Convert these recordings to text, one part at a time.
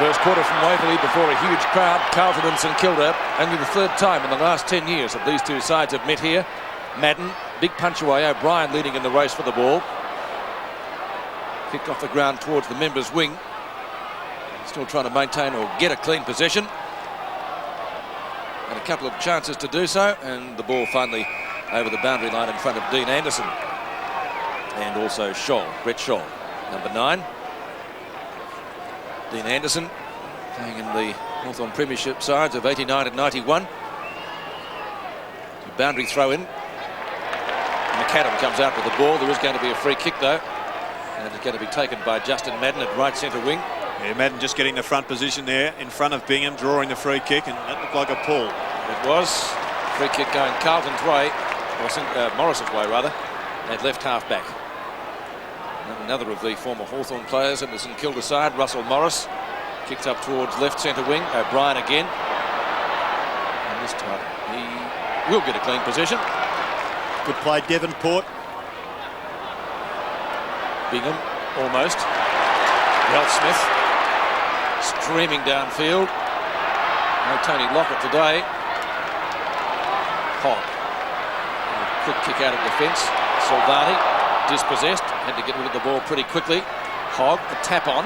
First quarter from Waverley before a huge crowd. Carlton and St Kilda, only the third time in the last 10 years that these two sides have met here. Madden, big punch away. O'Brien leading in the race for the ball. Kicked off the ground towards the members' wing. Still trying to maintain or get a clean possession. And a couple of chances to do so. And the ball finally over the boundary line in front of Dean Anderson. And also Brett Scholl, number 9. Dean Anderson playing in the Hawthorn Premiership sides of 89 and 91. Boundary throw in. McAdam comes out with the ball. There is going to be a free kick though. And it's going to be taken by Justin Madden at right centre wing. Yeah, Madden just getting the front position there in front of Bingham, drawing the free kick, and that looked like a pull. It was. Free kick going Carlton's way, or Morris's way rather, at left half back. Another of the former Hawthorn players in the St Kilda side, Russell Morris, kicked up towards left centre wing. O'Brien again. And this time he will get a clean possession. Good play, Devonport. Bingham, almost. Ralph Smith, streaming downfield. No Tony Lockett today. Hogg. Quick kick out of defence. Salvati, dispossessed. Had to get rid of the ball pretty quickly. Hogg, a tap on.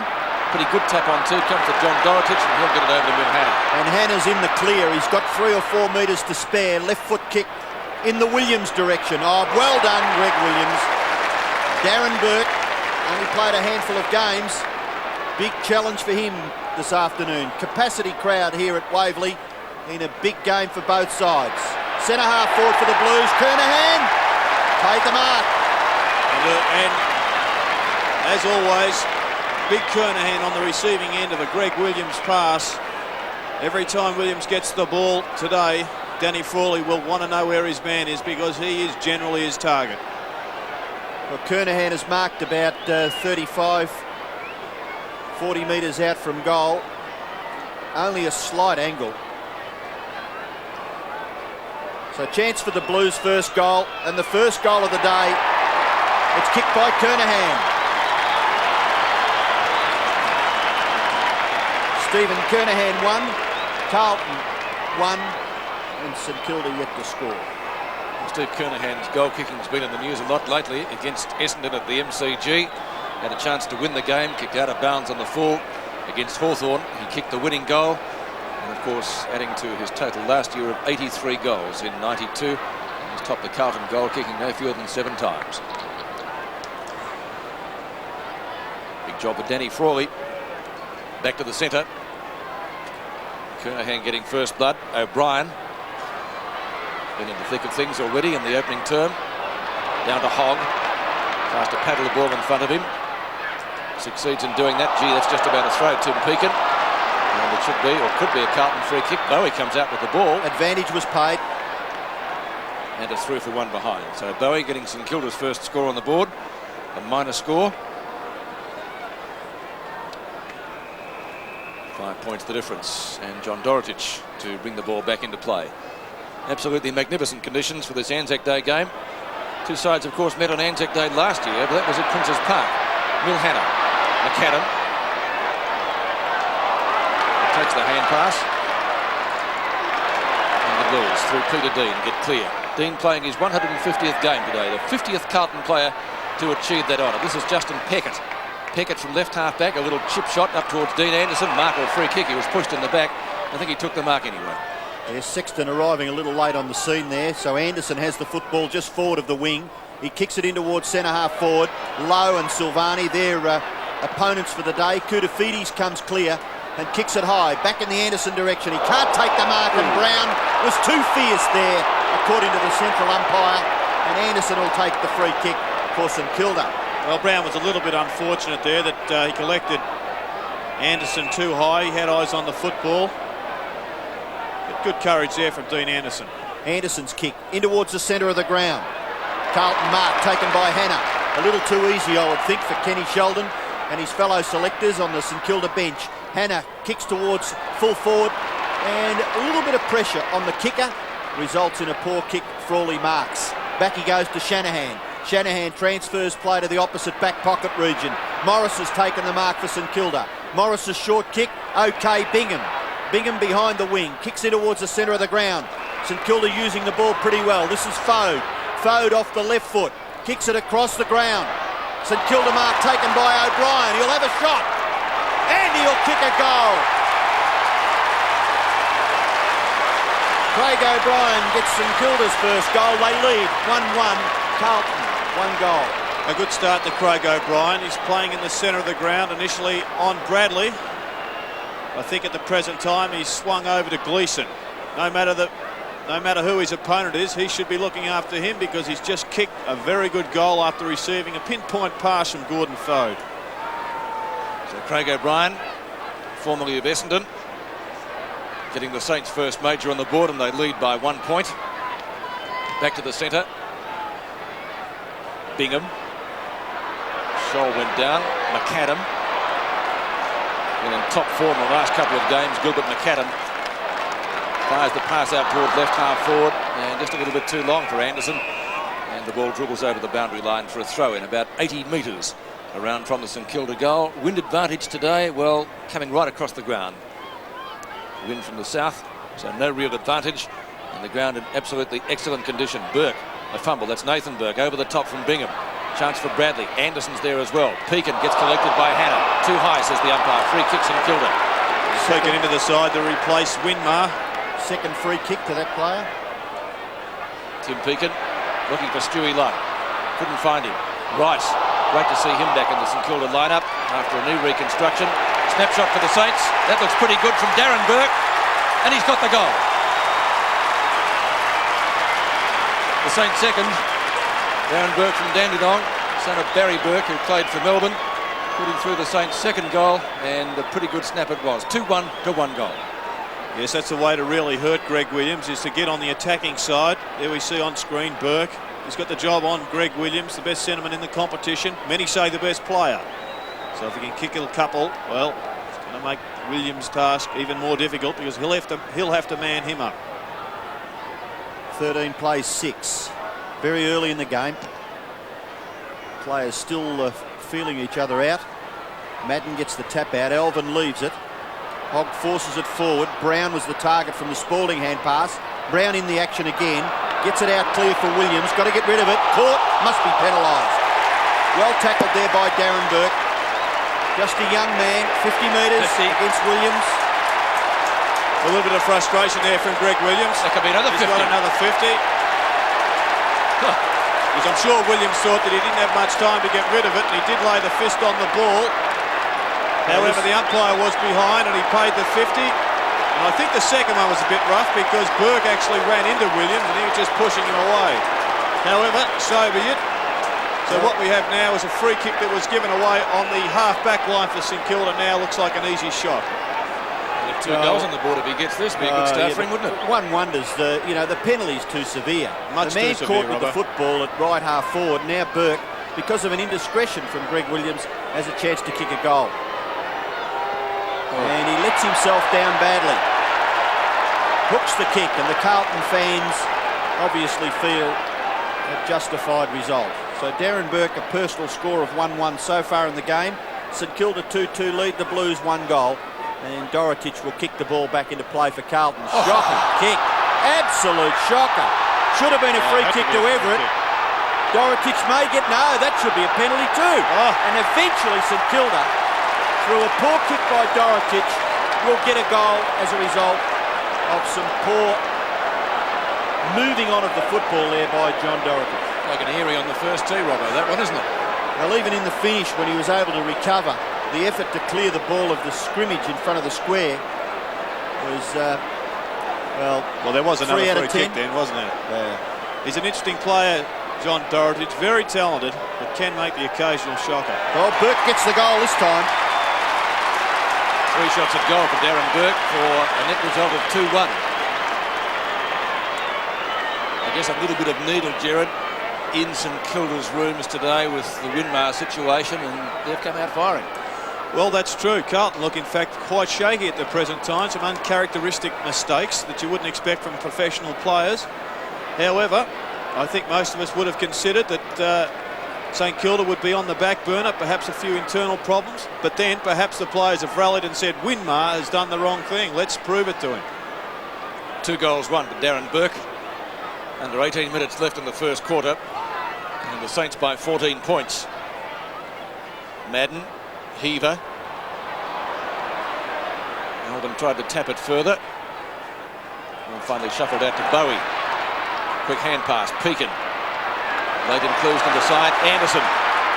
Pretty good tap on too. Comes to John Dorotich and he'll get it over to Hannah. And Hannah's in the clear. He's got 3 or 4 metres to spare. Left foot kick in the Williams direction. Oh, well done, Greg Williams. Darren Burke only played a handful of games. Big challenge for him this afternoon. Capacity crowd here at Waverley in a big game for both sides. Centre half forward for the Blues. Kernahan paid the mark. And as always, big Kernahan on the receiving end of a Greg Williams pass. Every time Williams gets the ball today, Danny Frawley will want to know where his man is because he is generally his target. Well, Kernahan has marked about 35, 40 metres out from goal. Only a slight angle. So chance for the Blues' first goal, and the first goal of the day. It's kicked by Kernahan. Stephen Kernahan 1, Carlton 1, and St Kilda yet to score. Steve Kernahan's goal kicking has been in the news a lot lately against Essendon at the MCG. Had a chance to win the game, kicked out of bounds on the full against Hawthorn. He kicked the winning goal, and of course adding to his total last year of 83 goals in 92. He's topped the Carlton goal kicking no fewer than 7 times. Big job with Danny Frawley. Back to the centre. Kernahan getting first blood. O'Brien been in the thick of things already in the opening term. Down to Hogg. Tries to paddle the ball in front of him. Succeeds in doing that. Gee, that's just about a throw, Tim Pekin. And it should be, or could be, a Carlton free kick. Bowie comes out with the ball. Advantage was paid. And a through for 1 behind. So Bowie getting St Kilda's first score on the board. A minor score. 5 points the difference. And John Dorotich to bring the ball back into play. Absolutely magnificent conditions for this Anzac Day game. Two sides, of course, met on Anzac Day last year, but that was at Prince's Park. Hannah, McAdam takes the hand pass. And the Blues through Peter Dean get clear. Dean playing his 150th game today, the 50th Carlton player to achieve that honour. This is Justin Peckett. Peckett from left half back, a little chip shot up towards Dean Anderson. Mark or free kick, he was pushed in the back. I think he took the mark anyway. Yeah, Sexton arriving a little late on the scene there, so Anderson has the football just forward of the wing. He kicks it in towards centre half forward. Lowe and Silvani, their opponents for the day. Koutafidis comes clear and kicks it high, back in the Anderson direction. He can't take the mark, and Brown was too fierce there, according to the central umpire, and Anderson will take the free kick for St Kilda. Well, Brown was a little bit unfortunate there that he collected Anderson too high. He had eyes on the football. But good courage there from Dean Anderson. Anderson's kick in towards the centre of the ground. Carlton mark taken by Hannah. A little too easy, I would think, for Kenny Sheldon and his fellow selectors on the St Kilda bench. Hannah kicks towards full forward, and a little bit of pressure on the kicker results in a poor kick. Frawley marks. Back he goes to Shanahan. Shanahan transfers play to the opposite back pocket region. Morris has taken the mark for St Kilda. Morris's short kick. OK, Bingham. Bingham behind the wing. Kicks it towards the centre of the ground. St Kilda using the ball pretty well. This is Fode. Fode off the left foot. Kicks it across the ground. St Kilda mark taken by O'Brien. He'll have a shot. And he'll kick a goal. Craig O'Brien gets St Kilda's first goal. They lead 1-1. Carlton, 1 goal. A good start to Craig O'Brien. He's playing in the centre of the ground, initially on Bradley. I think at the present time he's swung over to Gleeson. No matter who his opponent is, he should be looking after him because he's just kicked a very good goal after receiving a pinpoint pass from Gordon Fode. So Craig O'Brien, formerly of Essendon, getting the Saints' first major on the board, and they lead by 1 point. Back to the centre. Bingham. Scholl went down. McAdam. And in top form the last couple of games, Gilbert McAdam fires the pass out towards left half forward, and just a little bit too long for Anderson. And the ball dribbles over the boundary line for a throw in about 80 metres around from the St Kilda goal. Wind advantage today, well, coming right across the ground. Wind from the south, so no real advantage, and the ground in absolutely excellent condition. Burke, a fumble. That's Nathan Burke over the top from Bingham. Chance for Bradley. Anderson's there as well. Pekin gets collected by Hannah. Too high, says the umpire. Free kicks in Kilda. Taken into the side to replace Winmar. Second free kick to that player. Tim Pekin looking for Stewie Lowe. Couldn't find him. Rice. Great to see him back in the St Kilda lineup after a knee reconstruction. Snapshot for the Saints. That looks pretty good from Darren Burke. And he's got the goal. The Saints second. Darren Burke from Dandenong, son of Barry Burke, who played for Melbourne, put him through the Saints' second goal, and a pretty good snap it was. 2-1 to 1 goal. Yes, that's the way to really hurt Greg Williams, is to get on the attacking side. There we see on screen Burke. He's got the job on Greg Williams, the best centreman in the competition. Many say the best player. So if he can kick a couple, well, it's going to make Williams' task even more difficult because he'll have to man him up. 13 plays 6. Very early in the game. Players still feeling each other out. Madden gets the tap out. Alvin leaves it. Hogg forces it forward. Brown was the target from the Spalding hand pass. Brown in the action again. Gets it out clear for Williams. Got to get rid of it. Caught. Must be penalised. Well tackled there by Darren Burke. Just a young man. 50 metres against Williams. A little bit of frustration there from Greg Williams. That could be another 50. He's got another 50. Because I'm sure Williams thought that he didn't have much time to get rid of it, and he did lay the fist on the ball. However, the umpire was behind and he paid the 50. And I think the second one was a bit rough because Burke actually ran into Williams and he was just pushing him away. However, so be it. So what we have now is a free kick that was given away on the half-back line for St Kilda. Now looks like an easy shot. Two goals on the board if he gets this. Be a good start for him, wouldn't it? One wonders, the penalty's too severe. Much the man too caught severe, with the football at right half forward. Now Burke, because of an indiscretion from Greg Williams, has a chance to kick a goal. And he lets himself down badly. Hooks the kick, and the Carlton fans obviously feel a justified result. So Darren Burke, a personal score of 1-1 so far in the game. St Kilda 2-2 lead the Blues 1 goal. And Dorotich will kick the ball back into play for Carlton. Shocking kick. Absolute shocker. Should have been a free kick to Everett. Dorotich may get... No, that should be a penalty too. And eventually St Kilda, through a poor kick by Dorotich, will get a goal as a result of some poor moving on of the football there by John Dorotich. Like an eerie on the first tee, Robbo, that one, isn't it? Well, even in the finish, when he was able to recover, the effort to clear the ball of the scrimmage in front of the square was, well, there was another 3 out of free 10. kick then, wasn't it? Yeah. He's an interesting player, John Dorotich, very talented, but can make the occasional shocker. Well, Burke gets the goal this time. 3 shots at goal for Darren Burke for a net result of 2-1. I guess a little bit of needle, Gerard, in St Kilda's rooms today with the Winmar situation, and they've come out firing. Well, that's true. Carlton look, in fact, quite shaky at the present time. Some uncharacteristic mistakes that you wouldn't expect from professional players. However, I think most of us would have considered that St Kilda would be on the back burner, perhaps a few internal problems, but then perhaps the players have rallied and said, Winmar has done the wrong thing, let's prove it to him. 2 goals won to Darren Burke. Under 18 minutes left in the first quarter, and the Saints by 14 points. Madden, Heaver. Alden tried to tap it further, and finally shuffled out to Bowie. Quick hand pass, Pekin. Late inclusion on the side, Anderson.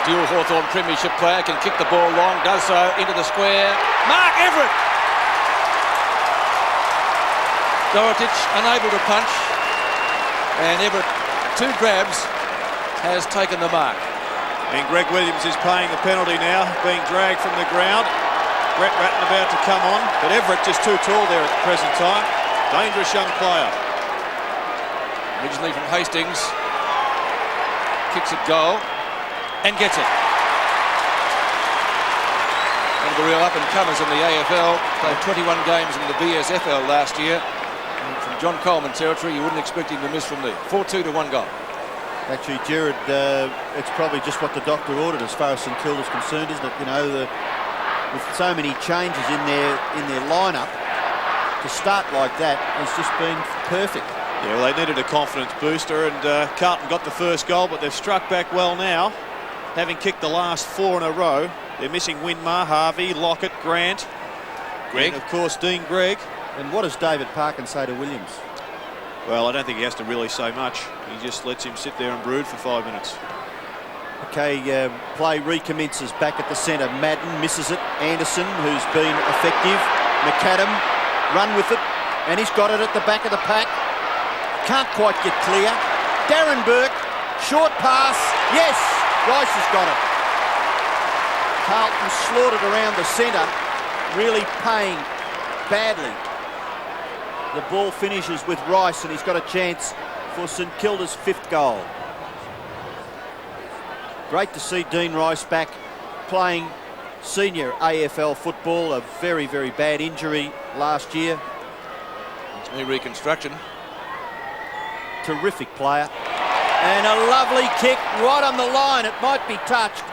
Dual Hawthorn premiership player, can kick the ball long, does so into the square. Mark Everett! Dorotich unable to punch, and Everett, 2 grabs, has taken the mark. And Greg Williams is paying the penalty now, being dragged from the ground. Brett Ratton about to come on, but Everett just too tall there at the present time. Dangerous young player. Originally from Hastings, kicks it goal and gets it. One of the real up-and-comers in the AFL, played 21 games in the BSFL last year. And from John Coleman territory, you wouldn't expect him to miss from there. 4-2 to 1 goal. Actually, Gerard, it's probably just what the doctor ordered as far as St Kilda's concerned, isn't it? You know, with so many changes in their lineup, to start like that has just been perfect. Yeah, well, they needed a confidence booster, and Carlton got the first goal, but they've struck back well now, having kicked the last 4 in a row. They're missing Winmar, Harvey, Lockett, Grant, Greg, and of course Dean Gregg. And what does David Parkin say to Williams? Well, I don't think he has to really say much. He just lets him sit there and brood for 5 minutes. Okay, play recommences back at the centre. Madden misses it. Anderson, who's been effective. McAdam, run with it, and he's got it at the back of the pack. Can't quite get clear. Darren Burke, short pass. Yes, Rice has got it. Carlton slaughtered around the centre, really paying badly. The ball finishes with Rice, and he's got a chance for St Kilda's 5th goal. Great to see Dean Rice back playing senior AFL football. A very, very bad injury last year. It's knee reconstruction. Terrific player. And a lovely kick right on the line. It might be touched.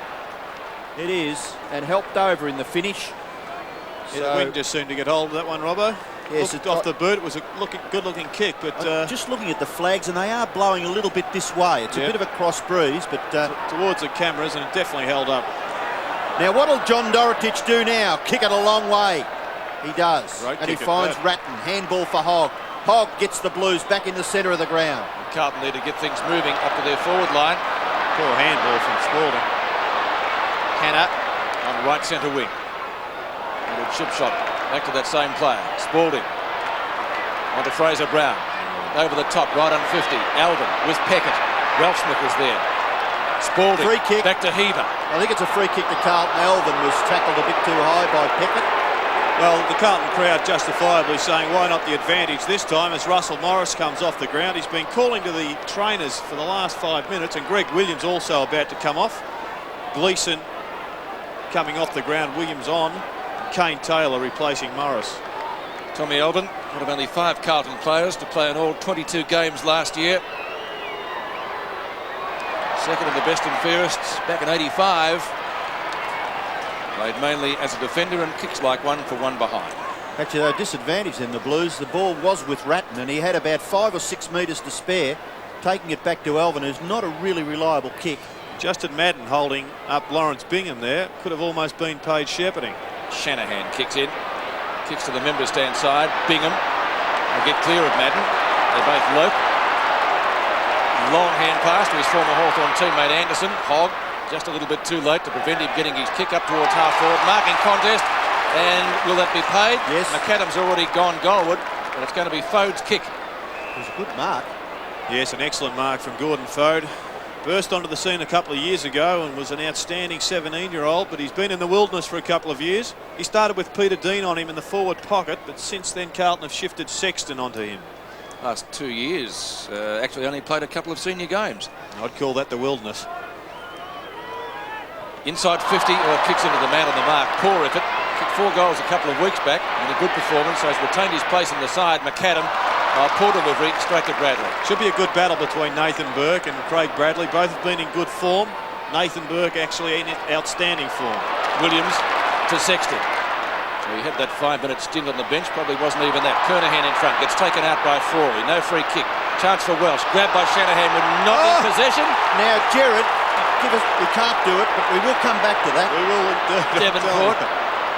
It is, and helped over in the finish. Yeah, the wind just seemed to get hold of that one, Robbo. Yes, Looked off the boot. It was a good-looking kick, but just looking at the flags, and they are blowing a little bit this way. It's a bit of a cross breeze, but towards the cameras, and it definitely held up. Now, what'll John Dorotich do now? Kick it a long way. He does, Great and he kick at finds that. Ratton. Handball for Hogg. Hogg gets the Blues back in the centre of the ground. Carlton need to get things moving up to their forward line. Poor handball from Spalding. Hannah on right centre wing. And a chip shot back to that same player. Spalding. On to Fraser Brown. Over the top, right on 50. Alvin with Peckett. Ralph Smith is there. Spalding. Free kick. Back to Heaver. I think it's a free kick to Carlton. Alvin was tackled a bit too high by Peckett. Well, the Carlton crowd justifiably saying, why not the advantage this time, as Russell Morris comes off the ground. He's been calling to the trainers for the last 5 minutes, and Greg Williams also about to come off. Gleeson coming off the ground, Williams on. Kane Taylor replacing Morris. Tommy Alvin, one of only 5 Carlton players to play in all 22 games last year. Second in the best and fairest back in 85. Played mainly as a defender and kicks like one for one behind. Actually, they're disadvantaged in the Blues. The ball was with Ratton, and he had about 5 or 6 metres to spare, taking it back to Alvin, who's not a really reliable kick. Justin Madden holding up Lawrence Bingham there. Could have almost been paid shepherding. Shanahan kicks in. Kicks to the member stand side. Bingham will get clear of Madden. They both lope. Long hand pass to his former Hawthorn teammate Anderson. Hogg just a little bit too late to prevent him getting his kick up towards half forward. Marking contest. And will that be paid? Yes. McAdam's already gone goalward, but it's going to be Fode's kick. It was a good mark. Yes, an excellent mark from Gordon Fode. Burst onto the scene a couple of years ago and was an outstanding 17-year-old, but he's been in the wilderness for a couple of years. He started with Peter Dean on him in the forward pocket, but since then Carlton have shifted Sexton onto him. Last 2 years, actually only played a couple of senior games. I'd call that the wilderness. Inside 50, or kicks into the man on the mark. Poor effort. Kicked 4 goals a couple of weeks back and a good performance, so he's retained his place in the side. McAdam, poor delivery, straight to Bradley. Should be a good battle between Nathan Burke and Craig Bradley. Both have been in good form. Nathan Burke actually in outstanding form. Williams to Sexton. He had that 5-minute stint on the bench, probably wasn't even that. Kernahan in front, gets taken out by Frawley. No free kick. Chance for Welsh. Grabbed by Shanahan with not in possession. Now, Gerard, we can't do it, but we will come back to that. We will. Devonport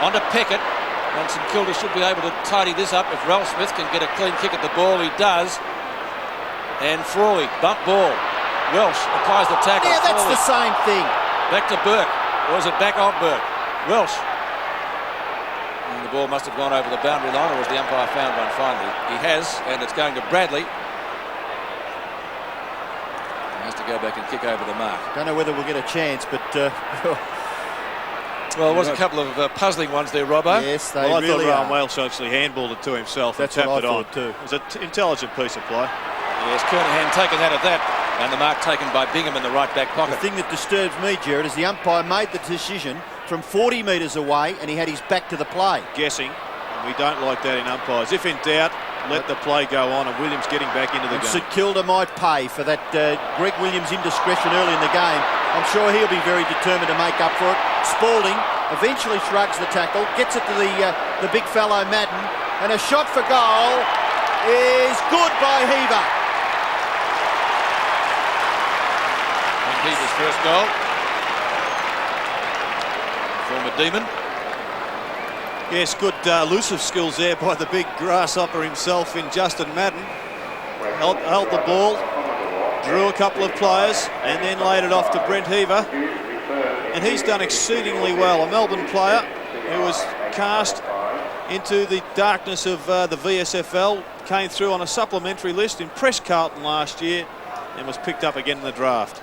on to Peckett. And St Kilda should be able to tidy this up if Ralph Smith can get a clean kick at the ball. He does. And Frawley, bump ball. Welsh applies the tackle. Yeah, that's Frawley. the same thing. Back to Burke. Or is it back off Burke? Welsh. And the ball must have gone over the boundary line, or was the umpire found one finally? He has, and it's going to Bradley. He has to go back and kick over the mark. Don't know whether we'll get a chance, but... well, there was a couple of puzzling ones there, Robbo. Yes, they I really thought are. Welsh actually handballed it to himself. That's and what tapped I it thought on. too. It was an intelligent piece of play. Yes, Kernahan taken out of that, and the mark taken by Bingham in the right back pocket. The thing that disturbs me, Gerard, is the umpire made the decision from 40 metres away and he had his back to the play. Guessing. We don't like that in umpires. If in doubt, let the play go on, and Williams getting back into the game. St Kilda might pay for that Greg Williams indiscretion early in the game. I'm sure he'll be very determined to make up for it. Spalding eventually shrugs the tackle, gets it to the big fellow Madden, and a shot for goal is good by Heaver. And Heaver's first goal. Former Demon. Yes, good elusive skills there by the big grasshopper himself in Justin Madden. Held the ball, drew a couple of players, and then laid it off to Brent Heaver. And he's done exceedingly well. A Melbourne player who was cast into the darkness of the VSFL, came through on a supplementary list, impressed Carlton last year, and was picked up again in the draft.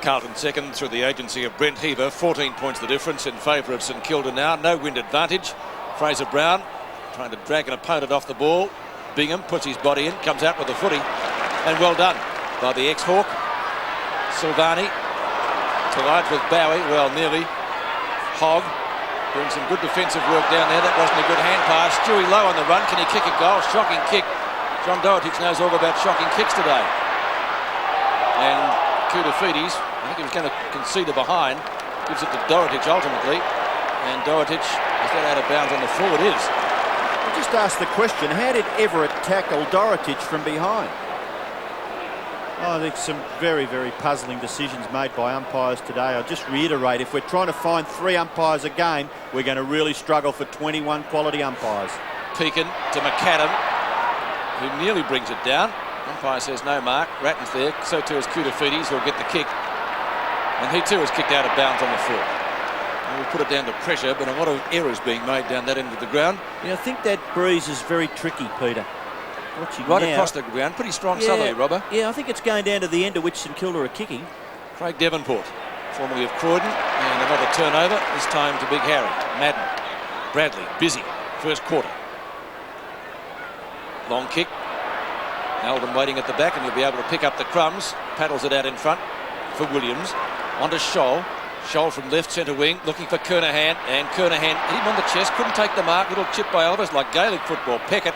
Carlton second through the agency of Brent Heaver. 14 points the difference in favour of St Kilda now. No wind advantage. Fraser Brown trying to drag an opponent off the ball. Bingham puts his body in, comes out with the footy. And well done by the ex-Hawk. Silvani collides with Bowie. Well, nearly. Hogg doing some good defensive work down there. That wasn't a good hand pass. Stewie Lowe on the run. Can he kick a goal? Shocking kick. John Doherty knows all about shocking kicks today. And Koutafidis, I think he was going to concede a behind, gives it to Dorotich ultimately, and Dorotich is that out of bounds on the full? It is. I just asked the question, how did Everett tackle Dorotich from behind? I think some very, very puzzling decisions made by umpires today. I'll just reiterate, if we're trying to find 3 umpires a game, we're going to really struggle for 21 quality umpires. Pekin to McAdam, who nearly brings it down. Umpire says no mark. Ratton's there, so too is Koutafidis, who'll get the kick. And he too is kicked out of bounds on the full. And we'll put it down to pressure, but a lot of errors being made down that end of the ground. Yeah, I think that breeze is very tricky, Peter. Right across the ground, pretty strong southerly, Robber. Yeah, I think it's going down to the end of which St Kilda are kicking. Craig Devonport, formerly of Croydon, and another turnover, this time to Big Harry. Madden, Bradley, busy, first quarter. Long kick. Alden waiting at the back, and he'll be able to pick up the crumbs. Paddles it out in front for Williams. On to Scholl. Scholl from left centre wing, looking for Kernahan, and Kernahan hit him on the chest, couldn't take the mark. Little chip by Elvis like Gaelic football. Peckett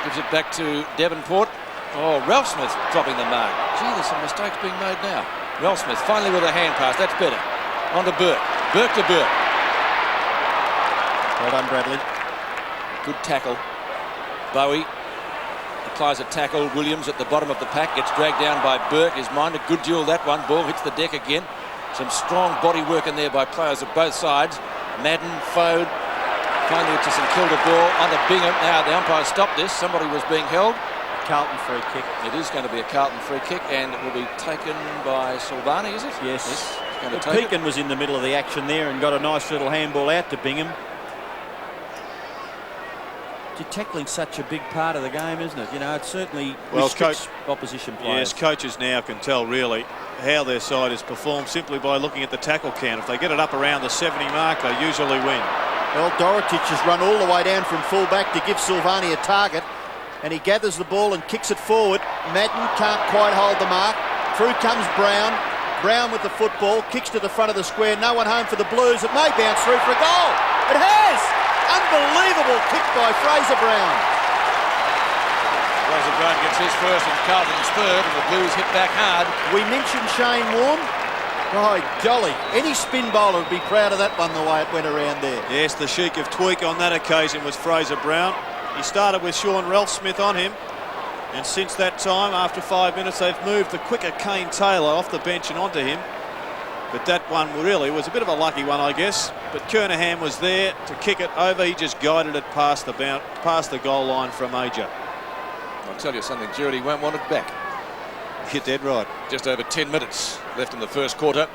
gives it back to Devonport. Oh, Ralph Smith dropping the mark. Gee, there's some mistakes being made now. Ralph Smith finally with a hand pass, that's better. On to Burke. Burke to Burke. Well done, Bradley. Good tackle. Bowie applies a tackle. Williams at the bottom of the pack, gets dragged down by Burke. His mind, a good duel that one. Ball hits the deck again. Some strong body work in there by players of both sides. Madden, Fode. Finally it's a St Kilda ball onto Bingham. Now the umpire stopped this. Somebody was being held. Carlton free kick. It is going to be a Carlton free kick, and it will be taken by Silvani, is it? Yes. He's going to take Pekin was in the middle of the action there and got a nice little handball out to Bingham. Tackling's such a big part of the game, isn't it? You know, it certainly restricts opposition players. Yes, coaches now can tell really how their side has performed simply by looking at the tackle count. If they get it up around the 70 mark, they usually win. Well, Dorotich has run all the way down from full-back to give Silvani a target, and he gathers the ball and kicks it forward. Madden can't quite hold the mark. Through comes Brown. Brown with the football, kicks to the front of the square. No one home for the Blues. It may bounce through for a goal. It has! Unbelievable kick by Fraser Brown. Fraser Brown gets his first and Carlton's third, and the Blues hit back hard. We mentioned Shane Warne. By golly, any spin bowler would be proud of that one, the way it went around there. Yes, the chic of tweak on that occasion was Fraser Brown. He started with Sean Ralphsmith on him, and since that time, after 5 minutes, they've moved the quicker Kane Taylor off the bench and onto him. But that one really was a bit of a lucky one, I guess. But Kernahan was there to kick it over. He just guided it past the goal line for a major. I'll tell you something, Jared, he won't want it back. You're dead right. Just over 10 minutes left in the first quarter.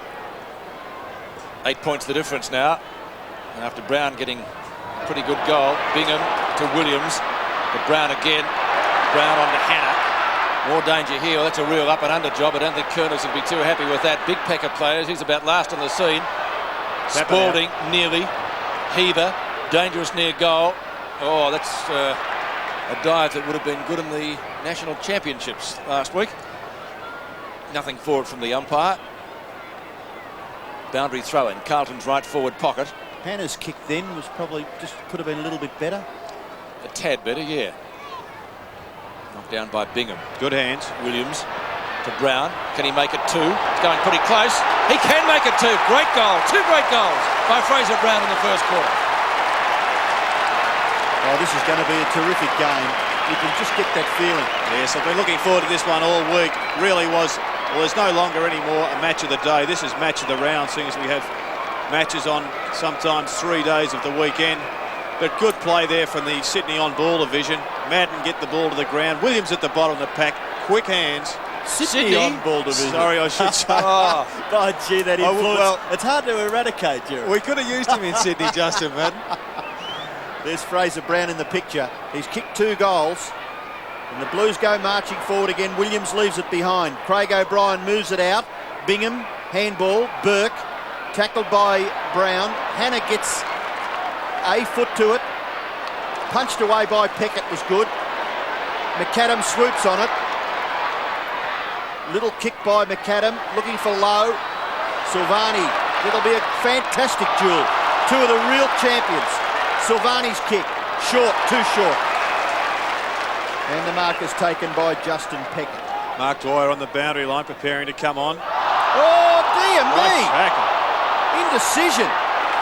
8 points the difference now. And after Brown getting a pretty good goal, Bingham to Williams, to Brown again. Brown on to Hannah. More danger here. That's a real up and under job. I don't think Kerners would be too happy with that. Big pack of players. He's about last on the scene. Spalding nearly. Heaver, dangerous near goal. Oh, that's a dive that would have been good in the national championships last week. Nothing for it from the umpire. Boundary throw in. Carlton's right forward pocket. Hannah's kick then was probably could have been a little bit better. A tad better, yeah. Knocked down by Bingham. Good hands. Williams to Brown. Can he make it two? It's going pretty close. He can make it two. Great goal. Two great goals by Fraser Brown in the first quarter. Oh, this is going to be a terrific game. You can just get that feeling. Yes, I've been looking forward to this one all week. Really was. Well, there's no longer anymore a match of the day. This is match of the round, seeing as we have matches on sometimes 3 days of the weekend. But good play there from the Sydney on-ball division. Madden get the ball to the ground. Williams at the bottom of the pack. Quick hands. Sydney on-ball division. Sorry, I should say. Oh, gee, that influence. Well, it's hard to eradicate, Jerry. We could have used him in Sydney, Justin Madden. There's Fraser Brown in the picture. He's kicked 2 goals. And the Blues go marching forward again. Williams leaves it behind. Craig O'Brien moves it out. Bingham, handball. Burke, tackled by Brown. Hannah gets a foot to it. Punched away by Peckett was good. McAdam swoops on it. Little kick by McAdam. Looking for Lowe. Silvani. It'll be a fantastic duel. 2 of the real champions. Silvani's kick. Short, too short. And the mark is taken by Justin Peckett. Mark Dwyer on the boundary line, preparing to come on. Oh, DMD! Nice tackle. Indecision.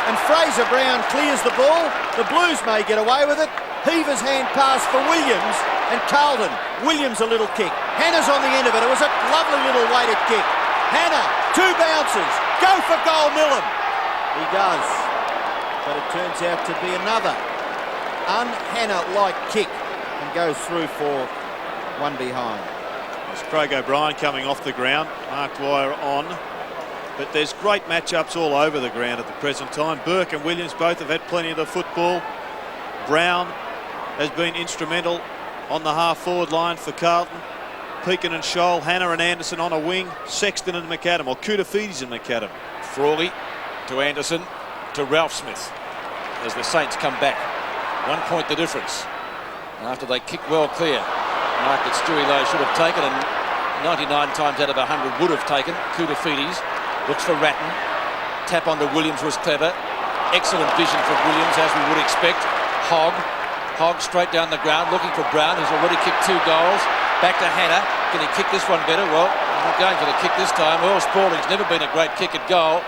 And Fraser Brown clears the ball. The Blues may get away with it. Heaver's hand pass for Williams and Carlton. Williams a little kick. Hannah's on the end of it. It was a lovely little weighted kick. Hannah, 2 bounces. Go for goal, Millen. He does. But it turns out to be another un-Hannah-like kick. And goes through for one behind. There's Craig O'Brien coming off the ground. Mark Dwyer on. But there's great matchups all over the ground at the present time. Burke and Williams both have had plenty of the football. Brown has been instrumental on the half-forward line for Carlton. Pekin and Scholl, Hannah and Anderson on a wing. Sexton and McAdam, or Koutafidis and McAdam. Frawley to Anderson to Ralphsmith as the Saints come back. 1 point the difference. After they kick well clear. Mark that Stewie Lowe should have taken, and 99 times out of 100 would have taken. Koutafidis looks for Ratton. Tap onto Williams was clever. Excellent vision from Williams, as we would expect. Hogg straight down the ground, looking for Brown, who's already kicked 2 goals. Back to Hannah. Can he kick this one better? Well, he's not going for the kick this time. Earl Spalding's never been a great kick at goal.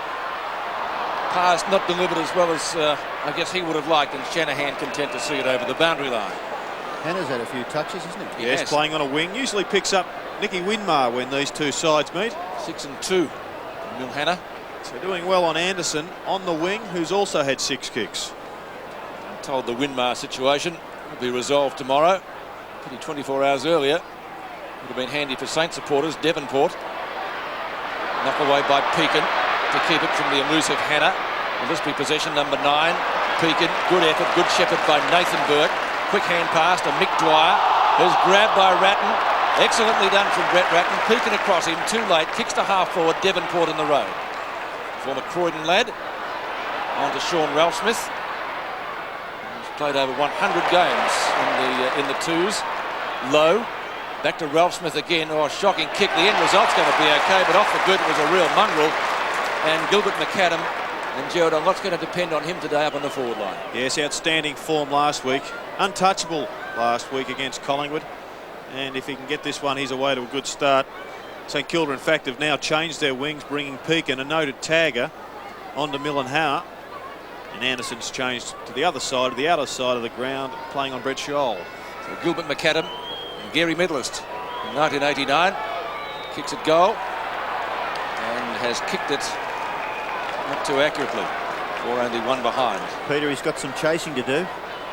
Pass not delivered as well as I guess he would have liked, and Shanahan content to see it over the boundary line. Hannah's had a few touches, isn't he? Yes, playing on a wing. Usually picks up Nicky Winmar when these two sides meet. 6 and 2. Mil Hannah. So doing well on Anderson on the wing, who's also had 6 kicks. I'm told the Winmar situation will be resolved tomorrow. Pretty 24 hours earlier. Would have been handy for Saint supporters. Devonport. Knock away by Pekin to keep it from the elusive Hannah. Will this be possession number 9? Pekin, good effort, good shepherd by Nathan Burke. Quick hand pass to Mick Dwyer, who's grabbed by Ratton. Excellently done from Brett Ratton. Peeking across him, too late. Kicks to half forward, Devonport in the road. Former Croydon lad. On to Sean Ralphsmith. He's played over 100 games in the twos. Low. Back to Ralphsmith again. Oh, shocking kick. The end result's going to be okay, but off the boot it was a real mongrel. And Gilbert McAdam. And Gerard, a lot's going to depend on him today up on the forward line. Yes, outstanding form last week. Untouchable last week against Collingwood. And if he can get this one, he's away to a good start. St Kilda, in fact, have now changed their wings, bringing Pekin, a noted tagger, onto Millenhauer. And Anderson's changed to the other side, the outer side of the ground, playing on Brett Scholl. So Gilbert McAdam, Gary medalist in 1989, kicks it goal and has kicked it not too accurately, or only one behind. Peter, he's got some chasing to do.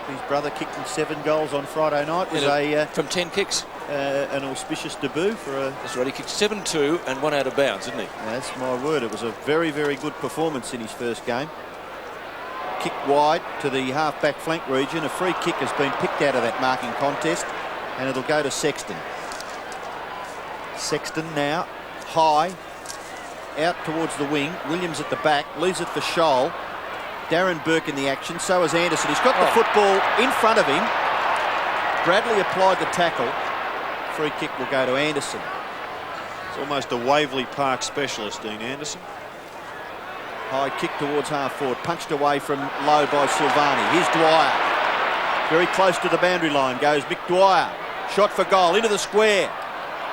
His brother kicked him 7 goals on Friday night. It was from 10 kicks. An auspicious debut for a... That's right, he kicked 7-2 and 1 out of bounds, didn't he? That's my word. It was a very, very good performance in his first game. Kicked wide to the half-back flank region. A free kick has been picked out of that marking contest, and it'll go to Sexton. Sexton now, high, out towards the wing. Williams at the back, leaves it for Scholl. Darren Burke in the action, so is Anderson. He's got the football in front of him. Bradley applied the tackle. Free kick will go to Anderson. It's almost a Waverley Park specialist, Dean Anderson. High kick towards half forward, punched away from low by Silvani. Here's Dwyer. Very close to the boundary line goes Mick Dwyer. Shot for goal, into the square.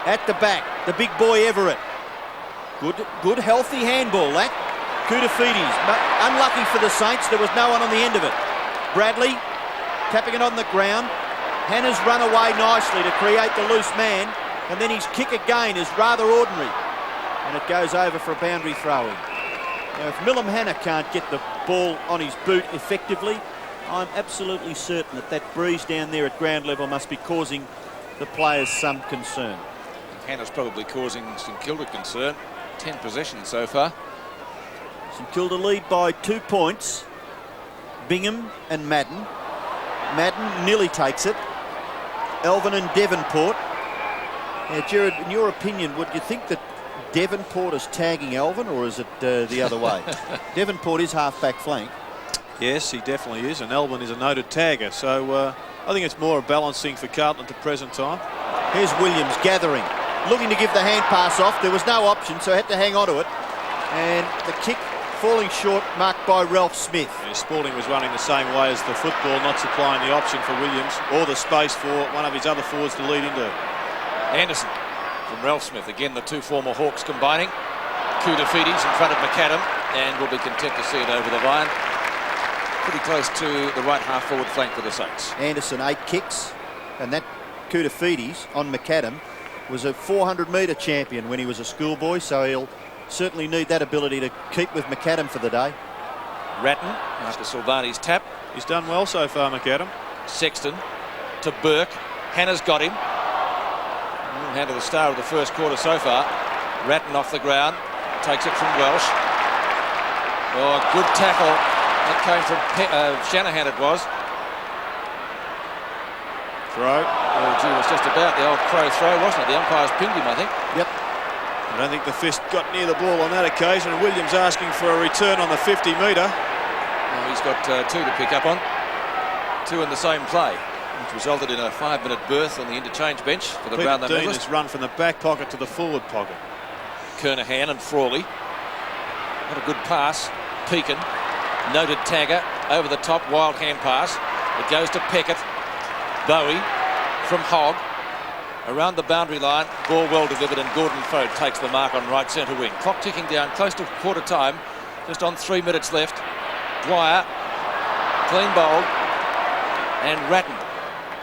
At the back, the big boy Everett. Good healthy handball, that. Koutafidis, unlucky for the Saints, there was no one on the end of it. Bradley tapping it on the ground. Hannah's run away nicely to create the loose man, and then his kick again is rather ordinary, and it goes over for a boundary throw-in. Now, if Millum Hannah can't get the ball on his boot effectively, I'm absolutely certain that that breeze down there at ground level must be causing the players some concern. Hannah's probably causing St Kilda concern. 10 possessions so far. St Kilda lead by 2 points. Bingham and Madden. Madden nearly takes it. Elvin and Devonport. Now, Gerard, in your opinion, would you think that Devonport is tagging Elvin, or is it the other way? Devonport is half-back flank. Yes, he definitely is, and Elvin is a noted tagger, so I think it's more a balancing for Carlton at the present time. Here's Williams gathering, looking to give the hand pass off. There was no option, so had to hang on to it. And the kick falling short, marked by Ralph Smith. Yeah, Spalding was running the same way as the football, not supplying the option for Williams or the space for one of his other forwards to lead into. Anderson from Ralph Smith. Again, the 2 former Hawks combining. Koutafidis in front of McAdam, and will be content to see it over the line. Pretty close to the right half forward flank for the Saints. Anderson 8 kicks, and that Koutafidis on McAdam was a 400-metre champion when he was a schoolboy, so he'll certainly need that ability to keep with McAdam for the day. Ratton after Silvani's tap. He's done well so far, McAdam. Sexton to Burke. Hannah's got him. Hand to the star of the first quarter so far. Ratton off the ground. Takes it from Welsh. Oh, good tackle. That came from Shanahan, it was. Throw. Oh, gee, it was just about the old Crow throw, wasn't it? The umpires pinged him, I think. Yep. I don't think the fist got near the ball on that occasion. Williams asking for a return on the 50-metre. Well, he's got 2 to pick up on. 2 in the same play, which resulted in a 5-minute berth on the interchange bench for the Brownlow Dean medalist. has run from the back pocket to the forward pocket. Kernahan and Frawley. What a good pass. Pekin, noted tagger, over the top, wild hand pass. It goes to Peckett. Bowie from Hogg. Around the boundary line, ball well delivered, and Gordon Foad takes the mark on right centre wing. Clock ticking down, close to quarter time, just on 3 minutes left. Dwyer, clean bowled, and Ratton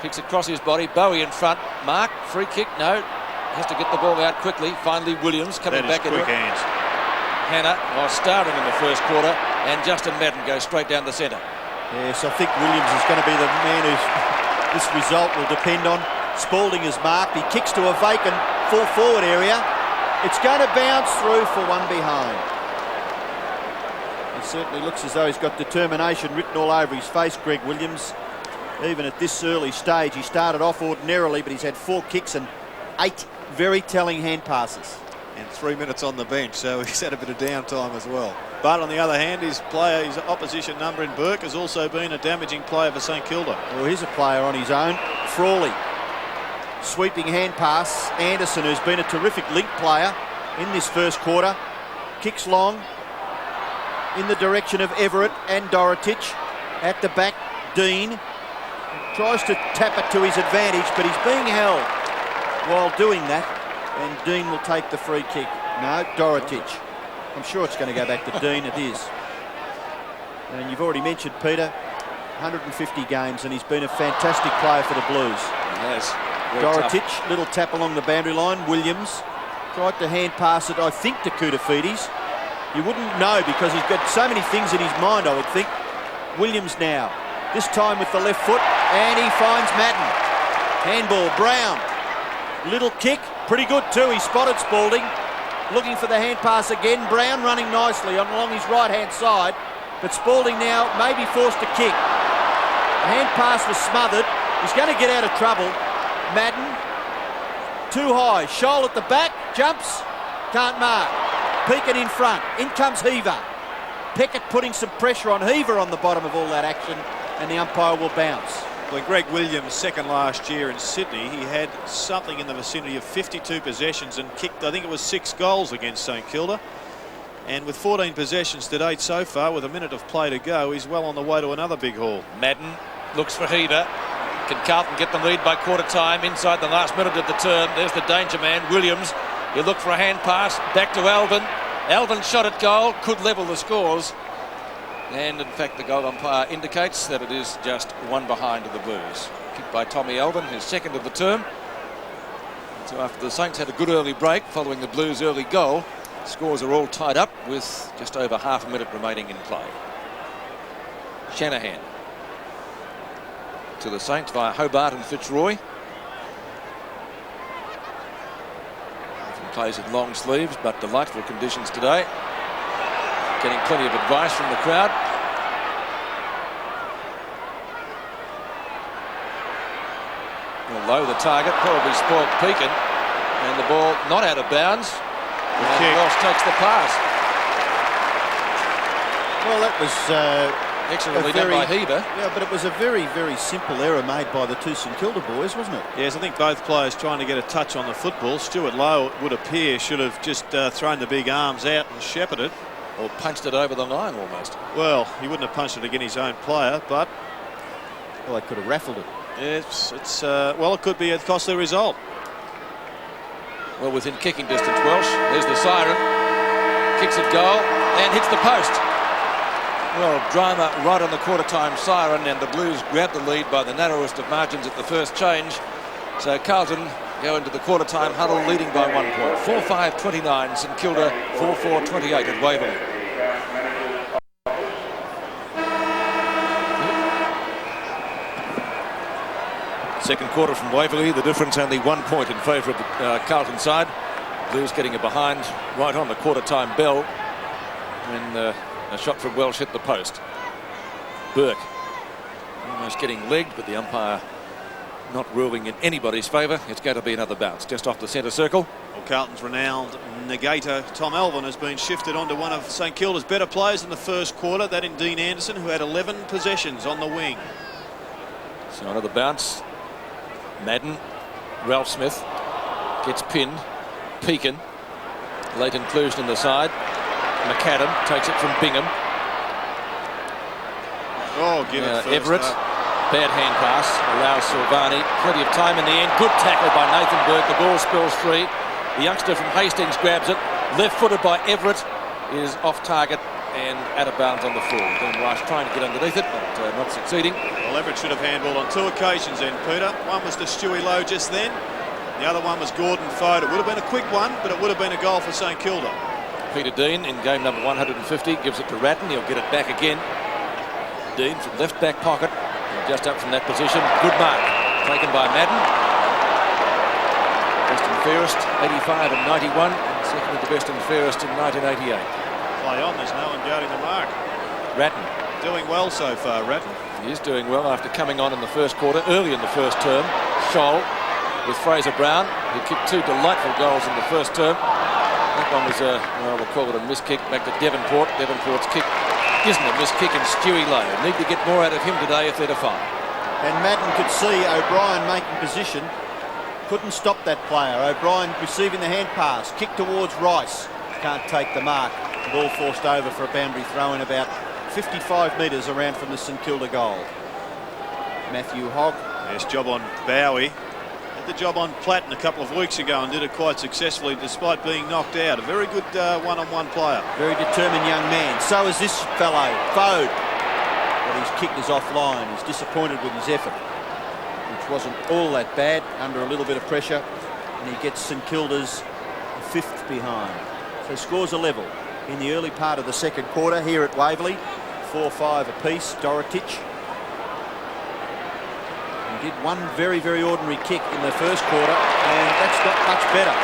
kicks across his body. Bowie in front. Mark, free kick, no. Has to get the ball out quickly. Finally, Williams coming back in. Quick hands. Hannah was starring in the first quarter, and Justin Madden goes straight down the centre. Yes, I think Williams is going to be the man who's this result will depend on. Spalding is marked. He kicks to a vacant full forward area. It's going to bounce through for one behind. He certainly looks as though he's got determination written all over his face, Greg Williams. Even at this early stage, he started off ordinarily, but he's had 4 kicks and 8 very telling hand passes. And 3 minutes on the bench, so he's had a bit of downtime as well. But on the other hand, his opposition number in Burke has also been a damaging player for St Kilda. Well, here's a player on his own, Frawley. Sweeping hand pass. Anderson, who's been a terrific link player in this first quarter, kicks long in the direction of Everett and Dorotich. At the back, Dean tries to tap it to his advantage, but he's being held. while doing that, and Dean will take the free kick. No, Dorotich. I'm sure it's going to go back to Dean. It is. And you've already mentioned Peter, 150 games, and he's been a fantastic player for the Blues. He has. Dorotich, little tap along the boundary line. Williams tried to hand pass it, I think, to Koutafidis. You wouldn't know because he's got so many things in his mind, I would think. Williams now, this time with the left foot, and he finds Madden. Handball, Brown. Little kick, pretty good too. He spotted Spalding. Looking for the hand pass again. Brown running nicely along his right-hand side, but Spalding now may be forced to kick. The hand pass was smothered. He's going to get out of trouble. Madden, too high. Scholl at the back, jumps, can't mark. Pekin in front. In comes Heaver. Peckett putting some pressure on Heaver on the bottom of all that action, and the umpire will bounce. When Greg Williams, second last year in Sydney, he had something in the vicinity of 52 possessions and kicked, I think it was 6 goals against St Kilda. And with 14 possessions to date so far, with a minute of play to go, he's well on the way to another big haul. Madden looks for Heaver. Can Carlton get the lead by quarter time inside the last minute of the term? There's the danger man, Williams. You look for a hand pass, back to Alvin. Alvin shot at goal, could level the scores. And in fact, the goal umpire indicates that it is just one behind of the Blues. Kicked by Tommy Alvin, his second of the term. So after the Saints had a good early break following the Blues' early goal, scores are all tied up with just over half a minute remaining in play. Shanahan to the Saints via Hobart and Fitzroy. Often plays in long sleeves, but delightful conditions today. Getting plenty of advice from the crowd. Although the target probably spoiled Pekin, and the ball not out of bounds. And Walsh takes the pass. Well, that was excellently done by Heaver. Yeah, but it was a very, very simple error made by the two St Kilda boys, wasn't it? Yes, I think both players trying to get a touch on the football. Stuart Lowe, it would appear, should have just thrown the big arms out and shepherded. Or punched it over the line almost. Well, he wouldn't have punched it against his own player, but... Well, they could have raffled it. It's well, it could be a costly result. Well, within kicking distance, Welsh. There's the siren. Kicks at goal and hits the post. Well, drama right on the quarter-time siren, and the Blues grab the lead by the narrowest of margins at the first change. So Carlton go into the quarter-time huddle leading by 1 point. 4-5-29, St Kilda 4-4-28 at Waverley. Second quarter from Waverley, the difference only 1 point in favour of the Carlton side. Blues getting a behind right on the quarter-time bell when a shot from Welsh hit the post. Burke almost getting legged, but the umpire not ruling in anybody's favour. It's going to be another bounce just off the centre circle. Well, Carlton's renowned negator Tom Alvin has been shifted onto one of St Kilda's better players in the first quarter, that in Dean Anderson, who had 11 possessions on the wing. So another bounce. Madden, Ralph Smith gets pinned. Pekin, late inclusion in the side. McAdam takes it from Bingham. Oh, give it first. Everett, bad hand pass, allows Silvani plenty of time in the end. Good tackle by Nathan Burke. The ball spills free. The youngster from Hastings grabs it. Left-footed by Everett is off target and out of bounds on the full. Ben Rice trying to get underneath it, but not succeeding. Well, Everett should have handballed on 2 occasions then, Peter. One was to Stewie Lowe just then. The other one was Gordon Foad. It would have been a quick one, but it would have been a goal for St Kilda. Peter Dean in game number 150 gives it to Ratton. He'll get it back again. Dean from left back pocket, just up from that position. Good mark taken by Madden. Best and fairest 85 and 91, and second the best and fairest in 1988. Play on, there's no one doubting the mark. Ratton doing well so far, Ratton. He is doing well after coming on in the first quarter, early in the first term. Scholl with Fraser Brown, who kicked 2 delightful goals in the first term. That one was we'll call it a miss kick back to Devonport. Devonport's kick isn't a miss kick, and Stewie Lowe need to get more out of him today if they're to fight. And Madden could see O'Brien making position. Couldn't stop that player. O'Brien receiving the hand pass. Kick towards Rice. Can't take the mark. The ball forced over for a boundary throw in about 55 metres around from the St Kilda goal. Matthew Hogg. Nice job on Bowie. the job on Platten a couple of weeks ago and did it quite successfully despite being knocked out. A very good one-on-one player. Very determined young man. So is this fellow, Fode. But his kick is offline. He's disappointed with his effort, which wasn't all that bad under a little bit of pressure. And he gets St Kilda's 5th behind. So scores a level in the early part of the second quarter here at Waverley. 4-5 apiece. Dorotich. He did one very, very ordinary kick in the first quarter, and that's not much better.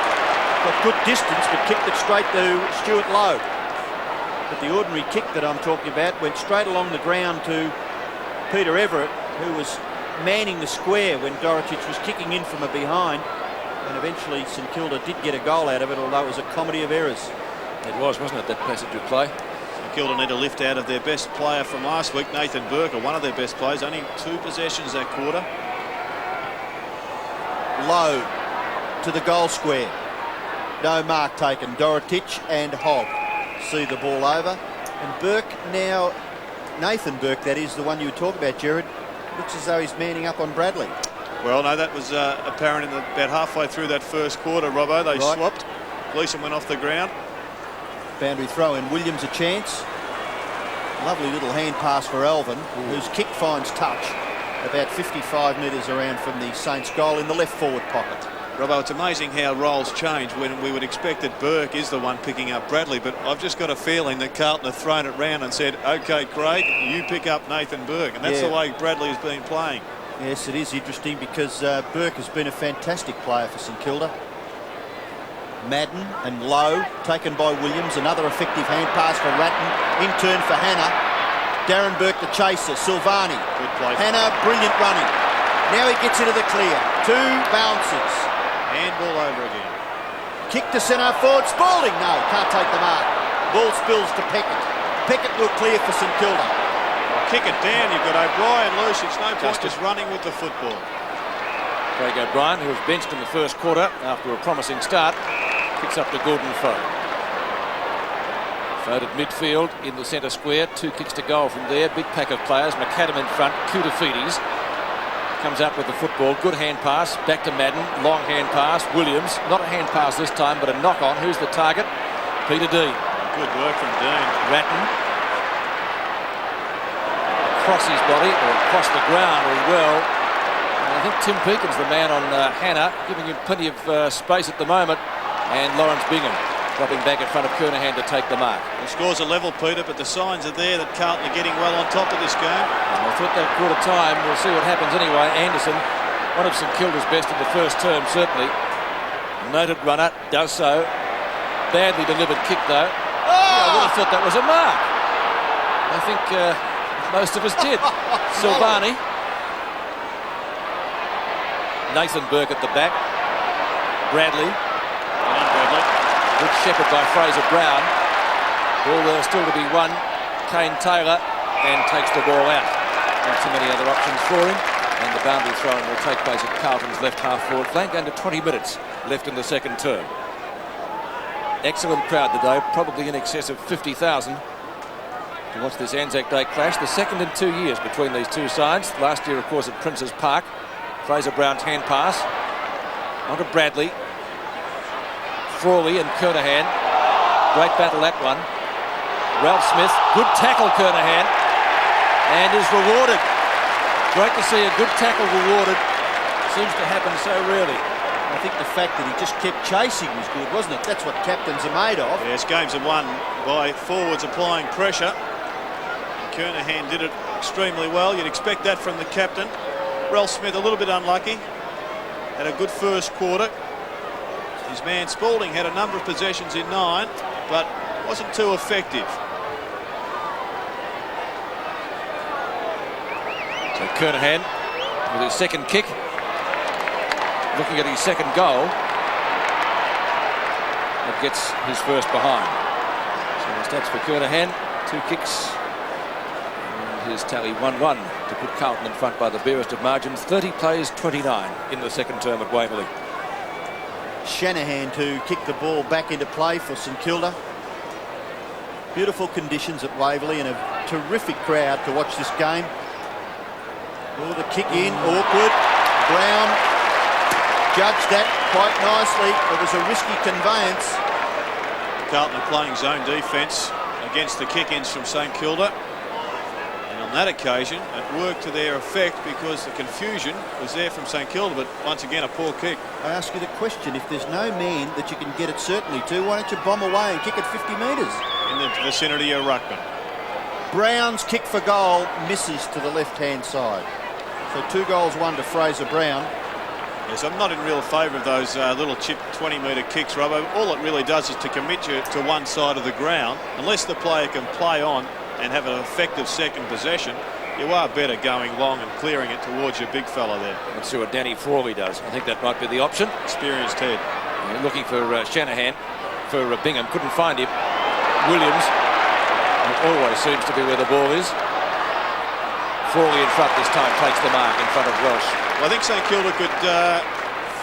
Got good distance, but kicked it straight to Stuart Lowe. But the ordinary kick that I'm talking about went straight along the ground to Peter Everett, who was manning the square when Dorotich was kicking in from a behind. And eventually St Kilda did get a goal out of it, although it was a comedy of errors. It was, wasn't it, that passage of play? St Kilda need a lift out of their best player from last week, Nathan Burke, one of their best players. Only 2 possessions that quarter. Low to the goal square. No mark taken. Dorotich and Hogg see the ball over. And Burke now, Nathan Burke, that is, the one you were talking about, Jared, looks as though he's manning up on Bradley. Well, no, that was apparent in about halfway through that first quarter, Robbo. They swapped. Gleeson went off the ground. Boundary throw in. Williams a chance. Lovely little hand pass for Alvin, whose kick finds touch about 55 metres around from the Saints goal in the left forward pocket. Robbo, it's amazing how roles change when we would expect that Burke is the one picking up Bradley, but I've just got a feeling that Carlton have thrown it round and said, OK, Craig, you pick up Nathan Burke, and that's the way Bradley has been playing. Yes, it is interesting because Burke has been a fantastic player for St Kilda. Madden and Lowe taken by Williams. Another effective hand pass for Ratton. In turn for Hannah. Darren Burke the chaser. Silvani. Good play. Hannah, brilliant running. Now he gets into the clear. 2 bounces. Handball over again. Kick to centre forward. Spalding. No, can't take the mark. Ball spills to Peckett. Peckett will clear for St Kilda. Well, kick it down. You've got O'Brien loose. It's no point just running with the football. Craig O'Brien, who was benched in the first quarter after a promising start, kicks up to Gordon Fode. Fode at midfield in the centre square. 2 kicks to goal from there. Big pack of players. McAdam in front. Koutafidis comes up with the football. Good hand pass. Back to Madden. Long hand pass. Williams. Not a hand pass this time, but a knock on. Who's the target? Peter Dean. Good work from Dean. Ratton. Across his body, or across the ground as well. And I think Tim Peakin's the man on Hannah, giving him plenty of space at the moment. And Lawrence Bingham dropping back in front of Kernahan to take the mark. The scores are level, Peter, but the signs are there that Carlton are getting well on top of this game. And I thought that quarter time, we'll see what happens anyway. Anderson, one of St Kilda's best in the first term, certainly. Noted runner, does so. Badly delivered kick, though. Oh! I would have thought that was a mark. I think most of us did. Silvani. Nathan Burke at the back. Bradley. Good shepherd by Fraser Brown. Ball still to be won. Kane Taylor and takes the ball out. Not too many other options for him. And the boundary throw will take place at Carlton's left half forward flank. Under 20 minutes left in the second term. Excellent crowd today, probably in excess of 50,000 to watch this Anzac Day clash. The second in 2 years between these two sides. Last year, of course, at Prince's Park. Fraser Brown's hand pass. On to Bradley. Frawley and Kernahan. Great battle, that one. Ralph Smith, good tackle, Kernahan, and is rewarded. Great to see a good tackle rewarded. Seems to happen so rarely. I think the fact that he just kept chasing was good, wasn't it? That's what captains are made of. Yes, games are won by forwards applying pressure. Kernahan did it extremely well. You'd expect that from the captain. Ralph Smith a little bit unlucky. Had a good first quarter. His man Spalding had a number of possessions in 9, but wasn't too effective. So Kernahan with his second kick, looking at his second goal, that gets his first behind. So the stats for Kernahan, 2 kicks, and his tally 1-1 to put Carlton in front by the barest of margins. 30 plays, 29 in the second term at Waverley. Shanahan to kick the ball back into play for St Kilda. Beautiful conditions at Waverley and a terrific crowd to watch this game. Oh, the kick in, awkward. Brown judged that quite nicely. It was a risky conveyance. Carlton are playing zone defence against the kick-ins from St Kilda. And on that occasion, it worked to their effect because the confusion was there from St Kilda, but once again, a poor kick. I ask you the question, if there's no man that you can get it certainly to, why don't you bomb away and kick it 50 metres? In the vicinity of ruckman. Brown's kick for goal misses to the left-hand side. So 2 goals, 1 to Fraser Brown. Yes, I'm not in real favour of those little chip 20-metre kicks, Robbo. All it really does is to commit you to one side of the ground. Unless the player can play on and have an effective second possession, you are better going long and clearing it towards your big fella there. Let's see what Danny Frawley does. I think that might be the option. Experienced head. You're looking for Shanahan, for Bingham. Couldn't find him. Williams, who always seems to be where the ball is. Frawley in front this time, takes the mark in front of Welsh. Well, I think St Kilda could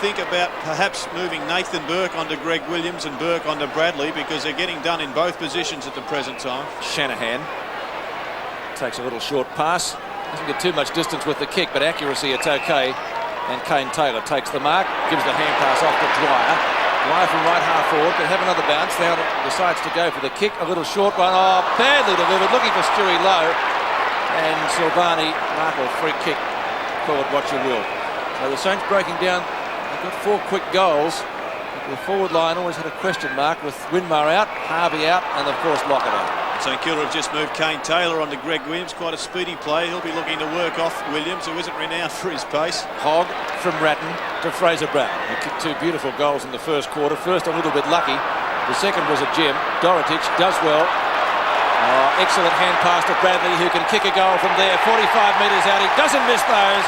think about perhaps moving Nathan Burke onto Greg Williams and Burke onto Bradley, because they're getting done in both positions at the present time. Shanahan takes a little short pass. Doesn't get too much distance with the kick, but accuracy it's okay. And Kane Taylor takes the mark, gives the hand pass off to Dwyer. Dwyer from right half forward, can have another bounce. Now decides to go for the kick, a little short one. Oh, badly delivered, looking for Stewie Lowe. And Silvani, Markle, free kick. Call it what you will. So the Saints breaking down. They've got 4 quick goals. The forward line always had a question mark with Winmar out, Harvey out, and of course Lockett out. St Kilda have just moved Kane Taylor onto Greg Williams. Quite a speedy play. He'll be looking to work off Williams, who isn't renowned for his pace. Hogg from Ratton to Fraser Brown. He kicked 2 beautiful goals in the first quarter. First a little bit lucky. The second was a gem. Dorotich does well. Excellent hand pass to Bradley, who can kick a goal from there. 45 metres out. He doesn't miss those.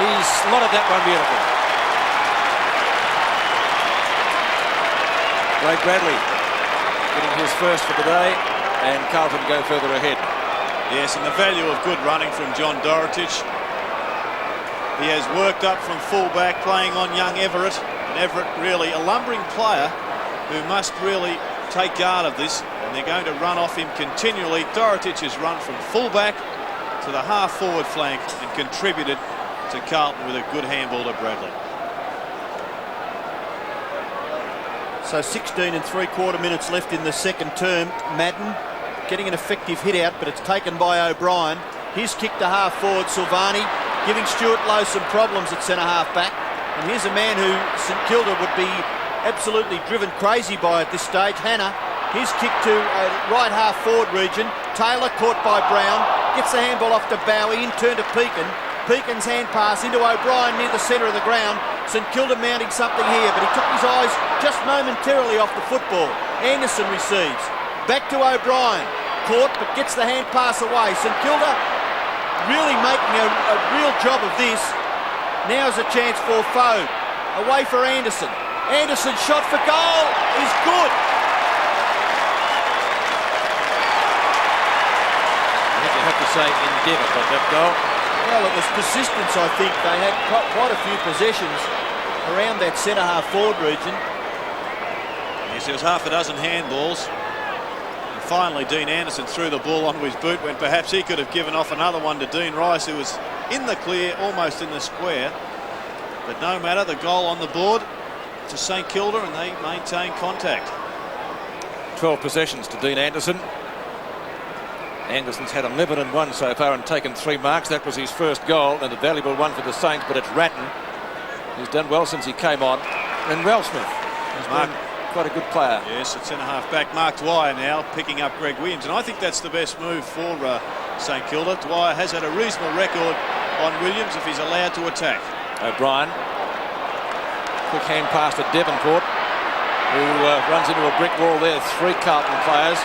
He's slotted that one beautifully. Blake Bradley getting his first for the day, and Carlton go further ahead. Yes, and the value of good running from John Dorotich. He has worked up from fullback, playing on young Everett. And Everett really a lumbering player who must really take guard of this, and they're going to run off him continually. Dorotich has run from fullback to the half-forward flank and contributed to Carlton with a good handball to Bradley. So 16 3/4 minutes left in the second term. Madden getting an effective hit out, but it's taken by O'Brien. His kick to half-forward, Silvani, giving Stuart Lowe some problems at centre-half back. And here's a man who St Kilda would be absolutely driven crazy by at this stage. Hannah, his kick to right half forward region. Taylor caught by Brown, gets the handball off to Bowie, in turn to Pekin. Pekin's hand pass into O'Brien near the centre of the ground. St Kilda mounting something here, but he took his eyes just momentarily off the football. Anderson receives. Back to O'Brien. Caught, but gets the hand pass away. St Kilda really making a real job of this. Now's a chance for Foe. Away for Anderson. Anderson shot for goal is good. I think you have to say endeavour got that goal. Well, it was persistence, I think. They had quite a few possessions around that centre-half forward region. Yes, there was half a dozen handballs. And finally, Dean Anderson threw the ball onto his boot when perhaps he could have given off another one to Dean Rice, who was in the clear, almost in the square. But no matter, the goal on the board to St Kilda, and they maintain contact. 12 possessions to Dean Anderson. Anderson's had 11 and 1 so far and taken 3 marks. That was his first goal, and a valuable one for the Saints, but it's Ratton. He's done well since he came on. And Ralsmith has been quite a good player. Yes, at centre-half back. Mark Dwyer now picking up Greg Williams, and I think that's the best move for St Kilda. Dwyer has had a reasonable record on Williams if he's allowed to attack. O'Brien. Quick hand pass to Devonport, who runs into a brick wall there. 3 Carlton players.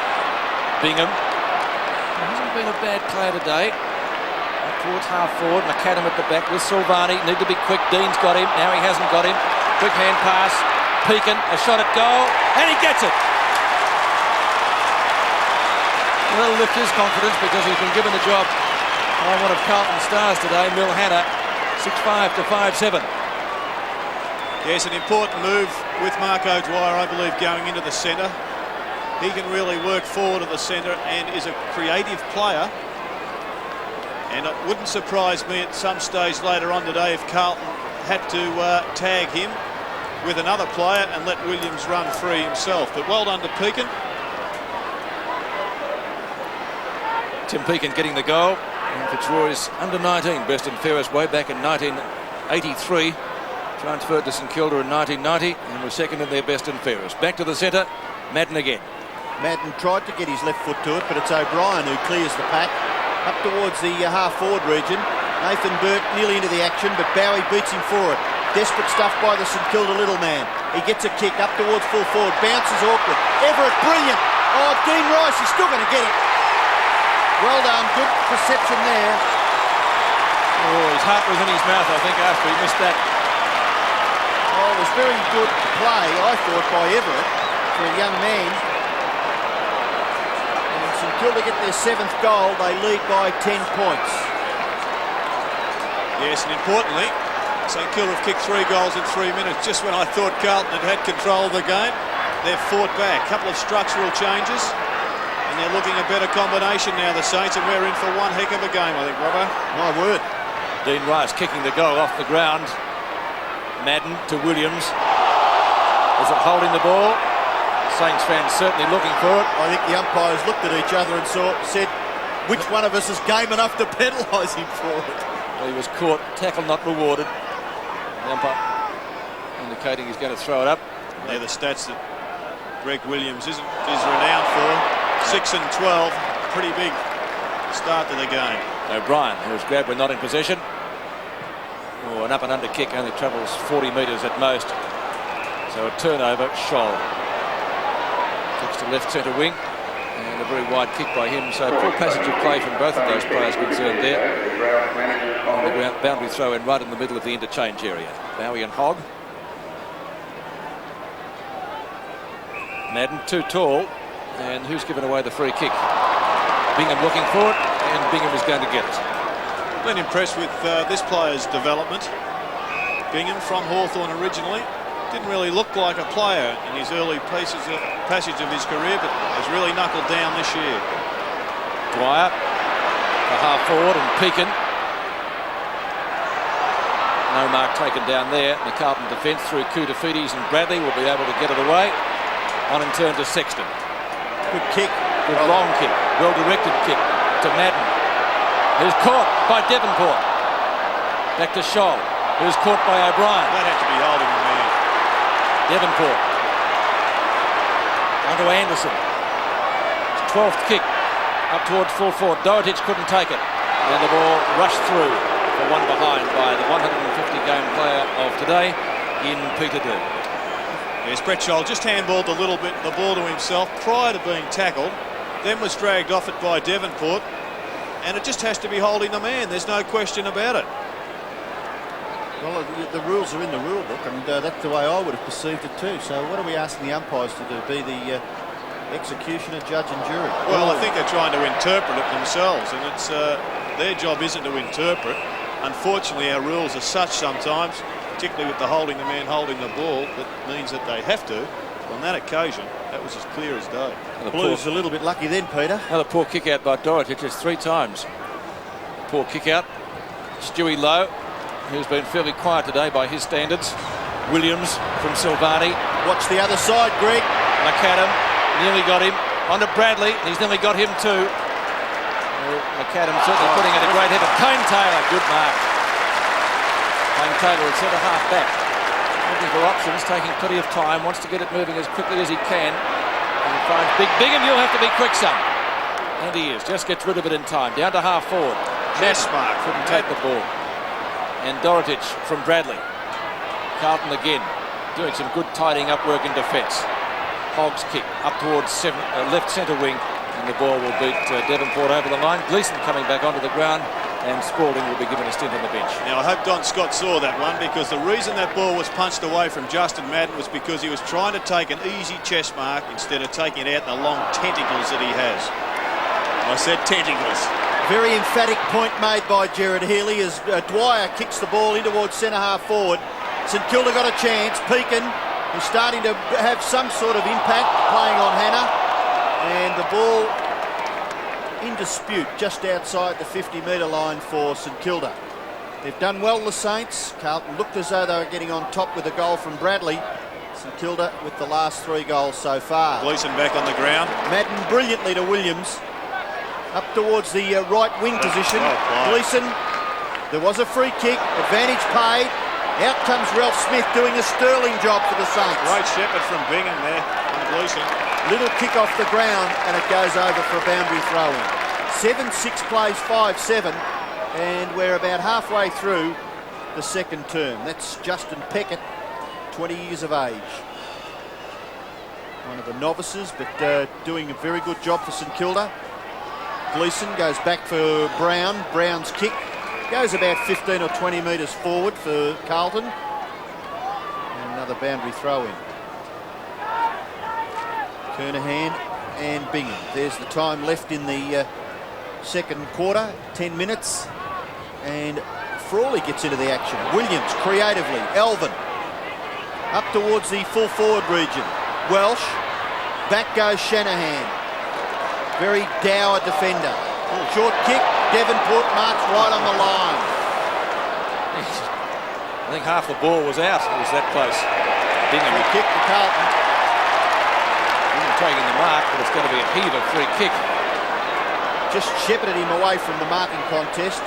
Bingham. Hasn't been a bad player today. Towards half forward, McAdam at the back with Silvani. Need to be quick. Dean's got him. Now he hasn't got him. Quick hand pass. Pekin, a shot at goal, and he gets it. That'll lift his confidence because he's been given the job by one of Carlton's stars today, Mil Hannah. 6-5 to 5-7. Yes, an important move with Marco Dwyer, I believe, going into the centre. He can really work forward at the centre and is a creative player. And it wouldn't surprise me at some stage later on today if Carlton had to tag him with another player and let Williams run free himself. But well done to Pekin. Tim Pekin getting the goal. And Fitzroy's under 19 best and fairest way back in 1983. Transferred to St Kilda in 1990 and was second in their best and fairest. Back to the centre, Madden again. Madden tried to get his left foot to it, but it's O'Brien who clears the pack. Up towards the half-forward region. Nathan Burt nearly into the action, but Bowie beats him for it. Desperate stuff by the St Kilda little man. He gets a kick up towards full forward. Bounces awkward. Everett, brilliant. Oh, Dean Rice, he's still going to get it. Well done, good perception there. Oh, his heart was in his mouth, I think, after he missed that. Oh, it was very good play, I thought, by Everett for a young man. And St Kilda get their 7th goal. They lead by 10 points. Yes, and importantly, St Kilda have kicked 3 goals in 3 minutes. Just when I thought Carlton had control of the game, they've fought back. A couple of structural changes, and they're looking a better combination now, the Saints, and we're in for one heck of a game, I think, Robbo. My word. Dean Rice kicking the goal off the ground. Madden to Williams. Is it holding the ball? Saints fans certainly looking for it. I think the umpires looked at each other and said, which one of us is game enough to penalise him for it? Well, he was caught, tackle not rewarded. The umpire indicating he's going to throw it up. They're the stats that Greg Williams is renowned for. 6 and 12, pretty big start to the game. O'Brien, who was grabbed when not in possession. Oh, an up and under kick only travels 40 metres at most. So a turnover, Scholl. Kicks to left centre wing. And a very wide kick by him. So full passage of play from both of those players concerned there. And the boundary throw in right in the middle of the interchange area. Bowie and Hogg. Madden too tall. And who's given away the free kick? Bingham looking for it. And Bingham is going to get it. Been impressed with this player's development. Bingham from Hawthorn originally. Didn't really look like a player in his early passage of his career, but has really knuckled down this year. Dwyer, the half forward, and Pekin. No mark taken down there. The Carlton defence through Koutafidis and Bradley will be able to get it away. On and turn to Sexton. Good kick. Good long kick. Well-directed kick to Madden. Who's caught by Devonport. Back to Scholl, who's caught by O'Brien. That had to be holding the man. Devonport. Onto Anderson. His 12th kick up towards full forward. Doherty couldn't take it. And the ball rushed through for one behind by the 150-game player of today in Peter Dew. Yes, Brett Scholl just handballed a little bit the ball to himself prior to being tackled, then was dragged off it by Devonport, and it just has to be holding the man. There's no question about it. Well, the rules are in the rule book, and that's the way I would have perceived it too. So what are we asking the umpires to do? Be the executioner, judge and jury? Well, I think they're trying to interpret it themselves, and it's their job isn't to interpret. Unfortunately, our rules are such sometimes, particularly with the holding the man holding the ball, that means that they have to. On that occasion, that was as clear as day. The Blues a little bit lucky then, Peter. Another poor kick out by Doherty, just 3 times. Poor kick out. Stewie Lowe, who's been fairly quiet today by his standards. Williams from Silvani. Watch the other side, Greg. McAdam nearly got him. Onto Bradley, he's nearly got him too. McAdam certainly putting in a great header. Kane Taylor, good mark. Kane Taylor at centre half back. Looking for options, taking plenty of time, wants to get it moving as quickly as he can. And he finds Big Bingham, you'll have to be quick, son. And he is, just gets rid of it in time. Down to half forward. Yes, Mark. Couldn't take the ball. And Doherty from Bradley. Carlton again, doing some good tidying up work in defence. Hogg's kick up towards left centre wing. And the ball will beat Devonport over the line. Gleeson coming back onto the ground. And Spalding will be given a stint on the bench. Now, I hope Don Scott saw that one, because the reason that ball was punched away from Justin Madden was because he was trying to take an easy chest mark instead of taking it out in the long tentacles that he has. I said tentacles. Very emphatic point made by Gerard Healy as Dwyer kicks the ball in towards centre half forward. St Kilda got a chance. Pekin is starting to have some sort of impact playing on Hannah. And the ball in dispute just outside the 50-metre line for St Kilda. They've done well, the Saints. Carlton looked as though they were getting on top with a goal from Bradley. St Kilda with the last 3 goals so far. Gleeson back on the ground. Madden brilliantly to Williams. Up towards the right wing position. Gleeson, there was a free kick. Advantage paid. Out comes Ralph Smith doing a sterling job for the Saints. Great shepherd from Bingham there on Gleeson. Little kick off the ground and it goes over for a boundary throw-in. 7-6 plays 5-7 and we're about halfway through the second term. That's Justin Peckett, 20 years of age. One of the novices, but doing a very good job for St Kilda. Gleeson goes back for Brown. Brown's kick goes about 15 or 20 metres forward for Carlton. And another boundary throw-in. Kernahan and Bingham. There's the time left in the second quarter, 10 minutes. And Frawley gets into the action. Williams creatively. Elvin up towards the full forward region. Welsh. Back goes Shanahan. Very dour defender. Short kick. Devonport marks right on the line. I think half the ball was out. It was that close. Bingham. Free kick to Carlton. Bingham taking the mark, but it's going to be a heaver free kick. Just shepherded him away from the marking contest.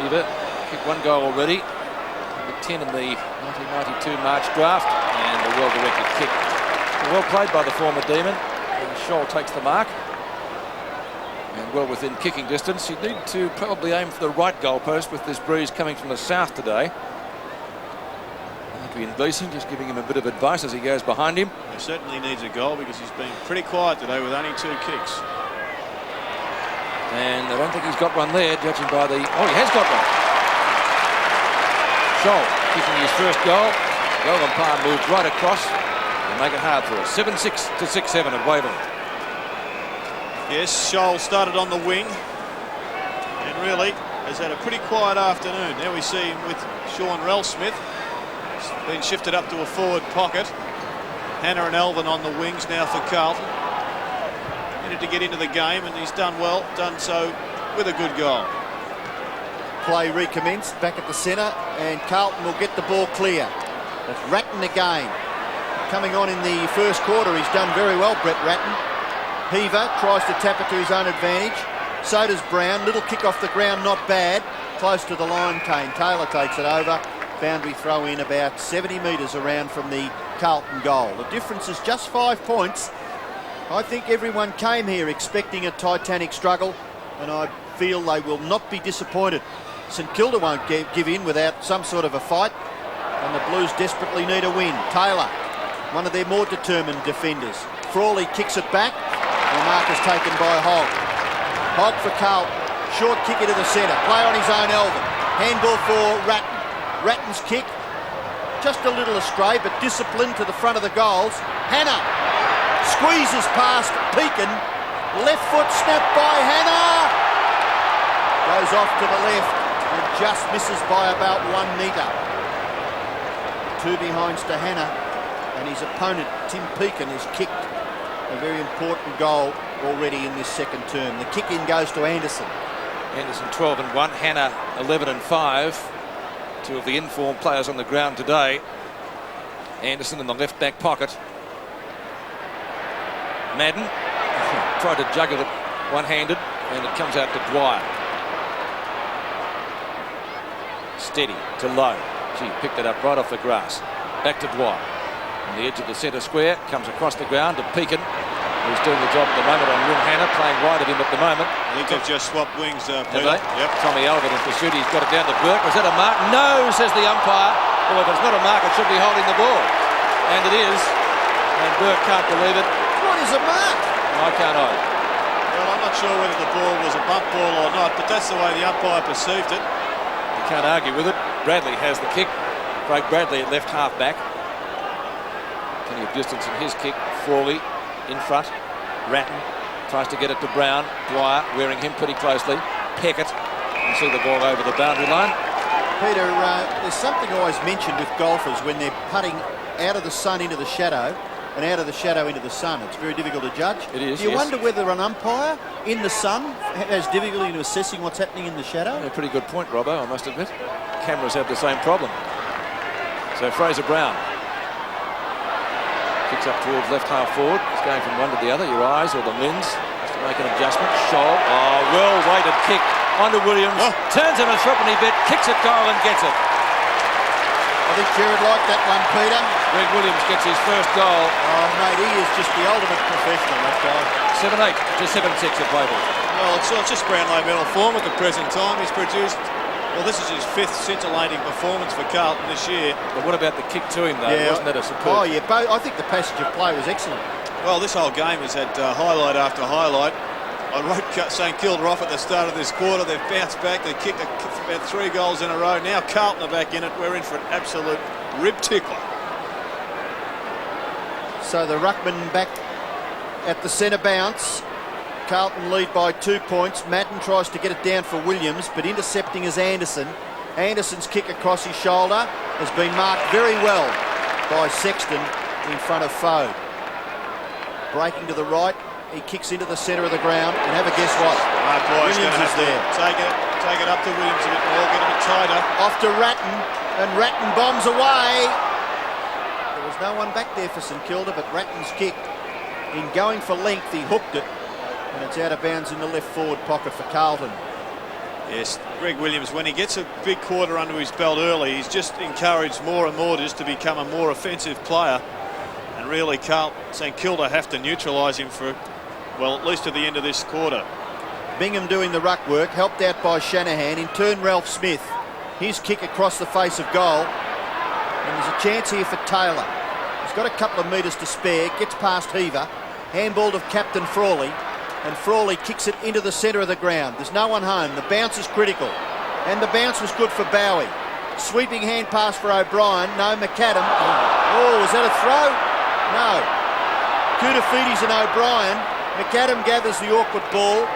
Heaver kicked 1 goal already. Number 10 in the 1992 March draft, and a well-directed kick. Well played by the former Demon. And Scholl takes the mark. And well within kicking distance. You need to probably aim for the right goalpost with this breeze coming from the south today. Adrian Gleeson just giving him a bit of advice as he goes behind him. He certainly needs a goal because he's been pretty quiet today with only 2 kicks. And I don't think he's got one there, judging by the... Oh, he has got one. Scholl kicking his first goal. Goal umpire moves right across and make it hard for us. 7-6 to 6-7 at Waverley. Yes, Scholl started on the wing and really has had a pretty quiet afternoon. Now we see him with Sean Ralsmith. He's been shifted up to a forward pocket. Hannah and Elvin on the wings now for Carlton. Needed to get into the game and he's done well, done so with a good goal. Play recommenced back at the centre and Carlton will get the ball clear. That's Ratton again. Coming on in the first quarter, he's done very well, Brett Ratton. Heaver tries to tap it to his own advantage. So does Brown. Little kick off the ground, not bad. Close to the line, Kane Taylor takes it over. Boundary throw in about 70 metres around from the Carlton goal. The difference is just 5 points. I think everyone came here expecting a titanic struggle, and I feel they will not be disappointed. St Kilda won't give in without some sort of a fight, and the Blues desperately need a win. Taylor, one of their more determined defenders. Frawley kicks it back. The mark is taken by Hogg. Hogg for Carlton. Short kick into the centre. Play on his own Elvin. Handball for Ratton. Ratton's kick. Just a little astray, but disciplined to the front of the goals. Hannah squeezes past Pekin. Left foot snap by Hannah. Goes off to the left and just misses by about 1 metre. 2 behinds to Hannah, and his opponent, Tim Pekin, has kicked a very important goal already in this second term. The kick in goes to Anderson. Anderson 12-1, Hannah 11-5. 2 of the informed players on the ground today. Anderson in the left back pocket. Madden tried to juggle it one-handed and it comes out to Dwyer. Steady to Lowe. She picked it up right off the grass. Back to Dwyer. On the edge of the centre square, comes across the ground to Pekin, who's doing the job at the moment on Will Hannah, playing wide of him at the moment. I think they've just swapped wings, Peter. Yep. Tommy Albert in pursuit. He's got it down to Burke. Was that a mark? No, says the umpire. Well, if it's not a mark, it should be holding the ball. And it is. And Burke can't believe it. What is a mark? I can't either. Well, I'm not sure whether the ball was a bump ball or not, but that's the way the umpire perceived it. You can't argue with it. Bradley has the kick. Craig Bradley at left half back. Plenty of distance in his kick. Frawley in front. Ratton tries to get it to Brown. Dwyer wearing him pretty closely. Peckett. You see the ball over the boundary line. Peter, there's something always mentioned with golfers when they're putting out of the sun into the shadow. and out of the shadow into the sun. It's very difficult to judge. It is, Do you yes. wonder whether an umpire in the sun has difficulty in assessing what's happening in the shadow? A pretty good point, Robbo, I must admit. Cameras have the same problem. So Fraser Brown kicks up towards left half forward. He's going from one to the other, your eyes or the lens. Has to make an adjustment. Scholl. Oh, well weighted kick onto Williams. Oh. Turns him a threepenny bit, kicks it goal and gets it. I think Jared liked that one, Peter. Greg Williams gets his first goal. Oh, mate, he is just the ultimate professional, that guy. 7-8 to 7-6 at Waverley. Well, it's just Brownlow medal form at the present time. He's produced, well, this is his 5th scintillating performance for Carlton this year. But what about the kick to him, though? Wasn't that a superb? Oh, yeah, I think the passage of play was excellent. Well, this whole game has had highlight after highlight. I wrote St Kilda off at the start of this quarter. They've bounced back. They kicked about 3 goals in a row. Now Carlton are back in it. We're in for an absolute rib tickler. So the ruckman back at the centre bounce. Carlton lead by 2 points. Madden tries to get it down for Williams, but intercepting is Anderson. Anderson's kick across his shoulder has been marked very well by Sexton in front of Foe. Breaking to the right, he kicks into the centre of the ground, and have a guess what? Williams is there. Take it up to Williams a bit more, get a bit tighter. Off to Ratton, and Ratton bombs away. There was no one back there for St Kilda, but Ratton's kick, in going for length, he hooked it, and it's out of bounds in the left forward pocket for Carlton. Yes, Greg Williams, when he gets a big quarter under his belt early, he's just encouraged more and more just to become a more offensive player. And really, St Kilda have to neutralise him for, well, at least to the end of this quarter. Bingham doing the ruck work, helped out by Shanahan. In turn, Ralph Smith. His kick across the face of goal. And there's a chance here for Taylor. He's got a couple of metres to spare, gets past Heaver. Handball of Captain Frawley. And Frawley kicks it into the centre of the ground. There's no one home. The bounce is critical. And the bounce was good for Bowie. Sweeping hand pass for O'Brien. No, McAdam. Oh, is that a throw? No. Koutafidis and O'Brien. McAdam gathers the awkward ball,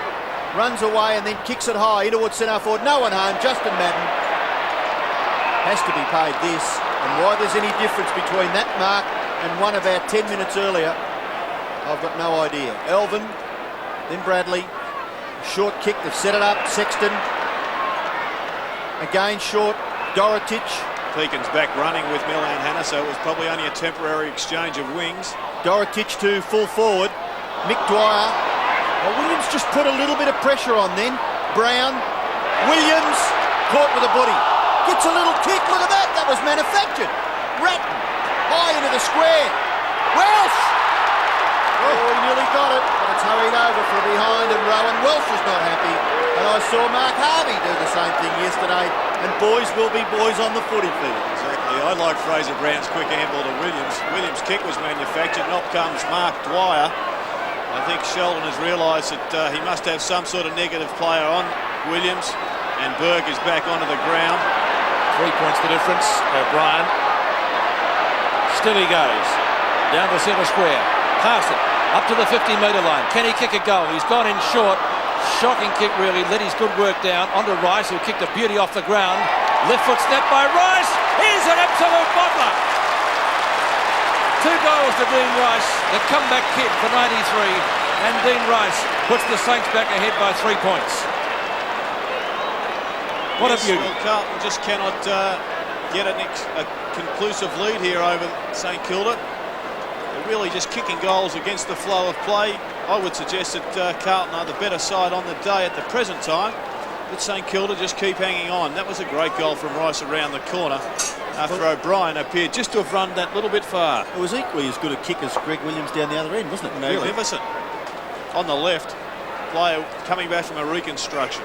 runs away and then kicks it high in towards centre forward. No one home. Justin Madden has to be paid this. And why there's any difference between that mark and one about 10 minutes earlier, I've got no idea. Elvin, then Bradley. Short kick, they've set it up. Sexton. Again short. Dorotich. Pekin's back running with Milan Hanna, so it was probably only a temporary exchange of wings. Dorotich to full forward. Mick Dwyer. Well, Williams just put a little bit of pressure on then. Brown. Williams caught with a body. Gets a little kick. Look at that. That was manufactured. Ratton. High into the square. Welsh. Oh, he nearly got it. But it's hurried over from behind, and Rowan Welsh is not happy. And I saw Mark Harvey do the same thing yesterday. And boys will be boys on the footy field. Exactly. I like Fraser Brown's quick handball to Williams. Williams' kick was manufactured. And up comes Mark Dwyer. I think Sheldon has realised that he must have some sort of negative player on Williams. And Berg is back onto the ground. 3 points the difference. O'Brien. Still he goes. Down the centre square. Past it. Up to the 50-metre line. Can he kick a goal? He's gone in short. Shocking kick, really. Let his good work down. Onto Rice, who kicked a beauty off the ground. Left foot snap by Rice. Here's an absolute bottler. 2 goals to Dean Rice. The comeback kid for 93. And Dean Rice puts the Saints back ahead by 3 points. What a beauty. Well, Carlton just cannot get a conclusive lead here over St Kilda. They're really just kicking goals against the flow of play. I would suggest that Carlton are the better side on the day at the present time. But St Kilda just keep hanging on. That was a great goal from Rice around the corner after O'Brien appeared just to have run that little bit far. It was equally as good a kick as Greg Williams down the other end, wasn't it? Magnificent. Really? On the left, player coming back from a reconstruction.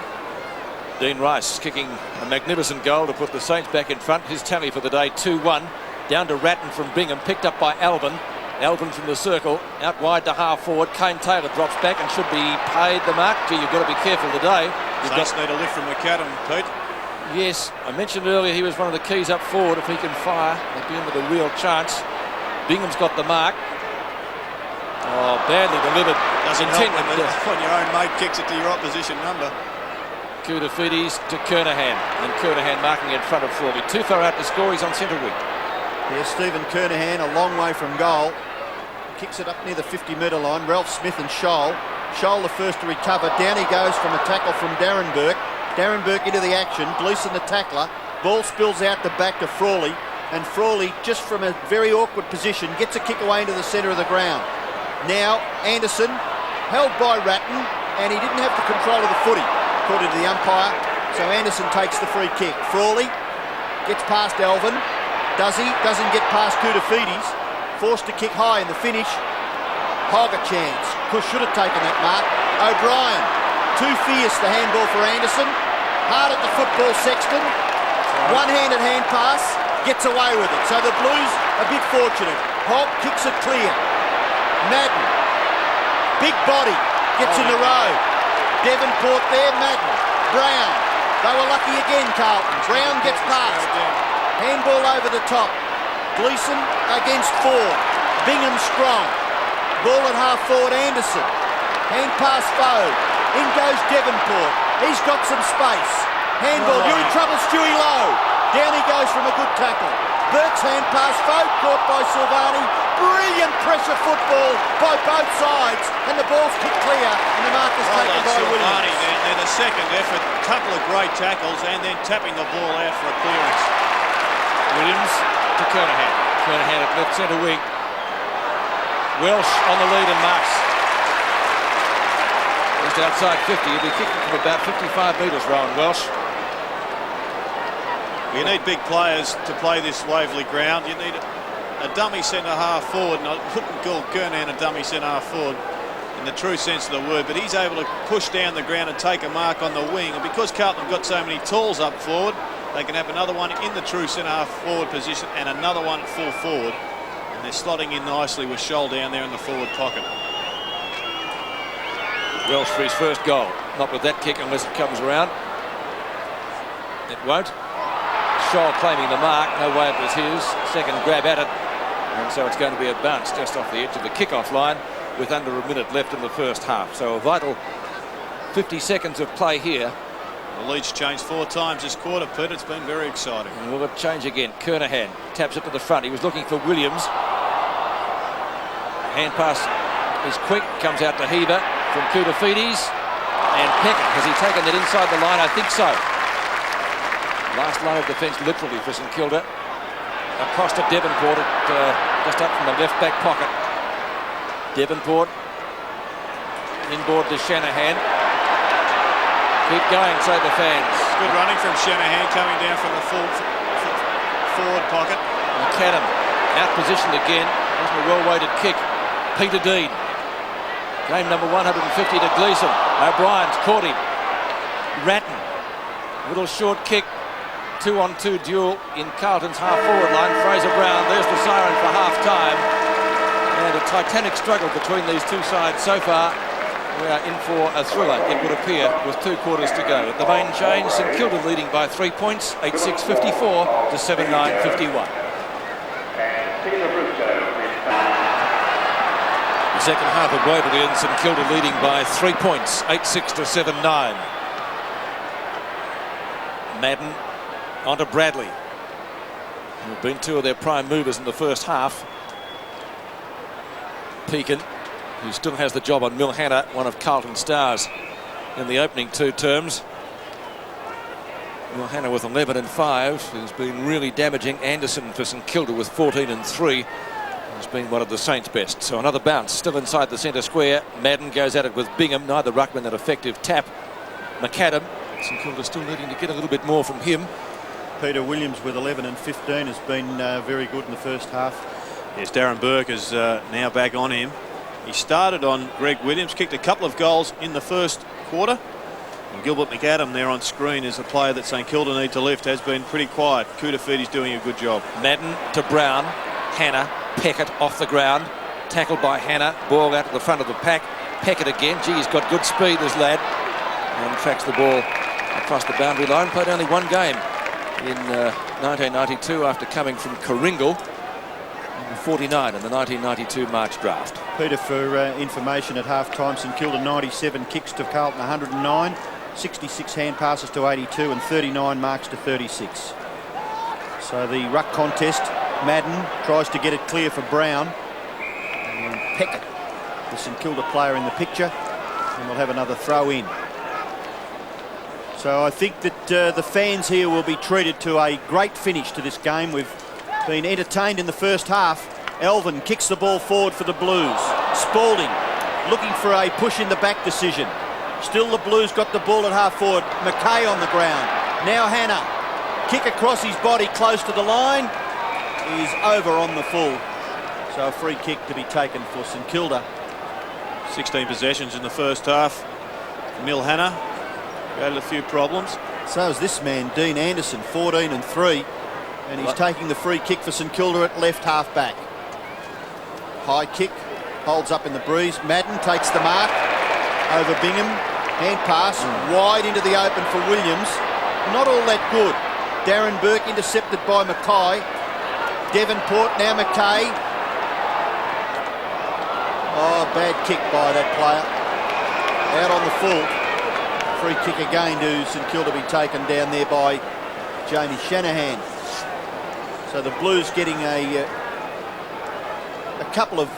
Dean Rice kicking a magnificent goal to put the Saints back in front. His tally for the day, 2-1. Down to Ratton from Bingham, picked up by Alvin. Alvin from the circle, out wide to half forward. Kane Taylor drops back and should be paid the mark. Gee, you've got to be careful today. Saints need a lift from McAdam, Pete. Yes, I mentioned earlier he was one of the keys up forward. If he can fire, they'd be in with a real chance. Bingham's got the mark. Oh, badly delivered. Doesn't help when your own mate kicks it to your opposition number. Koutafidis to Kernahan, and Kernahan marking in front of Frawley. Too far out to score, he's on centre wing. Here's Stephen Kernahan, a long way from goal. kicks it up near the 50-metre line. Ralph Smith and Scholl. Scholl the first to recover. Down he goes from a tackle from Darren Burke. Darren Burke into the action. Gleeson the tackler. Ball spills out the back to Frawley. And Frawley, just from a very awkward position, gets a kick away into the centre of the ground. Now Anderson, held by Ratton, and he didn't have the control of the footy, according to the umpire. So Anderson takes the free kick. Frawley gets past Alvin. Does he? Doesn't get past Koutafidis. Forced to kick high in the finish. Hog a chance. Should have taken that mark. O'Brien, too fierce, the handball for Anderson. Hard at the football, Sexton. One-handed hand pass, gets away with it. So the Blues a bit fortunate. Hog kicks it clear. Madden, big body, gets in the road. Devonport there, Madden. Brown, they were lucky again, Carlton. Brown gets past. Handball over the top. Gleeson against Ford. Bingham strong. Ball at half forward, Anderson. Hand pass Foe. In goes Devonport. He's got some space. Handball, you're in trouble, Stewie Lowe. Down he goes from a good tackle. Burke's hand pass, Foe caught by Silvani. Brilliant pressure football by both sides. And the ball's kicked clear and the mark is taken by Silvani Williams. then a second effort. Couple of great tackles and then tapping the ball out for a clearance. Williams to Kernahan. Kernahan at left centre wing. Welsh on the lead and marks. Just outside 50. He'll be kicking from about 55 metres, Rowan Welsh. You need big players to play this Waverley ground. You need a dummy centre-half forward, and I wouldn't call Kernahan a dummy centre-half forward in the true sense of the word, but he's able to push down the ground and take a mark on the wing. And because Carlton have got so many talls up forward, they can have another one in the true centre-half forward position and another one at full forward. And they're slotting in nicely with Scholl down there in the forward pocket. Welsh for his first goal. Not with that kick unless it comes around. It won't. Scholl claiming the mark. No way it was his. Second grab at it. And so it's going to be a bounce just off the edge of the kick-off line with under a minute left in the first half. So a vital 50 seconds of play here. The lead's changed 4 times this quarter, Pete. It's been very exciting. And will it change again? Kernahan taps it to the front. He was looking for Williams. Hand pass is quick. Comes out to Heber from Koutafidis. And Peckett, has he taken that inside the line? I think so. Last line of defence literally for St Kilda. Across to Devonport, just up from the left back pocket. Devonport inboard to Shanahan. Keep going, say the fans. Good running from Shanahan coming down from the forward pocket. McAdam out positioned again. Wasn't a well-weighted kick. Peter Dean. Game number 150 to Gleeson. O'Brien's caught him. Ratton. Little short kick. 2-on-2 duel in Carlton's half-forward line. Fraser Brown, there's the siren for half-time. And a titanic struggle between these two sides so far. We are in for a thriller, it would appear, with 2 quarters to go. At the main change, St Kilda leading by 3 points, 8-6-54 to 7-9-51. The second half of Waverley and St Kilda leading by 3 points, 8-6 to 7-9. Madden onto Bradley, who have been 2 of their prime movers in the first half. Pekin, who still has the job on Milhanna, one of Carlton's stars in the opening 2 terms. Milhanna with 11 and 5 has been really damaging. Anderson for St Kilda with 14 and 3 has been one of the Saints' best. So another bounce, still inside the centre square. Madden goes at it with Bingham, neither ruckman an effective tap. McAdam, St Kilda still needing to get a little bit more from him. Peter Williams with 11 and 15 has been very good in the first half. Yes, Darren Burke is now back on him. He started on Greg Williams, kicked a couple of goals in the first quarter. And Gilbert McAdam there on screen is a player that St Kilda need to lift. Has been pretty quiet. Koutafidis doing a good job. Madden to Brown. Hanna, Peckett off the ground. Tackled by Hanna. Ball out to the front of the pack. Peckett again. Gee, he's got good speed, this lad. And tracks the ball across the boundary line. Played only 1 game in 1992 after coming from Coringal. 49 in the 1992 March draft. Peter, for information, at half-time, St Kilda 97 kicks to Carlton 109, 66 hand passes to 82 and 39 marks to 36. So the ruck contest, Madden tries to get it clear for Brown. Peckett, the St Kilda player in the picture, and we'll have another throw in. So I think that the fans here will be treated to a great finish to this game. We've been entertained in the first half. Elvin kicks the ball forward for the Blues. Spalding looking for a push in the back decision. Still the Blues got the ball at half forward. McKay on the ground. Now Hannah. Kick across his body close to the line. He's over on the full. So a free kick to be taken for St Kilda. 16 possessions in the first half. Mil Hannah had a few problems. So is this man, Dean Anderson, 14 and 3. And he's taking the free kick for St Kilda at left half back. High kick, holds up in the breeze. Madden takes the mark over Bingham. Hand pass wide into the open for Williams. Not all that good. Darren Burke intercepted by Mackay. Devonport, now Mackay. Oh, bad kick by that player. Out on the full. Free kick again to St Kilda be taken down there by Jamie Shanahan. So the Blues getting a couple of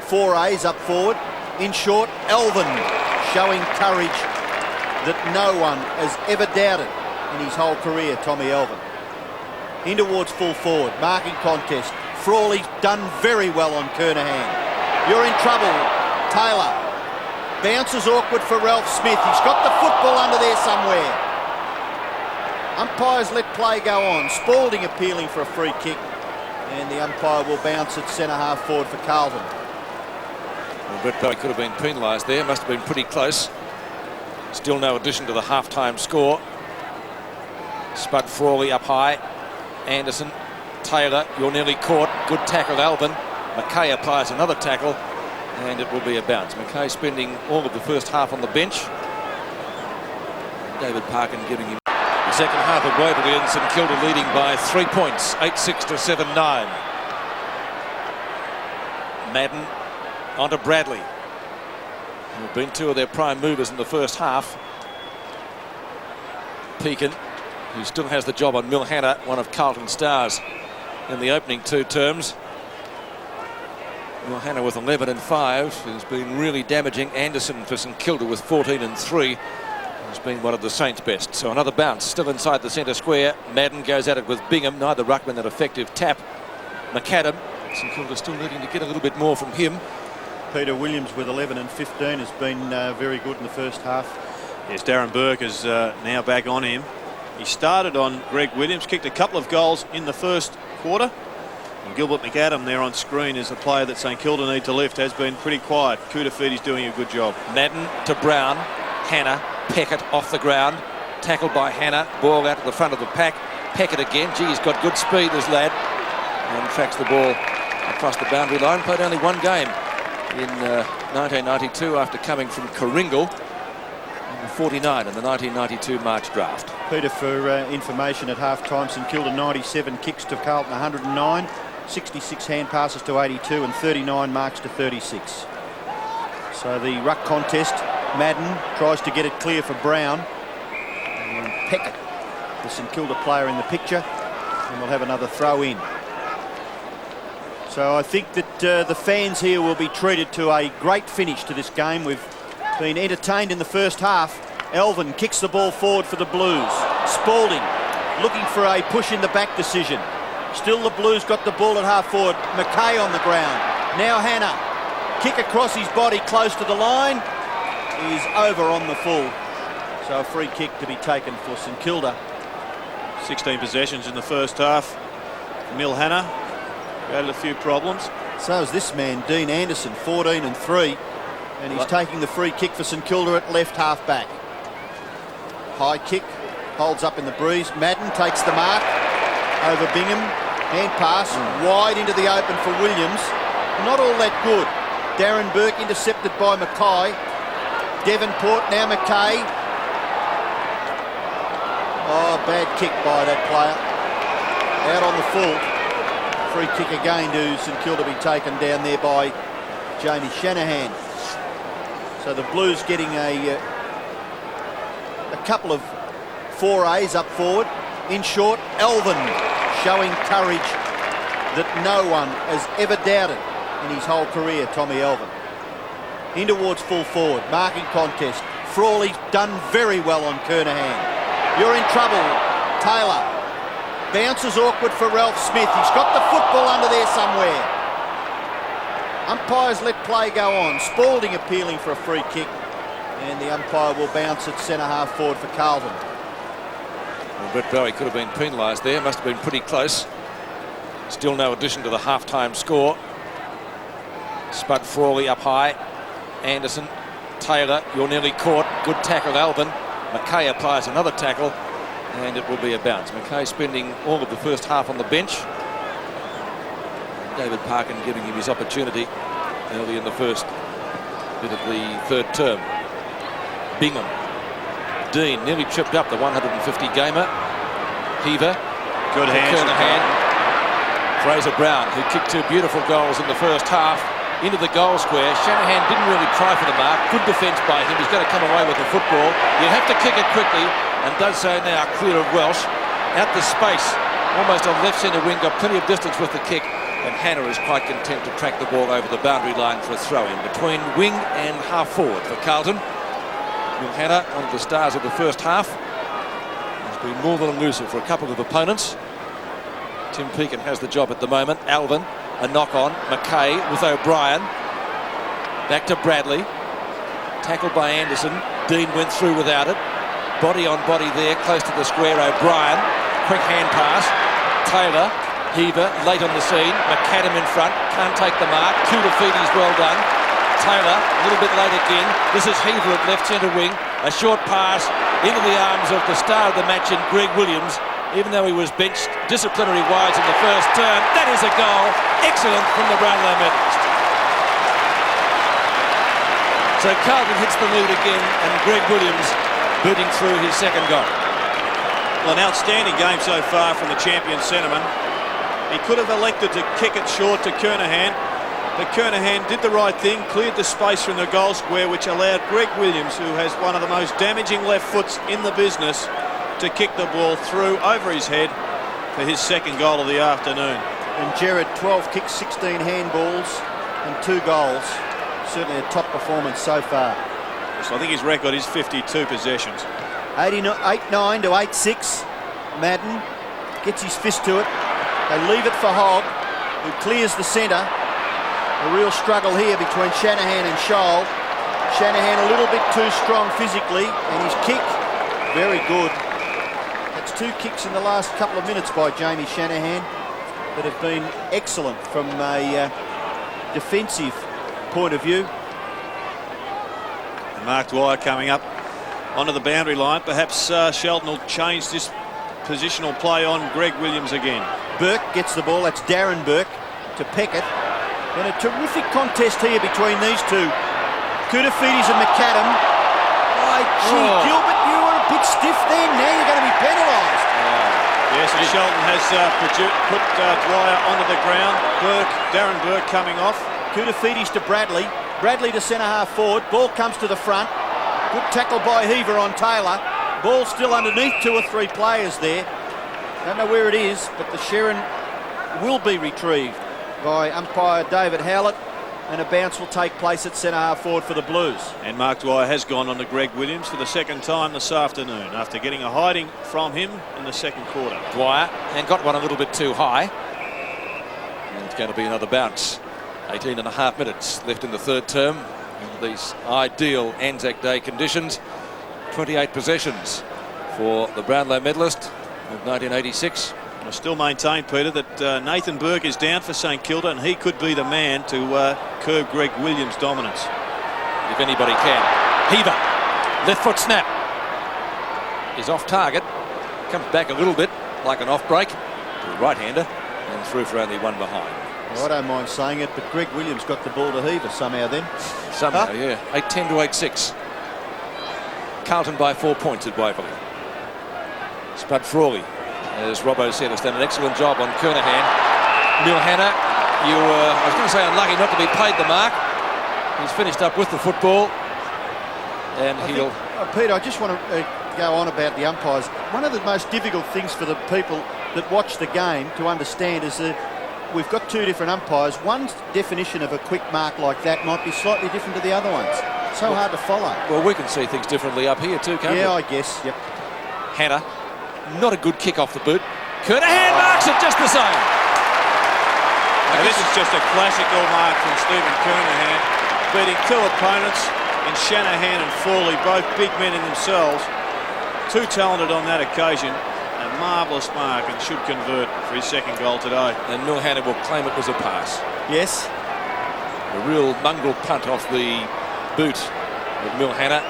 forays up forward. In short, Elvin showing courage that no one has ever doubted in his whole career, Tommy Elvin. In towards full forward, marking contest. Frawley's done very well on Kernahan. You're in trouble, Taylor. Bounces awkward for Ralph Smith. He's got the football under there somewhere. Umpires let play go on. Spalding appealing for a free kick. And the umpire will bounce it centre half forward for Carlton. Well, Brett Barry could have been penalised there. Must have been pretty close. Still no addition to the half-time score. Spud Frawley up high. Anderson, Taylor, you're nearly caught. Good tackle, Alvin. Mackay applies another tackle, and it will be a bounce. Mackay spending all of the first half on the bench. David Parkin giving him the second half of Waverley, and St Kilda leading by 3 points, 8-6 to 7-9. Madden onto Bradley, who have been two of their prime movers in the first half. Pekin, who still has the job on Mil Hannah, one of Carlton's stars in the opening two terms. Mil Hannah with 11 and 5 has been really damaging. Anderson for St Kilda with 14 and 3 has been one of the Saints' best. So another bounce still inside the centre square. Madden goes at it with Bingham. Neither ruckman an effective tap. McAdam, St Kilda still needing to get a little bit more from him. Peter Williams with 11 and 15 has been very good in the first half. Yes, Darren Burke is now back on him. He started on Greg Williams, kicked a couple of goals in the first quarter. And Gilbert McAdam there on screen is a player that St Kilda need to lift. Has been pretty quiet. Kudafiti's doing a good job. Madden to Brown. Hannah. Peckett off the ground. Tackled by Hannah. Ball out to the front of the pack. Peckett again. Gee, he's got good speed, this lad. And tracks the ball across the boundary line. Played only one game in 1992 after coming from Coringal. 49 in the 1992 March draft. Peter, for information, at half-time, St Kilda 97 kicks to Carlton 109, 66 hand passes to 82 and 39 marks to 36. So the ruck contest, Madden tries to get it clear for Brown. And Peckett, the St Kilda player in the picture, and we'll have another throw in. So I think that the fans here will be treated to a great finish to this game. We've been entertained in the first half. Elvin kicks the ball forward for the Blues. Spalding looking for a push in the back decision. Still the Blues got the ball at half forward. McKay on the ground. Now Hannah. Kick across his body close to the line. He's over on the full. So a free kick to be taken for St Kilda. 16 possessions in the first half. Mil Hannah had a few problems. So is this man, Dean Anderson, 14 and 3. And he's taking the free kick for St Kilda at left half back. High kick, holds up in the breeze. Madden takes the mark over Bingham. Hand pass wide into the open for Williams. Not all that good. Darren Burke intercepted by Mackay. Devonport, now Mackay. Oh, bad kick by that player. Out on the full. Free kick again to St Kilda be taken down there by Jamie Shanahan. So the Blues getting a couple of forays up forward. In short, Elvin showing courage that no one has ever doubted in his whole career, Tommy Elvin. In towards full forward, marking contest. Frawley's done very well on Kernahan. You're in trouble, Taylor. Bounces awkward for Ralph Smith. He's got the football under there somewhere. Umpires let play go on. Spalding appealing for a free kick. And the umpire will bounce at centre half forward for Carlton. Well, Brett Bowie could have been penalised there. Must have been pretty close. Still no addition to the half-time score. Spud Frawley up high. Anderson, Taylor, you're nearly caught. Good tackle, Alvin. McKay applies another tackle, and it will be a bounce. McKay spending all of the first half on the bench. David Parkin giving him his opportunity early in the first bit of the third term. Bingham. Dean nearly tripped up the 150 gamer. Heaver. Good hands. Kernahan. Fraser Brown, who kicked 2 beautiful goals in the first half, into the goal square. Shanahan didn't really try for the mark. Good defence by him. He's got to come away with the football. You have to kick it quickly, and does so now, clear of Welsh. Out the space, almost on left centre wing, got plenty of distance with the kick, and Hannah is quite content to track the ball over the boundary line for a throw-in between wing and half-forward for Carlton. Will Hannah, one of the stars of the first half, has been more than elusive for a couple of opponents. Tim Pekin has the job at the moment. Alvin, a knock-on. McKay with O'Brien. Back to Bradley. Tackled by Anderson. Dean went through without it. Body on body there, close to the square. O'Brien. Quick hand pass. Taylor. Heaver, late on the scene. McAdam in front. Can't take the mark. 2 defeaties, well done. Taylor, a little bit late again. This is Heaver at left centre wing. A short pass into the arms of the star of the match in Greg Williams. Even though he was benched disciplinary wise in the first term, that is a goal. Excellent from the Brownlow medalist. So Carlton hits the lead again, and Greg Williams booting through his second goal. Well, an outstanding game so far from the champion centreman. He could have elected to kick it short to Kernahan, but Kernahan did the right thing, cleared the space from the goal square, which allowed Greg Williams, who has one of the most damaging left foots in the business, to kick the ball through over his head for his second goal of the afternoon. And Gerard, 12 kicks, 16 handballs and 2 goals. Certainly a top performance so far. So I think his record is 52 possessions. 8-9 to 8-6. Madden gets his fist to it. They leave it for Hogg, who clears the centre. A real struggle here between Shanahan and Scholl. Shanahan a little bit too strong physically, and his kick, very good. That's 2 kicks in the last couple of minutes by Jamie Shanahan that have been excellent from a defensive point of view. And Mark Dwyer coming up onto the boundary line. Perhaps Shelton will change this positional play on Greg Williams again. Burke gets the ball. That's Darren Burke to Peckett. And a terrific contest here between these two. Koudafides and McAdam. Gilbert, you were a bit stiff then. Now you're going to be penalised. Yes, and Shelton has put Dwyer onto the ground. Darren Burke coming off. Koudafides to Bradley. Bradley to centre half forward. Ball comes to the front. Good tackle by Heaver on Taylor. Ball still underneath 2 or 3 players there. Don't know where it is, but the Sherrin will be retrieved by umpire David Howlett, and a bounce will take place at centre half forward for the Blues. And Mark Dwyer has gone on to Greg Williams for the second time this afternoon after getting a hiding from him in the second quarter. Dwyer, and got one a little bit too high. And it's going to be another bounce. 18.5 minutes left in the third term. In these ideal Anzac Day conditions. 28 possessions for the Brownlow medalist of 1986. I still maintain, Peter, that Nathan Burke is down for St Kilda, and he could be the man to curb Greg Williams' dominance. If anybody can. Heaver, left foot snap. Is off target. Comes back a little bit like an off break to the right-hander and through for only 1 behind. Well, I don't mind saying it, but Greg Williams got the ball to Heaver somehow then. Somehow, yeah. 8-10 to 8-6. Carlton by 4 points at Waverley. Spud Frawley, as Robbo said, has done an excellent job on Kernahan. Neil Hannah, you were, I was going to say, unlucky not to be paid the mark. He's finished up with the football. And Peter, I just want to go on about the umpires. One of the most difficult things for the people that watch the game to understand is the we've got two different umpires. One's definition of a quick mark like that might be slightly different to the other ones. So hard to follow. Well, we can see things differently up here too, can't we? Yeah, I guess. Yep. Hannah, not a good kick off the boot. Kernahan marks it just the same. Now, this is just a classical mark from Stephen Kernahan, beating two opponents in Shanahan and Frawley, both big men in themselves. Too talented on that occasion. A marvellous mark, and should convert for his second goal today. And Milhana will claim it was a pass. Yes. A real mongrel punt off the boot of Milhana.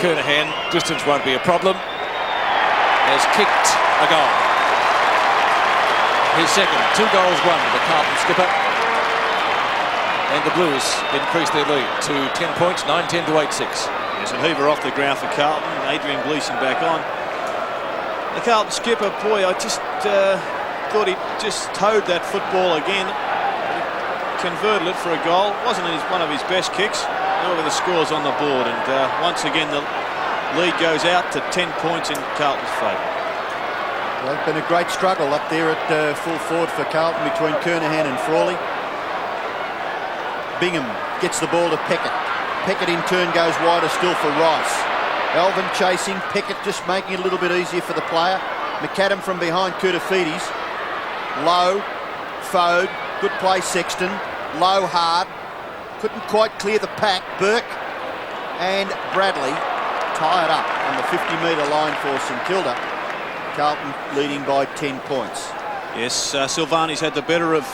Kernahan, distance won't be a problem, has kicked a goal. His second, 2 goals, 1 to the Carlton skipper. And the Blues increase their lead to 10 points, 9-10 to 8-6. Yes, and Hoover off the ground for Carlton. Adrian Gleeson back on. The Carlton skipper, boy, I just thought he just towed that football again. Converted it for a goal. Wasn't one of his best kicks. However, the score's on the board, and once again the lead goes out to 10 points in Carlton's favour. Well, it's been a great struggle up there at full forward for Carlton between Kernahan and Frawley. Bingham gets the ball to Peckett. Peckett in turn goes wider still for Rice. Alvin chasing, Peckett just making it a little bit easier for the player. McAdam from behind Koutafidis. Low, Fode, good play Sexton. Low, hard. Couldn't quite clear the pack. Burke and Bradley tied up on the 50-metre line for St Kilda. Carlton leading by 10 points. Yes, Silvani's had the better of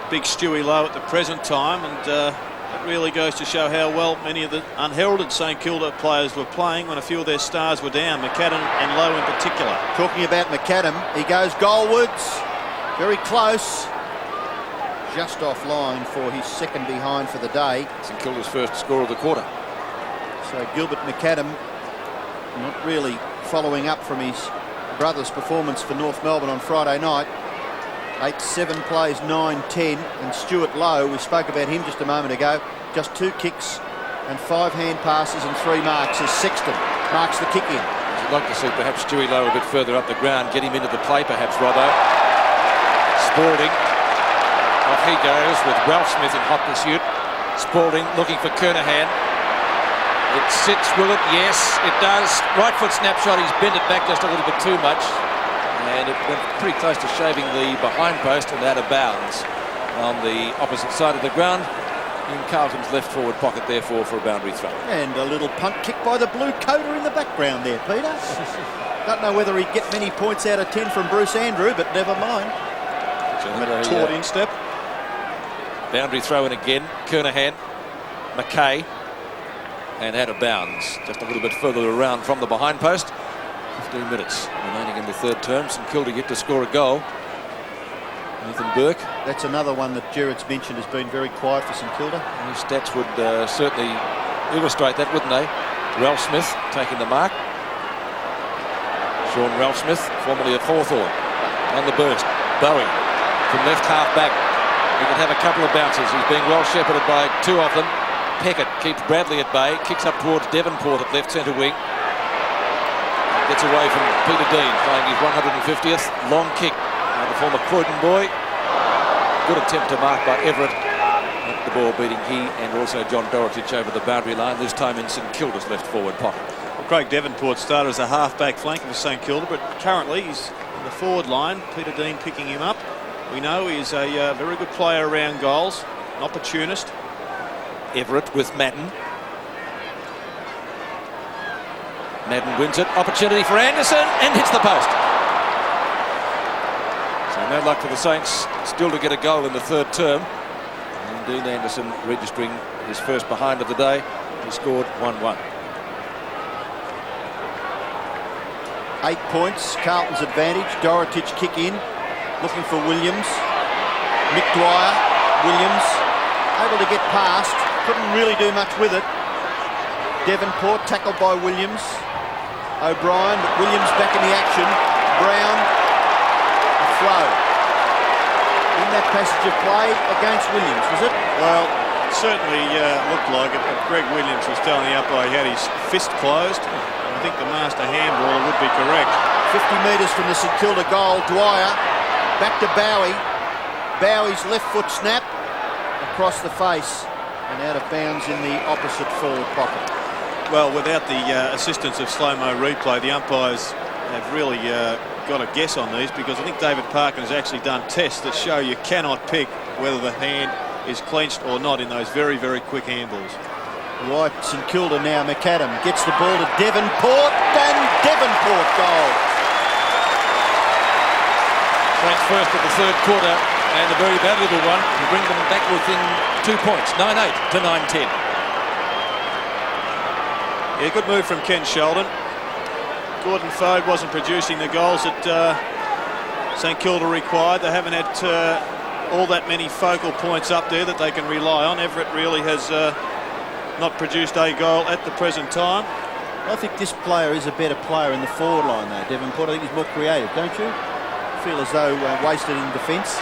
big Stewie Lowe at the present time, and it really goes to show how well many of the unheralded St Kilda players were playing when a few of their stars were down, McAdam and Lowe in particular. Talking about McAdam, he goes goalwards, very close, just offline for his second behind for the day. St Kilda's first score of the quarter. So Gilbert McAdam not really following up from his brother's performance for North Melbourne on Friday night. 8-7 plays 9-10, and Stuart Lowe, we spoke about him just a moment ago, just 2 kicks and 5 hand passes and 3 marks as Sexton marks the kick in. I'd like to see perhaps Stewie Lowe a bit further up the ground, get him into the play perhaps, Robbo. Spalding, off he goes with Ralph Smith in hot pursuit. Spalding looking for Kernahan. It sits, will it? Yes, it does. Right foot snapshot, he's bent it back just a little bit too much. And it went pretty close to shaving the behind post and out of bounds on the opposite side of the ground in Carlton's left forward pocket, therefore, for a boundary throw. And a little punt kick by the blue coater in the background there, Peter. Don't know whether he'd get many points out of 10 from Bruce Andrew, but never mind. Taut instep. Boundary throw in again. Kernahan, McKay, and out of bounds. Just a little bit further around from the behind post. 15 minutes remaining in the third term. St Kilda yet to score a goal. Nathan Burke. That's another one that Gerard's mentioned has been very quiet for St Kilda. His stats would certainly illustrate that, wouldn't they? Ralph Smith taking the mark. Sean Ralph Smith, formerly at Hawthorn, on the burst. Bowie from left half back. He can have a couple of bounces. He's being well shepherded by 2 of them. Peckett keeps Bradley at bay. Kicks up towards Devonport at left centre wing. Gets away from Peter Dean, playing his 150th. Long kick by the former Croydon boy. Good attempt to mark by Everett. The ball beating he and also John Dorotich over the boundary line, this time in St Kilda's left forward pocket. Well, Craig Devonport started as a half-back flanker for St Kilda, but currently he's in the forward line. Peter Dean picking him up. We know he's a very good player around goals, an opportunist. Everett with Madden. Madden wins it. Opportunity for Anderson and hits the post. So no luck for the Saints. Still to get a goal in the third term. And Dean Anderson registering his first behind of the day. He scored 1-1. 8 points, Carlton's advantage. Dorotich kick in, looking for Williams. Mick Dwyer, Williams, able to get past. Couldn't really do much with it. Devonport tackled by Williams. O'Brien, but Williams back in the action. Brown, a throw. In that passage of play against Williams, was it? Well, it certainly looked like it. Greg Williams was telling the umpire he had his fist closed. I think the master handballer would be correct. 50 metres from the St Kilda goal. Dwyer back to Bowie. Bowie's left foot snap across the face and out of bounds in the opposite forward pocket. Well, without the assistance of slow-mo replay, the umpires have really got a guess on these, because I think David Parkin has actually done tests that show you cannot pick whether the hand is clenched or not in those very, very quick handballs. Right, St Kilda now. McAdam gets the ball to Devonport, and Devonport goal. French first of the third quarter, and a very valuable one to bring them back within 2 points, 9-8 to 9-10. Yeah, good move from Ken Sheldon. Gordon Fode wasn't producing the goals that St Kilda required. They haven't had all that many focal points up there that they can rely on. Everett really has not produced a goal at the present time. I think this player is a better player in the forward line though, Devonport. I think he's more creative, don't you? Feel as though wasted in defence.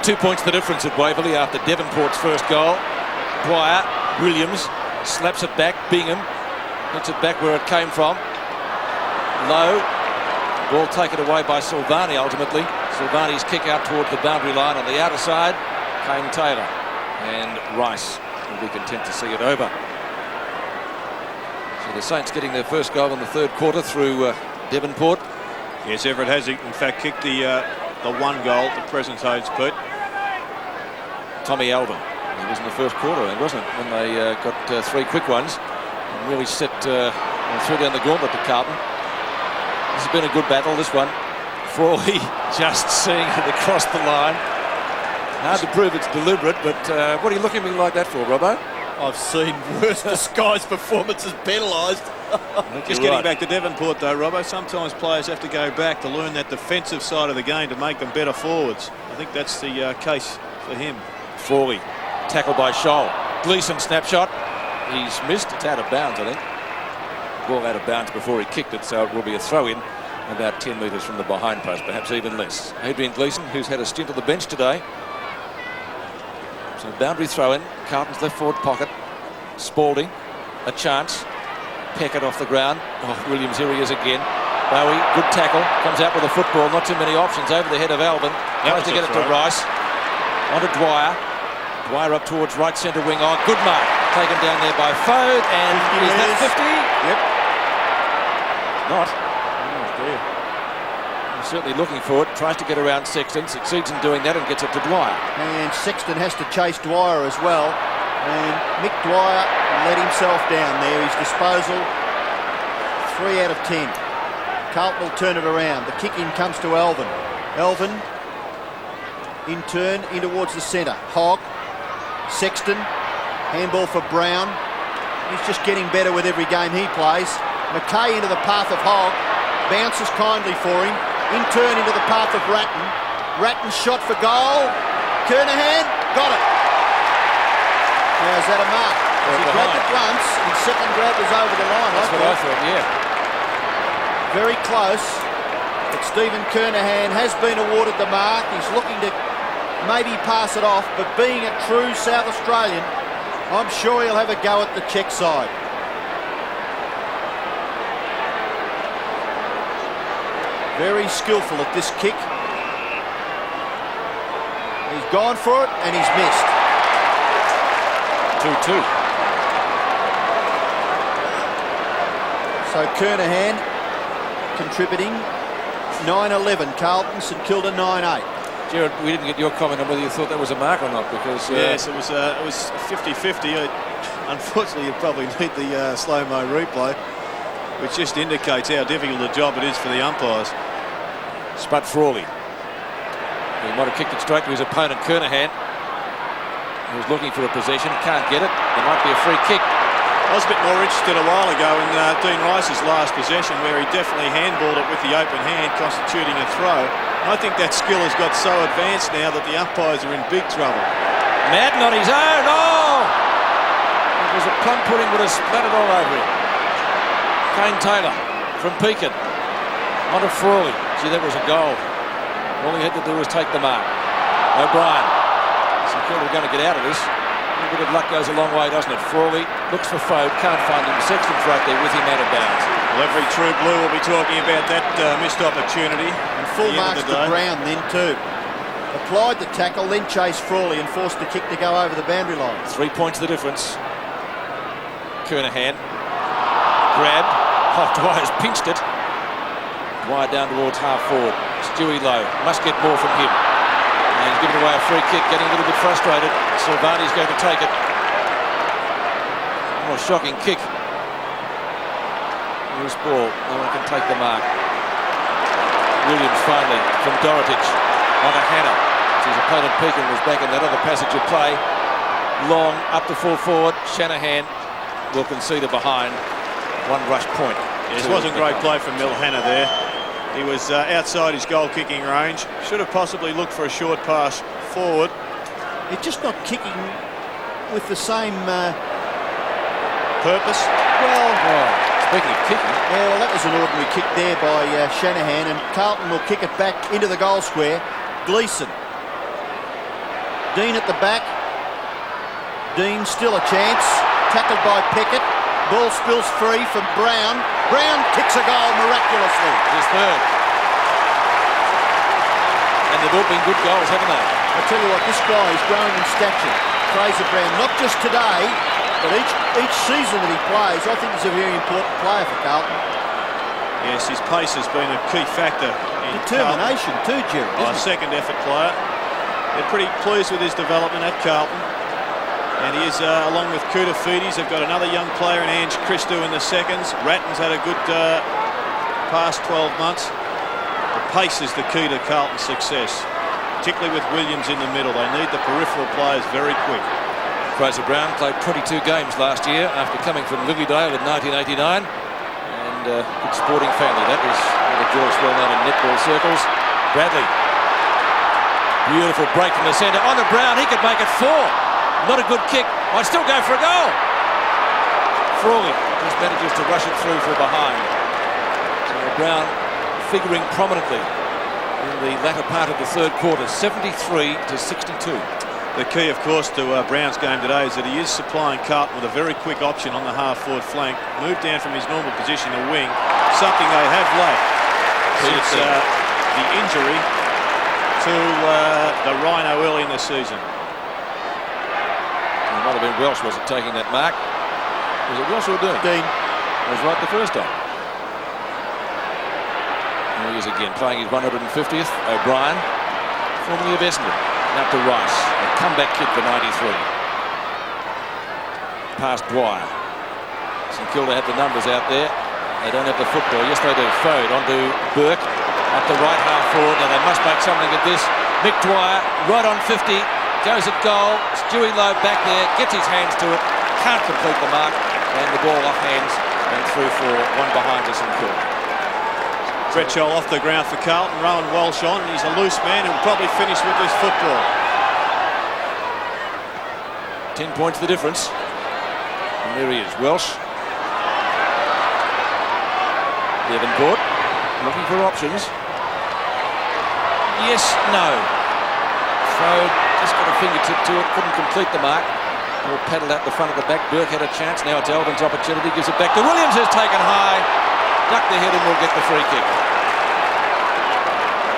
2 points the difference at Waverley after Devonport's first goal. Dwyer, Williams slaps it back. Bingham hits it back where it came from. Low. Ball taken away by Silvani ultimately. Silvani's kick out towards the boundary line on the outer side. Kane Taylor and Rice will be content to see it over. So the Saints getting their first goal in the third quarter through Devonport. Yes, Everett has in fact kicked the one goal at the present stage, Pete. Tommy Alvin. He was in the first quarter, wasn't it, when they got 3 quick ones and really set threw down the gauntlet to Carlton. This has been a good battle, this one. Frawley just seeing it across the line. Hard to prove it's deliberate, but what are you looking at me like that for, Robbo? I've seen worse disguised performances penalised. Just getting back to Devonport though, Robbo, sometimes players have to go back to learn that defensive side of the game to make them better forwards. I think that's the case for him. Frawley, tackled by Scholl. Gleeson snapshot. He's missed. It's out of bounds, I think. Ball out of bounds before he kicked it, so it will be a throw-in about 10 metres from the behind post, perhaps even less. Adrian Gleeson, who's had a stint on the bench today. So boundary throw-in. Carlton's left forward pocket. Spalding, a chance. Peckett off the ground. Oh, Williams, here he is again. Bowie, good tackle. Comes out with a football. Not too many options. Over the head of Alvin. Tries to get it to Rice. On to Dwyer. Dwyer up towards right centre wing. Oh, good mark. Taken down there by Fode. And is that 50? Yep. Not. Oh, dear. He's certainly looking for it. Tries to get around Sexton. Succeeds in doing that and gets it to Dwyer. And Sexton has to chase Dwyer as well. And Mick Dwyer let himself down there. His disposal, 3 out of 10. Carlton will turn it around. The kick in comes to Alvin. Alvin, in turn, in towards the centre. Hogg, Sexton, handball for Brown. He's just getting better with every game he plays. McKay into the path of Hogg. Bounces kindly for him. In turn into the path of Ratton. Ratton shot for goal. Kernahan got it. Now, is that a mark? He grabbed it once, his second grab was over the line. That's what I thought, yeah. Very close, but Stephen Kernahan has been awarded the mark. He's looking to maybe pass it off, but being a true South Australian, I'm sure he'll have a go at the check side. Very skillful at this kick. He's gone for it and he's missed. 2-2. So Kernahan contributing. 9-11. Carlton, St Kilda 9-8. Gerard, we didn't get your comment on whether you thought that was a mark or not, because yes, it was 50-50. Unfortunately, you probably need the slow-mo replay, which just indicates how difficult a job it is for the umpires. Spud Frawley. He might have kicked it straight to his opponent, Kernahan. He was looking for a possession, can't get it. There might be a free kick. I was a bit more interested a while ago in Dean Rice's last possession, where he definitely handballed it with the open hand, constituting a throw. I think that skill has got so advanced now that the umpires are in big trouble. Madden on his own. Oh! It was a plum pudding, would have splattered all over him. Kane Taylor from Pekin. On to Frawley. Gee, that was a goal. All he had to do was take the mark. O'Brien. St Kilda are going to get out of this. A little bit of luck goes a long way, doesn't it? Frawley looks for Fode, can't find him. Sexton's right there with him out of bounds. Well, every true blue will be talking about that missed opportunity. And full marks to Brown then too. applied the tackle, then chased Frawley and forced the kick to go over the boundary line. 3 points the difference. Kernahan grabbed. Dwyer's pinched it. Dwyer down towards half forward. Stewie Lowe must get more from him. And he's giving away a free kick, getting a little bit frustrated. Silvani's going to take it. Oh, a shocking kick. Loose ball. No one can take the mark. Williams finally from Dorotich onto Hannah. His opponent Pekin was back in that other passage of play. Long up to full forward. Shanahan will concede it behind. One rush point. Yes, it wasn't great play from Milhana there. He was outside his goal-kicking range. Should have possibly looked for a short pass forward. He's just not kicking with the same Purpose. well. Speaking of kicking, Yeah, well, that was an ordinary kick there by Shanahan, and Carlton will kick it back into the goal square. Gleeson. Dean at the back. Dean still a chance. Tackled by Pickett. Ball spills free from Brown. Brown kicks a goal miraculously. his third. And they've all been good goals, haven't they? I tell you what, this guy is growing in stature. Fraser Brown, not just today, but each season that he plays, I think he's a very important player for Carlton. Yes, his pace has been a key factor in Determination too, Jerry. Carlton. Second effort player. They're pretty pleased with his development at Carlton. And he is, along with Kuda Feedes, they've got another young player in Ange Christou in the seconds. Ratton's had a good past 12 months. The pace is the key to Carlton's success, particularly with Williams in the middle. They need the peripheral players very quick. Fraser Brown played 22 games last year after coming from Lilydale in 1989. And good sporting family. That was one of Joyce well known in netball circles. Bradley. Beautiful break from the centre. On to Brown. He could make it 4. Not a good kick. Might still go for a goal. Frawley just manages to rush it through from behind. So Brown figuring prominently in the latter part of the third quarter. 73 to 62. The key, of course, to Brown's game today is that he is supplying Carlton with a very quick option on the half-forward flank. Moved down from his normal position to wing, something they have lacked since the injury to the Rhino early in the season. It might have been Welsh, was it, taking that mark? Was it Welsh or Dean? Dean. It was right the first time. There he is again, playing his 150th. O'Brien, formerly of Essendon. Up to Rice. A comeback kick for 93. Past Dwyer. St Kilda had the numbers out there. They don't have the football. Yes, they do. Fode onto Burke. Up the right half forward. Now they must make something of this. Mick Dwyer, right on 50. Goes at goal. Stewie Lowe back there. Gets his hands to it. Can't complete the mark. And the ball off hands and through for one behind us in Kilda. Fretchell off the ground for Carlton. Rowan Walsh on. He's a loose man who will probably finish with this football. 10 points the difference. And there he is, Welsh. Devonport looking for options. Yes, no. Fode just got a fingertip to it, couldn't complete the mark. Ball paddled out the front of the back. Burke had a chance. Now it's Alvin's opportunity. Gives it back to Williams, who's taken high. Duck the head and will get the free kick.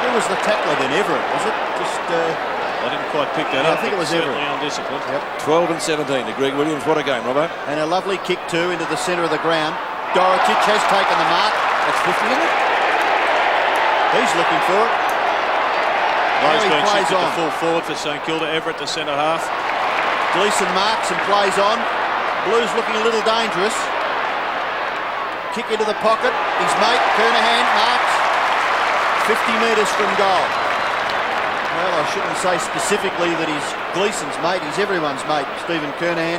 Who was the tackler then? Everett, was it? Just I didn't quite pick that Yeah, up. I think it was Certainly Everett. undisciplined. Yep. 12 and 17 to Greg Williams. What a game, Robbo. And a lovely kick too into the centre of the ground. Dorotich has taken the mark. That's 50, isn't it? He's looking for it. Lowe's Now he been plays shifted on. to full forward for St Kilda. Everett the centre half. Gleeson marks and plays on. Blues looking a little dangerous. Kick into the pocket. His mate, Kernahan, marks 50 metres from goal. Well, I shouldn't say specifically that he's Gleeson's mate. He's everyone's mate, Stephen Kernahan.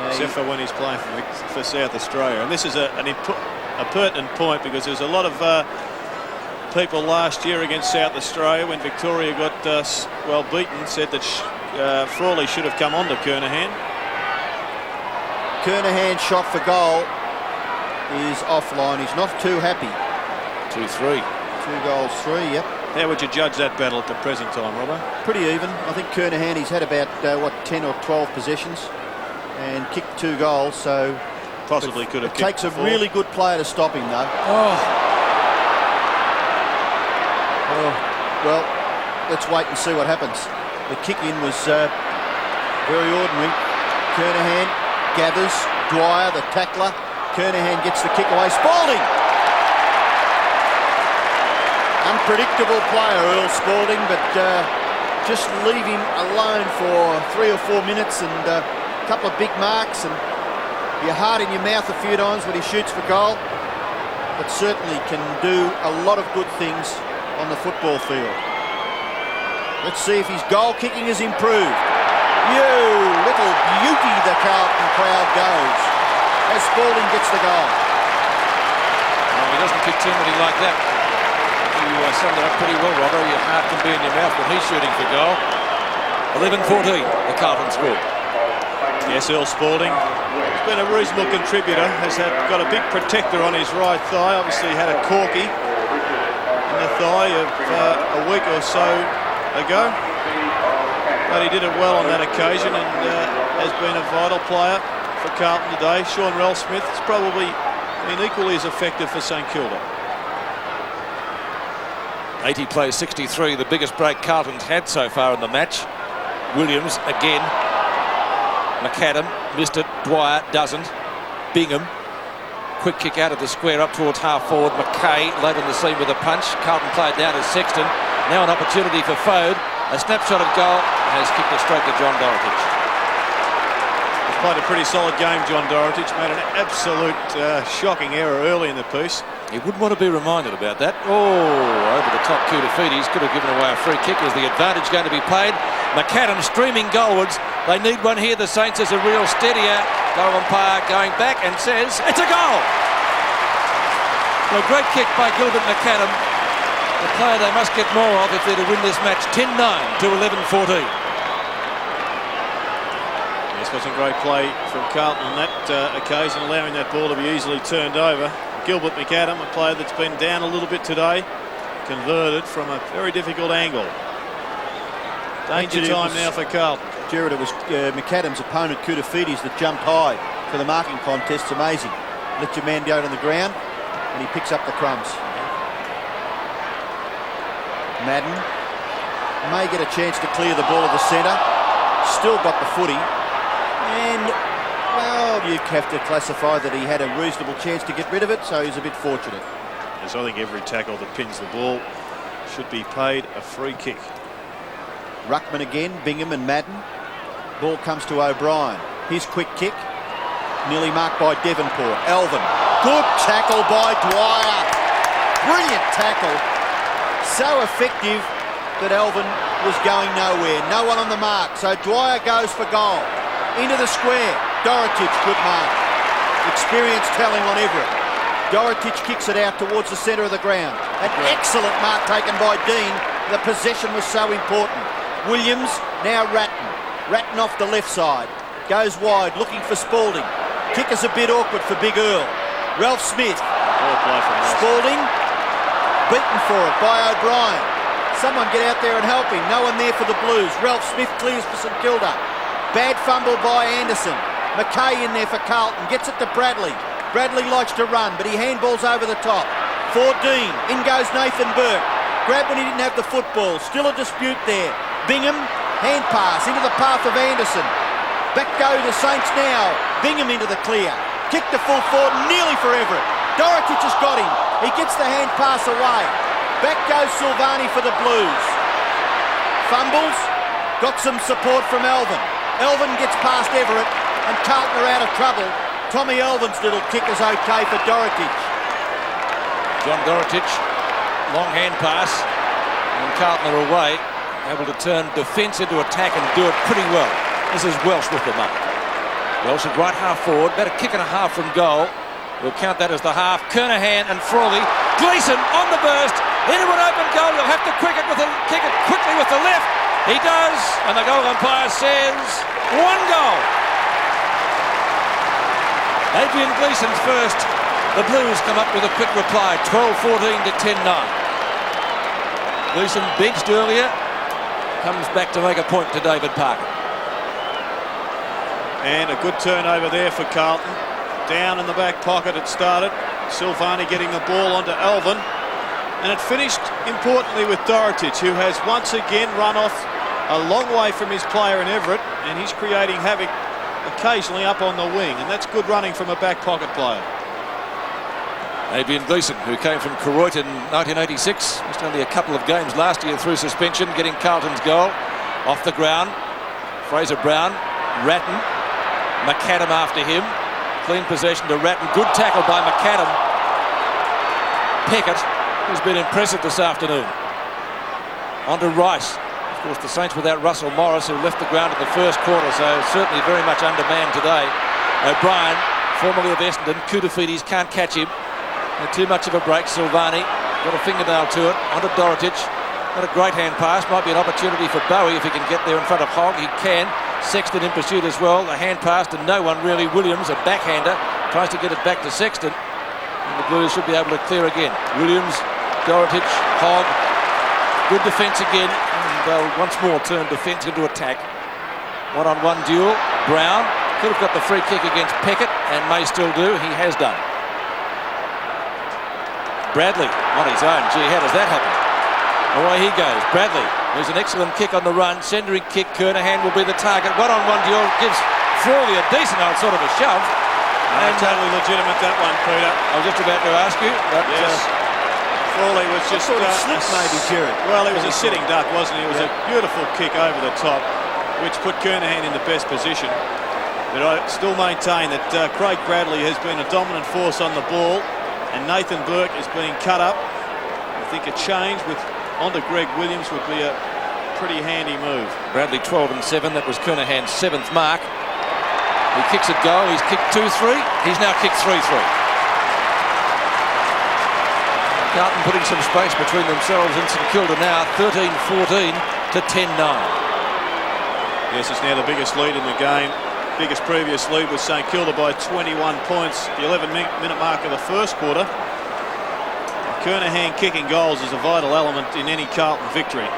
Except for when he's playing for South Australia. And this is a pertinent point because there's a lot of people last year against South Australia when Victoria got well beaten said that Frawley should have come on to Kernahan. Kernahan's shot for goal is offline. He's not too happy. 2-3. 2 goals, 3, yep. How would you judge that battle at the present time, Robbo? Pretty even. I think Kernahan, he's had about, 10 or 12 possessions and kicked 2 goals, so Possibly could have it kicked takes a before. really good player to stop him, though. Oh, Well, let's wait and see what happens. The kick-in was very ordinary. Kernahan gathers. Dwyer, the tackler. Kernahan gets the kick away. Spalding! Unpredictable player, Earl Spalding, but just leave him alone for 3 or 4 minutes and a couple of big marks and your heart in your mouth a few times when he shoots for goal, but certainly can do a lot of good things on the football field. Let's see if his goal kicking has improved. You little beauty, the Carlton crowd goes as Spalding gets the goal. Well, he doesn't kick too many like that. You summed it up pretty well, Robbo. Your heart can be in your mouth when he's shooting for goal. 11-14, the Carlton score. Yes, Earl Spalding has been a reasonable contributor. Got a big protector on his right thigh. Obviously had a corky in the thigh of a week or so ago. But he did it well on that occasion and has been a vital player for Carlton today. Sean Ralph-Smith is probably equally as effective for St Kilda. 80 plays 63, the biggest break Carlton's had so far in the match. Williams again. McAdam missed it. Dwyer doesn't. Bingham. Quick kick out of the square up towards half forward. McKay late on the scene with a punch. Carlton played down as Sexton. Now an opportunity for Fode. A snapshot of goal has kicked it straight to John Dorotich. He's played a pretty solid game, John Dorotich. Made an absolute shocking error early in the piece. He wouldn't want to be reminded about that. Oh, over the top, Koutafidis could have given away a free kick. Is the advantage going to be played? McAdam streaming goalwards. They need one here. The Saints is a real steadier. Goal umpire going back and says it's a goal. A great kick by Gilbert McAdam. The player they must get more of if they're to win this match. 10-9 to 11-14. This wasn't great play from Carlton on that occasion, allowing that ball to be easily turned over. Gilbert McAdam, a player that's been down a little bit today, converted from a very difficult angle. Danger time now for Carlton. Jared, it was McAdam's opponent, Koutafidis, that jumped high for the marking contest. It's amazing. Let your man go to the ground and he picks up the crumbs. Madden may get a chance to clear the ball of the centre. Still got the footy. And, well, you have to classify that he had a reasonable chance to get rid of it, so he's a bit fortunate. Yes, I think every tackle that pins the ball should be paid a free kick. Ruckman again, Bingham and Madden. Ball comes to O'Brien. His quick kick, nearly marked by Devonport. Elvin, good tackle by Dwyer. Brilliant tackle. So effective that Elvin was going nowhere. No one on the mark, so Dwyer goes for goal. Into the square. Dorotich, good mark. Experience telling on Everett. Dorotich kicks it out towards the centre of the ground. An excellent mark taken by Dean. The possession was so important. Williams, now Ratton. Ratton off the left side. Goes wide, looking for Spalding. Kick is a bit awkward for Big Earl. Ralph Smith. Spalding, beaten for it by O'Brien. Someone get out there and help him. No one there for the Blues. Ralph Smith clears for St Kilda. Bad fumble by Anderson. McKay in there for Carlton. Gets it to Bradley. Bradley likes to run, but he handballs over the top. For Dean. In goes Nathan Burke. Grabbed when he didn't have the football. Still a dispute there. Bingham, hand pass into the path of Anderson. Back go the Saints now. Bingham into the clear. Kick to full forward, nearly for Everett. Dorotich has got him. He gets the hand pass away. Back goes Silvani for the Blues. Fumbles. Got some support from Elvin. Elvin gets past Everett and Carlton are out of trouble. Tommy Elvin's little kick is okay for Dorotich. John Dorotich, long hand pass, and Carlton are away, able to turn defence into attack and do it pretty well. This is Welsh with the mark. Welsh at right half forward, about a kick and a half from goal. We'll count that as the half. Kernahan and Frawley. Gleeson on the burst, into an open goal. You'll have to kick it quickly with the left. He does, and the goal umpire says 1 goal. Adrian Gleeson's first. The Blues come up with a quick reply, 12-14 to 10-9. Gleeson benched earlier, comes back to make a point to David Parker. And a good turnover there for Carlton. Down in the back pocket it started. Silvani getting the ball onto Elvin. And it finished importantly with Dorotich, who has once again run off a long way from his player in Everett, and he's creating havoc occasionally up on the wing, and that's good running from a back pocket player. Adrian Gleeson, who came from Koroit in 1986, missed only a couple of games last year through suspension, getting Carlton's goal. Off the ground, Fraser Brown, Ratton, McAdam after him. Clean possession to Ratton, good tackle by McAdam. Peckett, who's been impressive this afternoon. On to Rice. Of course, the Saints without Russell Morris, who left the ground in the first quarter, so certainly very much undermanned today. O'Brien, formerly of Essendon, Koutafidis can't catch him. Too much of a break. Silvani got a fingernail to it. On to Dorotich. Not a great hand pass. Might be an opportunity for Bowie if he can get there in front of Hogg. He can. Sexton in pursuit as well. The hand pass to no one really. Williams, a backhander, tries to get it back to Sexton. And the Blues should be able to clear again. Williams, Dorotich, Hogg. Good defence again. And they'll once more turn defence into attack. One-on-one duel. Brown could have got the free kick against Peckett and may still do. He has done. Bradley on his own. Gee, how does that happen? Away he goes. Bradley, there's an excellent kick on the run. Centering kick. Kernahan will be the target. One-on-one duel gives Frawley a decent old sort of a shove. And totally legitimate, that one, Peter. I was just about to ask you. But, yes. Frawley was just... slipped maybe, Jared. Well, he was a sitting duck, wasn't he? It was a beautiful kick over the top, which put Kernahan in the best position. But I still maintain that Craig Bradley has been a dominant force on the ball, and Nathan Burke is being cut up. I think a change with onto Greg Williams would be a pretty handy move. Bradley 12 and 7. That was Kernahan's 7th mark. He kicks a goal. He's kicked 2-3. He's now kicked 3-3. Carlton putting some space between themselves and St Kilda now. 13-14 to 10-9. Yes, it's now the biggest lead in the game. Biggest previous lead was St Kilda by 21 points. The 11-minute mark of the first quarter. Kernahan kicking goals is a vital element in any Carlton victory.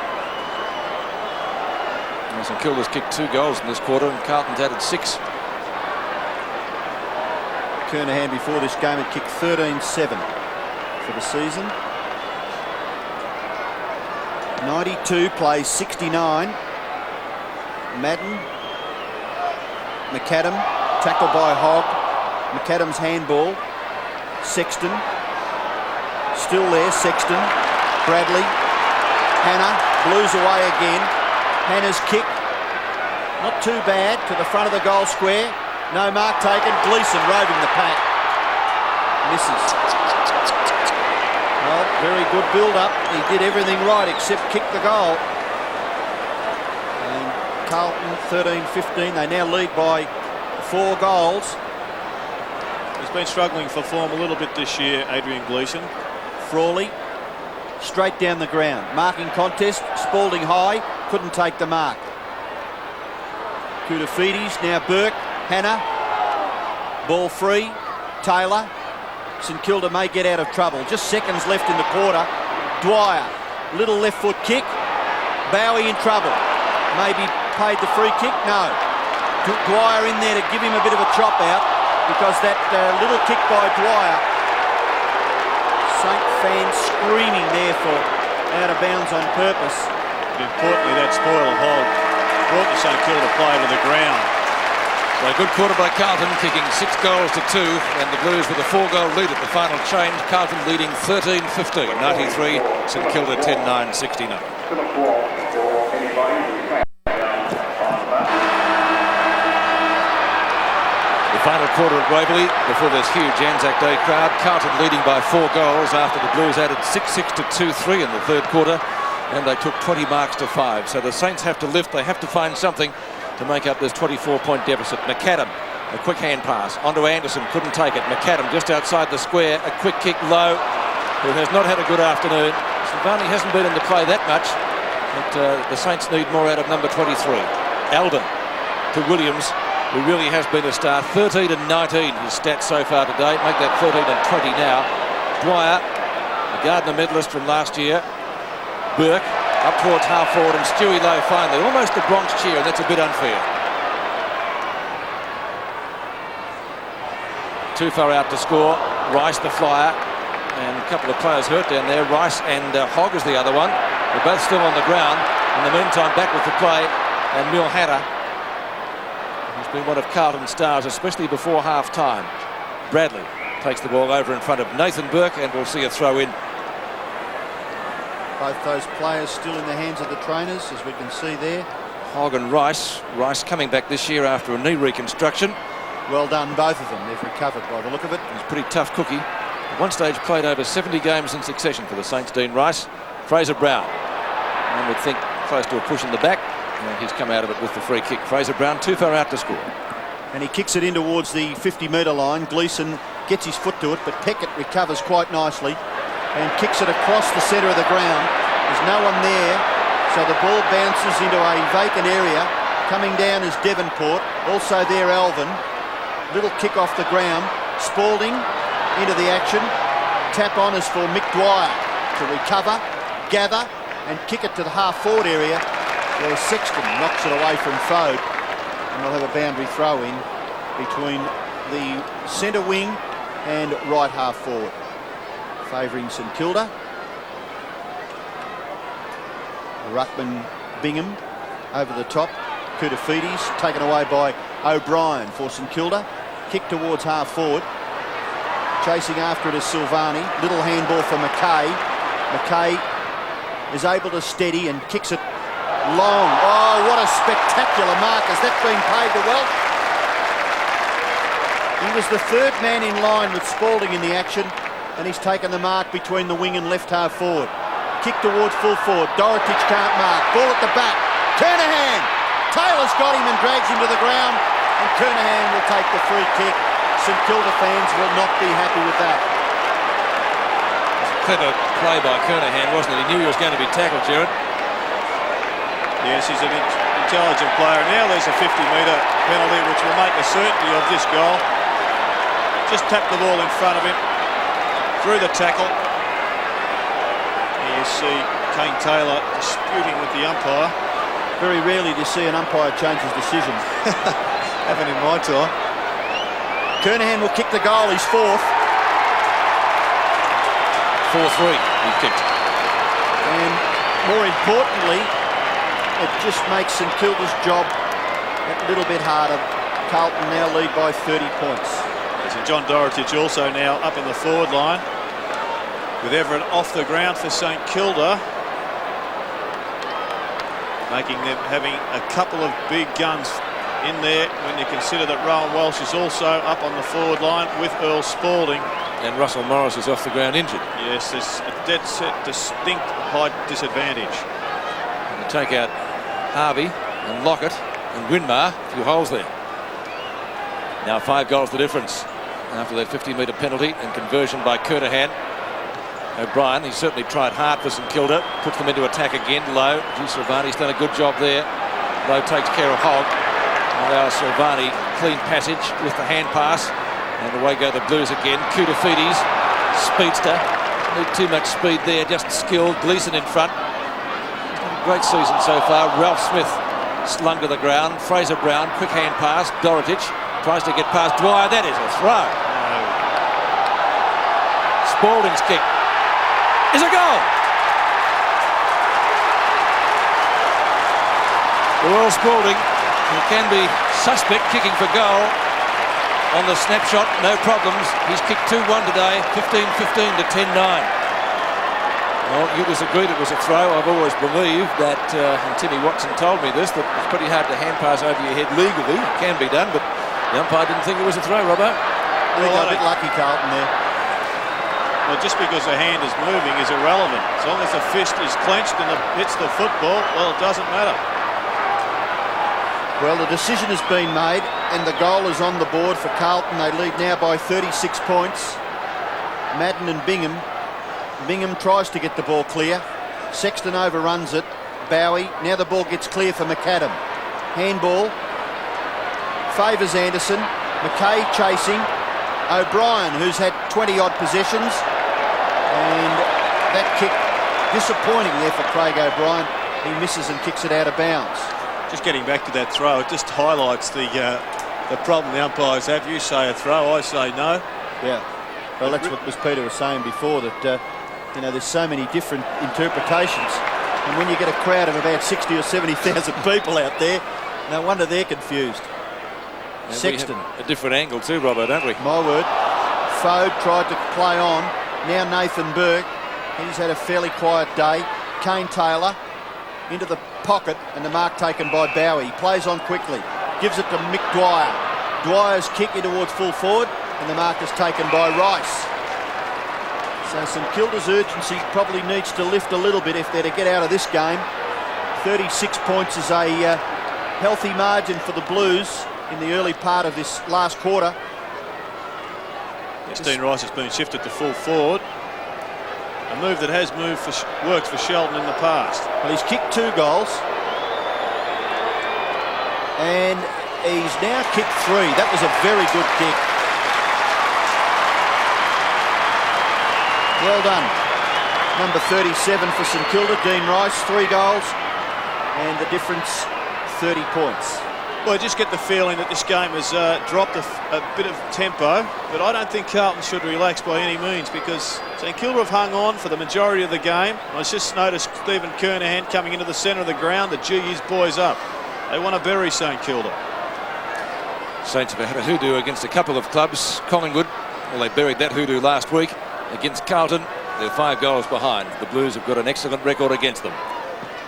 Well, St Kilda's kicked 2 goals in this quarter and Carlton's added 6. Kernahan before this game had kicked 13-7 for the season. 92 plays 69. Madden. McAdam, tackled by Hogg. McAdam's handball. Sexton. Still there, Sexton. Bradley. Hannah. Blues away again. Hannah's kick. Not too bad to the front of the goal square. No mark taken. Gleeson roving the pack. Misses. Well, very good build-up. He did everything right except kick the goal. Carlton 13-15. They now lead by 4 goals. He's been struggling for form a little bit this year, Adrian Gleeson. Frawley straight down the ground. Marking contest. Spalding high. Couldn't take the mark. Koutafidis. Now Burke. Hannah. Ball free. Taylor. St Kilda may get out of trouble. Just seconds left in the quarter. Dwyer. Little left foot kick. Bowie in trouble. Maybe paid the free kick? No. Dwyer in there to give him a bit of a chop out, because that little kick by Dwyer, Saint fans screaming there for out of bounds on purpose. But importantly, that spoil of Hogg brought the St Kilda player to the ground. So a good quarter by Carlton, kicking 6 goals to 2, and the Blues with a 4-goal lead at the final change. Carlton leading 13-15, 93, St Kilda 10-9, 69. Final quarter at Waverley before this huge Anzac Day crowd. Carlton leading by 4 goals after the Blues added 6-6 to 2-3 in the third quarter, and they took 20 marks to 5. So the Saints have to lift. They have to find something to make up this 24-point deficit. McAdam, a quick hand pass onto Anderson, couldn't take it. McAdam just outside the square, a quick kick low, who has not had a good afternoon. Silvani hasn't been in the play that much, but the Saints need more out of number 23. Alden to Williams, who really has been a star. 13 and 19 his stats so far today. Make that 13 and 20 now. Dwyer, the Gardner medalist from last year. Burke up towards half forward, and Stewie Lowe finally. Almost the Bronx cheer, and that's a bit unfair. Too far out to score. Rice the flyer. and a couple of players hurt down there. Rice and Hogg is the other one. They're both still on the ground. In the meantime, back with the play, and Milhata, who's been one of Carlton's stars, especially before half-time. Bradley takes the ball over in front of Nathan Burke, and we'll see a throw in. Both those players still in the hands of the trainers, as we can see there. Hogg and Rice. Rice coming back this year after a knee reconstruction. Well done, both of them. They've recovered by the look of it. He's a pretty tough cookie. At one stage played over 70 games in succession for the Saints. Dean Rice. Fraser Brown. One would think close to a push in the back. And he's come out of it with the free kick. Fraser Brown too far out to score. And he kicks it in towards the 50-metre line. Gleeson gets his foot to it, but Peckett recovers quite nicely and kicks it across the centre of the ground. There's no one there, so the ball bounces into a vacant area. Coming down is Devonport. Also there, Alvin. Little kick off the ground. Spalding into the action. Tap on is for Mick Dwyer to recover, gather, and kick it to the half-forward area, where Sexton knocks it away from Fode. And we'll have a boundary throw in between the centre wing and right half-forward, favouring St Kilda. Ruckman Bingham over the top. Koutafidis taken away by O'Brien for St Kilda. Kick towards half-forward. Chasing after it is Silvani. Little handball for McKay. McKay is able to steady and kicks it long. Oh, what a spectacular mark. Has that been paid to well? He was the third man in line with Spalding in the action, and he's taken the mark between the wing and left half forward. Kick towards full forward. Dorotich can't mark. Ball at the back. Kernahan. Taylor's got him and drags him to the ground, and Kernahan will take the free kick. St Kilda fans will not be happy with that. Clever play by Kernahan, wasn't it? He knew he was going to be tackled, Gerard. Yes, he's an intelligent player. Now there's a 50-metre penalty, which will make a certainty of this goal. Just tapped the ball in front of him, through the tackle. Here you see Kane Taylor disputing with the umpire. Very rarely do you see an umpire change his decision. Haven't in my time. Kernahan will kick the goal. He's fourth. 4-3 he kicked. And more importantly, it just makes St Kilda's job a little bit harder. Carlton now lead by 30 points. So John Dorotich also now up in the forward line, with Everett off the ground for St Kilda, making them having a couple of big guns in there when you consider that Rowan Welsh is also up on the forward line with Earl Spalding. And Russell Morris is off the ground injured. Yes, there's a dead set distinct height disadvantage. And to take out Harvey and Lockett and Winmar, a few holes there. Now 5 goals the difference after that 50-metre penalty and conversion by Kernahan. O'Brien, he certainly tried hard for St Kilda, puts them into attack again. Lowe, Silvani's done a good job there. Lowe takes care of Hogg, allows Silvani clean passage with the hand pass, and away go the Blues again. Koutafidis, speedster, need too much speed there, just skilled. Gleeson in front. Great season so far. Ralph Smith slung to the ground. Fraser Brown, quick hand pass. Dorotich tries to get past Dwyer. That is a throw. Spalding's kick is a goal. Earl Spalding, who can be suspect kicking for goal on the snapshot, no problems. He's kicked 2-1 today, 15-15 to 10-9. Well, you disagreed it was a throw. I've always believed that, and Timmy Watson told me this, that it's pretty hard to hand pass over your head legally. It can be done, but the umpire didn't think it was a throw, Robbo. Well, a bit lucky, Carlton, there. Well, just because the hand is moving is irrelevant. As long as the fist is clenched and hits the football, well, it doesn't matter. Well, the decision has been made and the goal is on the board for Carlton. They lead now by 36 points. Madden and Bingham. Bingham tries to get the ball clear. Sexton overruns it. Bowie. Now the ball gets clear for McAdam. Handball. Favours Anderson. McKay chasing. O'Brien, who's had 20-odd possessions. And that kick, disappointing there for Craig O'Brien. He misses and kicks it out of bounds. Just getting back to that throw, it just highlights the problem the umpires have. You say a throw, I say no. Yeah. Well, that's what Peter was saying before, that you know, there's so many different interpretations, and when you get a crowd of about 60 or 70,000 people out there, no wonder they're confused. And Sexton. we have a different angle too, Robert, don't we? My word. Fode tried to play on. Now Nathan Burke. He's had a fairly quiet day. Kane Taylor into the pocket, and the mark taken by Bowie. He plays on quickly. Gives it to Mick Dwyer. Dwyer's kick in towards full forward, and the mark is taken by Rice. So St Kilda's urgency probably needs to lift a little bit if they're to get out of this game. 36 points is a healthy margin for the Blues in the early part of this last quarter. Dean Rice has been shifted to full forward. A move that has worked for Sheldon in the past. Well, he's kicked 2 goals. And he's now kicked 3. That was a very good kick. Well done. Number 37 for St Kilda, Dean Rice, 3 goals. And the difference, 30 points. Well, I just get the feeling that this game has dropped a bit of tempo, but I don't think Carlton should relax by any means, because St Kilda have hung on for the majority of the game. I just noticed Stephen Kernahan coming into the centre of the ground to gee his boys up. They want to bury St Kilda. Saints have had a hoodoo against a couple of clubs. Collingwood, well, they buried that hoodoo last week. Against Carlton, they're 5 goals behind. The Blues have got an excellent record against them.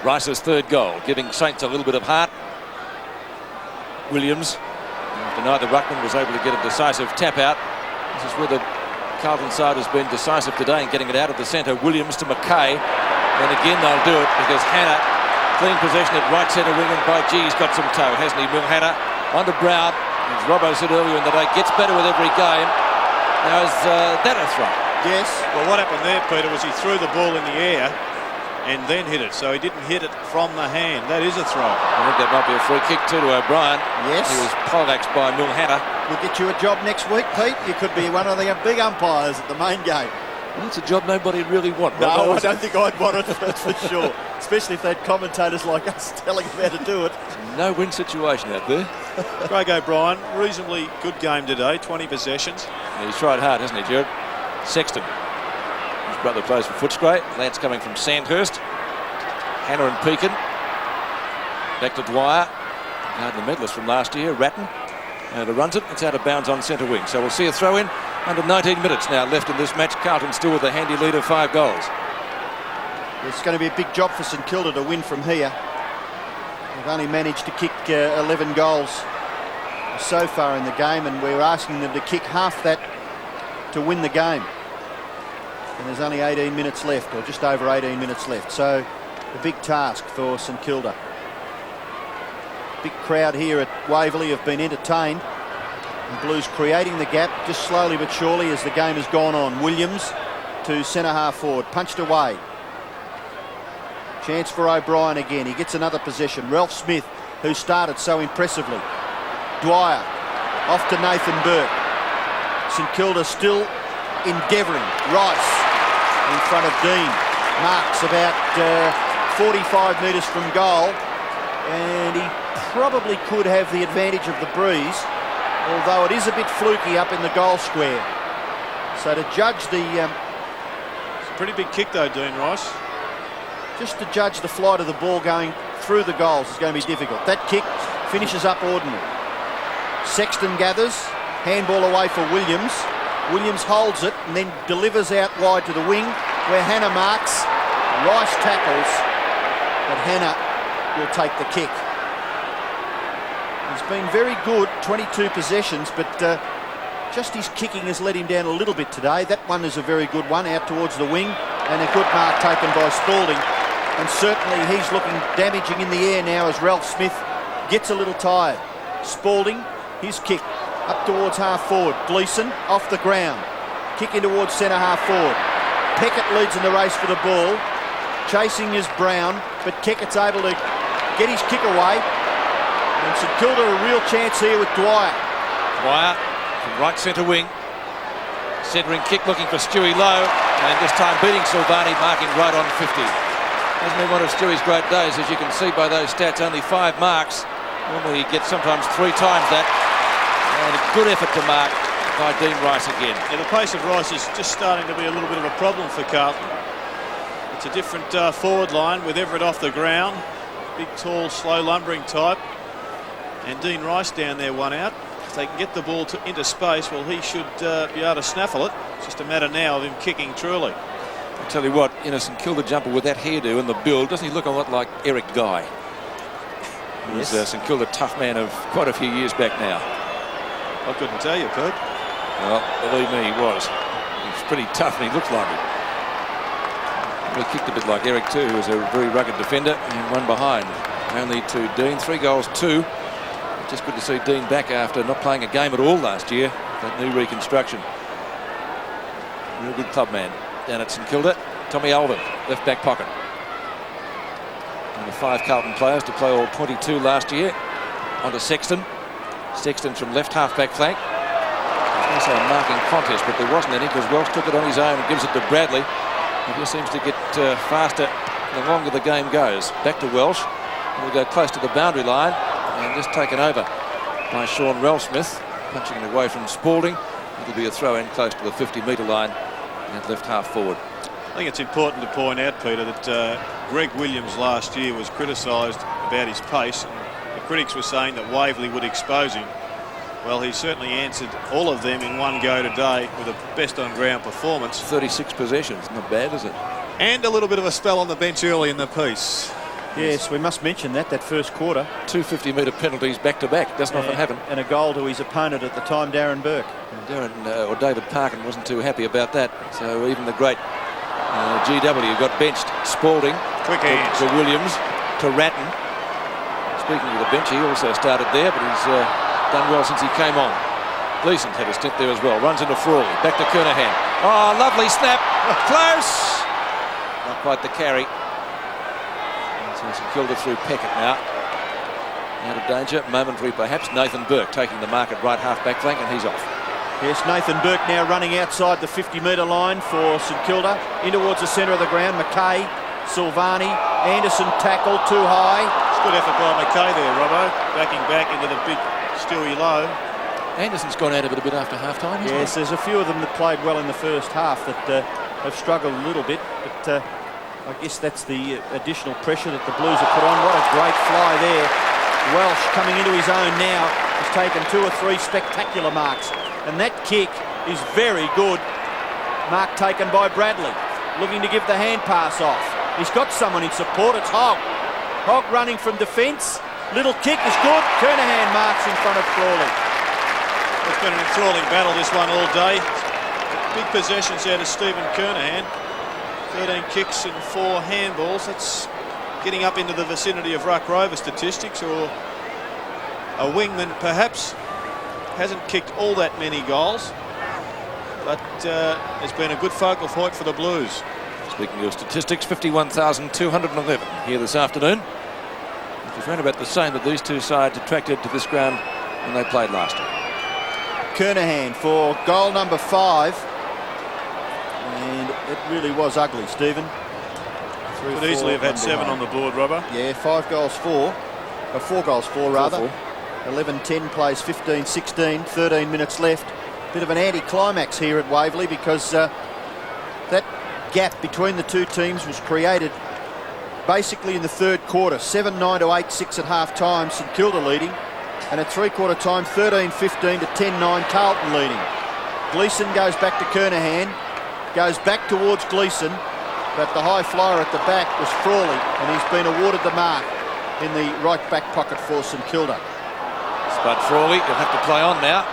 Rice's 3rd goal, giving Saints a little bit of heart. Williams, neither ruckman was able to get a decisive tap out. This is where the Carlton side has been decisive today in getting it out of the centre. Williams to McKay, and again they'll do it because Hannah, clean possession at right centre wing, and by gee, he's got some toe, hasn't he? Will Hannah on to Brown, as Robbo said earlier in the day, gets better with every game. Now is that a throw? Yes. Well, what happened there, Peter, was he threw the ball in the air and then hit it, so he didn't hit it from the hand. That is a throw. I think that might be a free kick too to O'Brien. Yes. He was poleaxed by Mulhanna. We'll get you a job next week, Pete. You could be one of the big umpires at the main game. Well, it's a job nobody really wants. No, I don't think I'd want it, that's for sure. Especially if they had commentators like us telling them how to do it. No-win situation out there. Craig O'Brien, reasonably good game today, 20 possessions. And he's tried hard, hasn't he, Jared? Sexton. His brother plays for Footscray. Lance coming from Sandhurst. Hannah and Pekin. Back to Dwyer. The medalist from last year, Ratton. And runs it. It's out of bounds on centre wing. So we'll see a throw in. Under 19 minutes now left in this match. Carlton still with a handy lead of 5 goals. It's going to be a big job for St Kilda to win from here. They've only managed to kick 11 goals so far in the game, and we're asking them to kick half that to win the game. And there's only 18 minutes left, or just over 18 minutes left. So a big task for St Kilda. Big crowd here at Waverley have been entertained. And Blues creating the gap just slowly but surely as the game has gone on. Williams to centre half forward, punched away. Chance for O'Brien again. He gets another possession. Ralph Smith, who started so impressively. Dwyer off to Nathan Burke. St Kilda still endeavouring. Rice in front of Dean. Marks about 45 metres from goal, and he probably could have the advantage of the breeze, although it is a bit fluky up in the goal square. So to judge the... It's a pretty big kick though, Dean Rice. Just to judge the flight of the ball going through the goals is going to be difficult. That kick finishes up ordinary. Sexton gathers, handball away for Williams. Williams holds it and then delivers out wide to the wing where Hannah marks. Rice tackles, but Hannah will take the kick. He's been very good, 22 possessions, but just his kicking has let him down a little bit today. That one is a very good one out towards the wing, and a good mark taken by Spalding. And certainly he's looking damaging in the air now as Ralph Smith gets a little tired. Spalding, his kick up towards half forward. Gleeson off the ground. Kick in towards centre half forward. Peckett leads in the race for the ball. Chasing is Brown, but Keckett's able to get his kick away. And St Kilda a real chance here with Dwyer. Dwyer from right centre wing. Centering kick looking for Stewie Lowe, and this time beating Silvani, marking right on 50. Hasn't been one of Stewie's great days, as you can see by those stats. Only 5 marks. Normally he gets sometimes 3 times that. And a good effort to mark. by Dean Rice again. Yeah, the pace of Rice is just starting to be a little bit of a problem for Carlton. It's a different forward line with Everett off the ground. Big, tall, slow, lumbering type. And Dean Rice down there, one out. If they can get the ball into space, well, he should be able to snaffle it. It's just a matter now of him kicking truly. I'll tell you what, in a St Kilda jumper with that hairdo and the build, doesn't he look a lot like Eric Guy? He was a St Kilda tough man of quite a few years back now. I couldn't tell you, Pete. Well, believe me, he was. He was pretty tough and he looked like it. He kicked a bit like Eric too, who was a very rugged defender, and one behind. Only to Dean, 3 goals, 2. Just good to see Dean back after not playing a game at all last year. That new reconstruction. Real good club man down at St Kilda. Tommy Alvin, left back pocket. And the 5 Carlton players to play all 22 last year. On to Sexton. Sexton from left half-back flank. There's also a marking contest, but there wasn't any because Welsh took it on his own and gives it to Bradley. He just seems to get faster the longer the game goes. Back to Welsh. He'll go close to the boundary line and just taken over by Sean Ralsmith, punching it away from Spalding. It'll be a throw-in close to the 50-metre line at left half forward. I think it's important to point out, Peter, that Greg Williams last year was criticised about his pace. The critics were saying that Waverley would expose him. Well, he certainly answered all of them in one go today with a best on ground performance. 36 possessions, not bad, is it? And a little bit of a spell on the bench early in the piece. Yes, we must mention that first quarter. 2 50-metre penalties back-to-back. Doesn't often happen. And a goal to his opponent at the time, Darren Burke. And David Parkin wasn't too happy about that. So even the great GW got benched. Spalding Quick hands. to Williams, to Ratton. Speaking of the bench, he also started there, but he's done well since he came on. Gleeson's had a stint there as well. Runs into Frawley. Back to Kernahan. Oh, lovely snap. Close. Not quite the carry. So St Kilda through Peckett now. Out of danger. Momentary perhaps. Nathan Burke taking the mark at right half-back flank, and he's off. Yes, Nathan Burke now running outside the 50-metre line for St Kilda. In towards the centre of the ground. McKay, Silvani, Anderson tackled too high. It's good effort by McKay there, Robbo. Backing back into the big Stewie low. Anderson's gone out of it a bit after half-time. Yes, there's a few of them that played well in the first half that have struggled a little bit, but I guess that's the additional pressure that the Blues have put on. What a great fly there. Welsh coming into his own now has taken 2 or 3 spectacular marks, and that kick is very good. Mark taken by Bradley, looking to give the hand pass off. He's got someone in support. It's Hogg. Hogg running from defence. Little kick is good. Kernahan marks in front of Frawley. It's been an enthralling battle, this one, all day. Big possessions out of Stephen Kernahan. 13 kicks and 4 handballs. That's getting up into the vicinity of Ruck Rover statistics, or a wingman perhaps. Hasn't kicked all that many goals, but has been a good focal point for the Blues. Speaking of statistics, 51,211 here this afternoon, which is around about the same that these two sides attracted to this ground when they played last year. Kernahan for goal number 5. And it really was ugly, Stephen. Could easily have had 7 on the board, Robbo. Yeah, 5 goals 4. 4 goals 4 rather. 11-10 plays 15-16, 13 minutes left. Bit of an anti-climax here at Waverley because that gap between the two teams was created basically in the third quarter. 7-9 to 8-6 at half-time, St Kilda leading. And at three-quarter time, 13-15 to 10-9, Carlton leading. Gleeson goes back to Kernahan. Goes back towards Gleeson, but the high flyer at the back was Frawley, and he's been awarded the mark in the right back pocket for St Kilda. Spud Frawley, he'll have to play on now.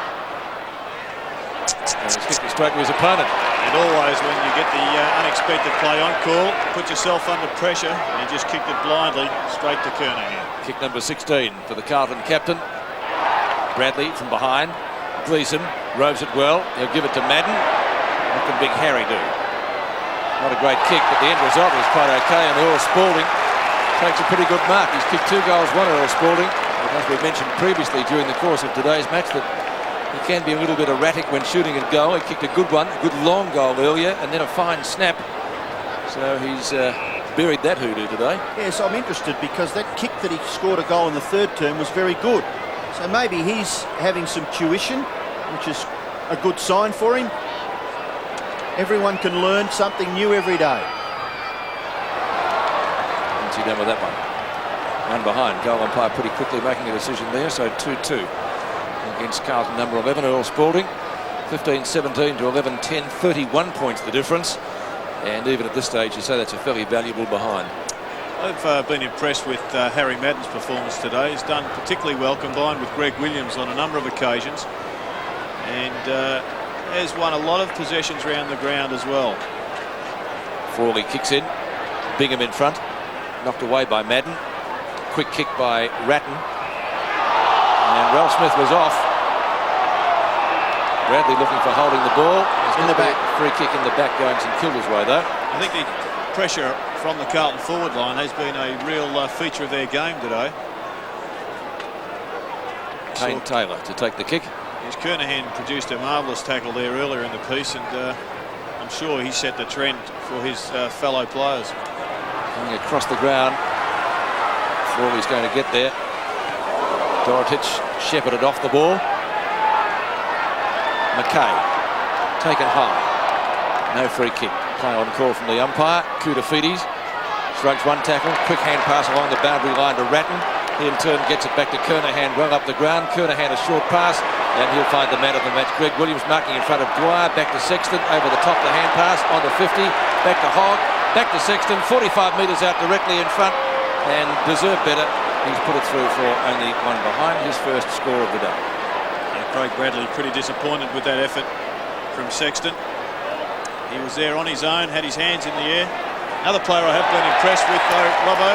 And he's kicked it straight to his opponent. And always when you get the unexpected play on call, put yourself under pressure, and he just kicked it blindly straight to Kernahan. Kick number 16 for the Carlton captain. Bradley from behind. Gleeson roves it well. He'll give it to Madden. What can Big Harry do? Not a great kick, but the end result was quite okay, and Earl Spalding takes a pretty good mark. He's kicked 2 goals, 1 Earl Spalding. And as we mentioned previously during the course of today's match, that he can be a little bit erratic when shooting at goal. He kicked a good one, a good long goal earlier, and then a fine snap. So he's buried that hoodoo today. Yes, I'm interested because that kick that he scored a goal in the third term was very good. So maybe he's having some tuition, which is a good sign for him. Everyone can learn something new every day. What's he done with that one? One behind. Goal umpire pretty quickly making a decision there, so 2-2 against Carlton number 11, Earl Spalding. 15-17 to 11-10, 31 points the difference. And even at this stage, you say that's a fairly valuable behind. I've been impressed with Harry Madden's performance today. He's done particularly well, combined with Greg Williams on a number of occasions. And has won a lot of possessions around the ground as well. Frawley kicks in. Bingham in front. Knocked away by Madden. Quick kick by Ratton. And Ralph Smith was off. Bradley looking for holding the ball. In the back. Free kick in the back going St Kilda's way though. I think the pressure from the Carlton forward line has been a real feature of their game today. Kane Taylor to take the kick. Yes, Kernahan produced a marvellous tackle there earlier in the piece, and I'm sure he set the trend for his fellow players. Coming across the ground. Frawley's going to get there. Dorotich shepherded off the ball. McKay taken high. No free kick. Play on call from the umpire. Koutafidis shrugs one tackle. Quick hand pass along the boundary line to Ratton. He in turn gets it back to Kernahan well up the ground. Kernahan a short pass and he'll find the man of the match. Greg Williams marking in front of Dwyer. Back to Sexton. Over the top the hand pass on the 50. Back to Hogg. Back to Sexton. 45 metres out directly in front and deserved better. He's put it through for only one behind. His first score of the day. Craig Bradley pretty disappointed with that effort from Sexton. He was there on his own, had his hands in the air. Another player I have been impressed with though, Robbo,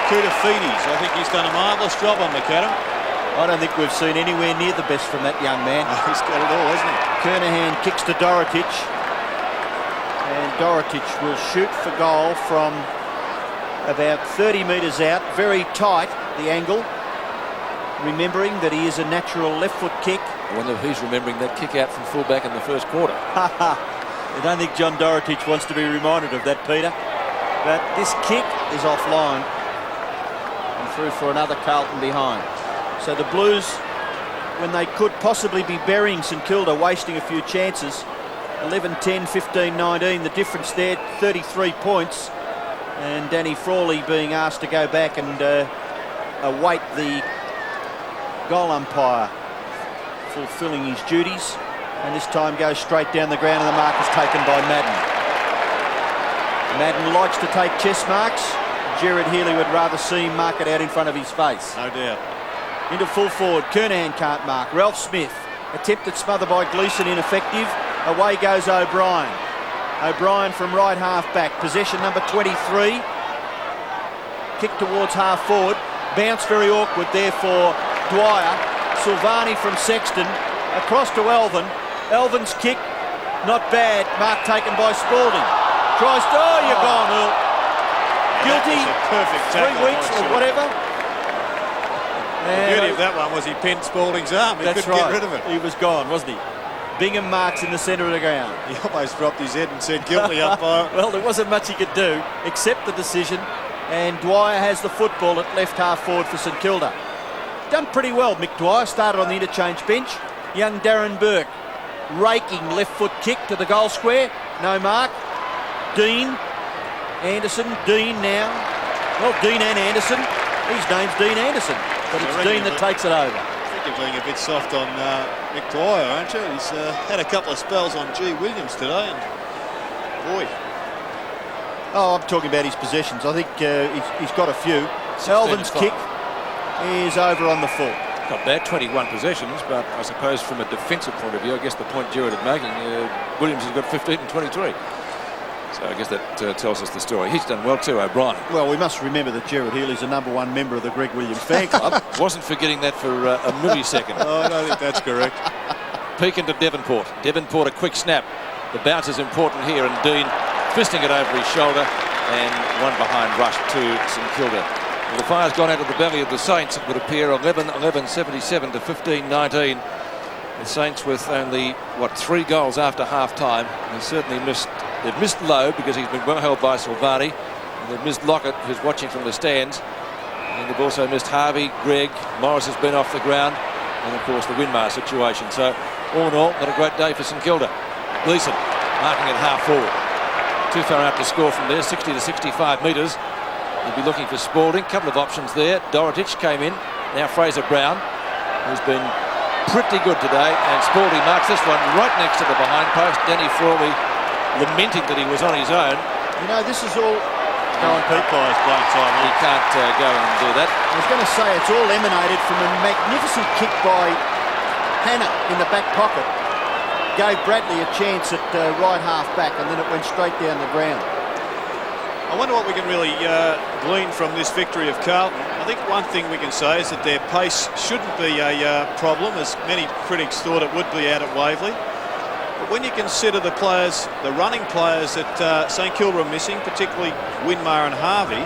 Koutafidis. I think he's done a marvellous job on McAdam. I don't think we've seen anywhere near the best from that young man. He's got it all, hasn't he? Kernahan kicks to Dorotich. And Dorotich will shoot for goal from about 30 metres out. Very tight, the angle. Remembering that he is a natural left foot kick. I wonder if he's remembering that kick out from fullback in the first quarter. I don't think John Dorotich wants to be reminded of that, Peter. But this kick is offline and through for another Carlton behind. So the Blues, when they could possibly be burying St Kilda, wasting a few chances, 11-10, 15-19, the difference there, 33 points. And Danny Frawley being asked to go back and await the goal umpire fulfilling his duties, and this time goes straight down the ground and the mark is taken by Madden. Madden likes to take chest marks. Gerard Healy would rather see him mark it out in front of his face. No doubt. Into full forward, Kernahan can't mark. Ralph Smith, attempted smother by Gleeson, ineffective. Away goes O'Brien. O'Brien from right half back, possession number 23. Kick towards half forward, bounce very awkward there for Dwyer. Silvani from Sexton across to Elvin. Elvin's kick, not bad. Mark taken by Spalding. Tries to, oh, you're gone, Earl. Guilty, Perfect 3 weeks or whatever. The beauty of that one was he pinned Spalding's arm. He couldn't get rid of it. He was gone, wasn't he? Bingham marks in the centre of the ground. He almost dropped his head and said guilty umpire. Well, there wasn't much he could do except the decision. And Dwyer has the football at left half forward for St Kilda. Done pretty well, Mick Dwyer. Started on the interchange bench. Young Darren Burke raking left foot kick to the goal square. No mark. Dean, Anderson, Dean now. Well, Dean and Anderson. His name's Dean Anderson, but it's Dean that takes it over. I think you're being a bit soft on Mick Dwyer, aren't you? He's had a couple of spells on G. Williams today, and boy. Oh, I'm talking about his possessions. I think he's got a few. Elvin's kick is over on the full. Not bad, 21 possessions, but I suppose from a defensive point of view, I guess the point Gerard is making, Williams has got 15 and 23. So I guess that tells us the story. He's done well too, O'Brien. Well, we must remember that Gerard Healy's the #1 member of the Greg Williams fan club. Wasn't forgetting that for a millisecond. Oh, I don't think that's correct. Peek into Devonport. Devonport a quick snap. The bounce is important here, and Dean fisting it over his shoulder, and one behind rush to St Kilda. Well, the fire's gone out of the belly of the Saints, it would appear. 11-77 to 15-19. The Saints with only, 3 goals after half-time. They've missed Lowe because he's been well held by Silvani. And they've missed Lockett, who's watching from the stands. And they've also missed Harvey, Greg. Morris has been off the ground. And, of course, the Winmar situation. So All in all, not a great day for St Kilda. Gleeson marking it half forward. Too far out to score from there, 60 to 65 metres. He'll be looking for Spalding. Couple of options there. Dorotich came in. Now Fraser Brown, who's been pretty good today. And Spalding marks this one right next to the behind post. Danny Frawley lamenting that he was on his own. You know, this is all... Go on, Pete Players playing time. He can't go and do that. I was going to say it's all emanated from a magnificent kick by Hannah in the back pocket. Gave Bradley a chance at right half back, and then it went straight down the ground. I wonder what we can really glean from this victory of Carlton. I think one thing we can say is that their pace shouldn't be a problem, as many critics thought it would be out at Waverley. But when you consider the players, the running players that St Kilda are missing, particularly Winmar and Harvey,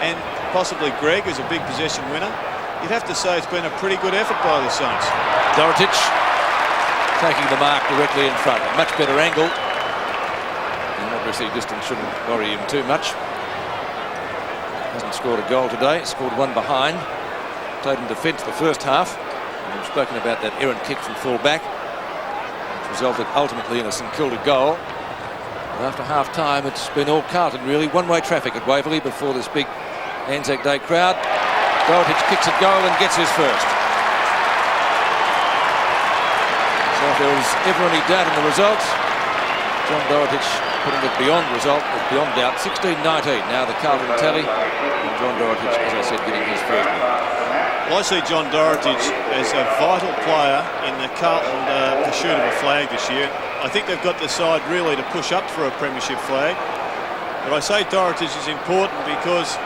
and possibly Greg, who's a big possession winner, you'd have to say it's been a pretty good effort by the Saints. Dorotich taking the mark directly in front. A much better angle. And obviously distance shouldn't worry him too much. Hasn't scored a goal today. Scored one behind. Played in defence the first half. And we've spoken about that errant kick from full back, which resulted ultimately in a St Kilda goal. And after half time, it's been all Carlton really. One-way traffic at Waverley before this big Anzac Day crowd. Dorotich kicks a goal and gets his first. So if there was ever any doubt in the results, John Dorotich putting it beyond beyond doubt. 16-19 now the Carlton tally, and John Dorotich, as I said, getting his first one. Well, I see John Dorotich as a vital player in the Carlton pursuit of a flag this year. I think they've got the side really to push up for a premiership flag. But I say Dorotich is important because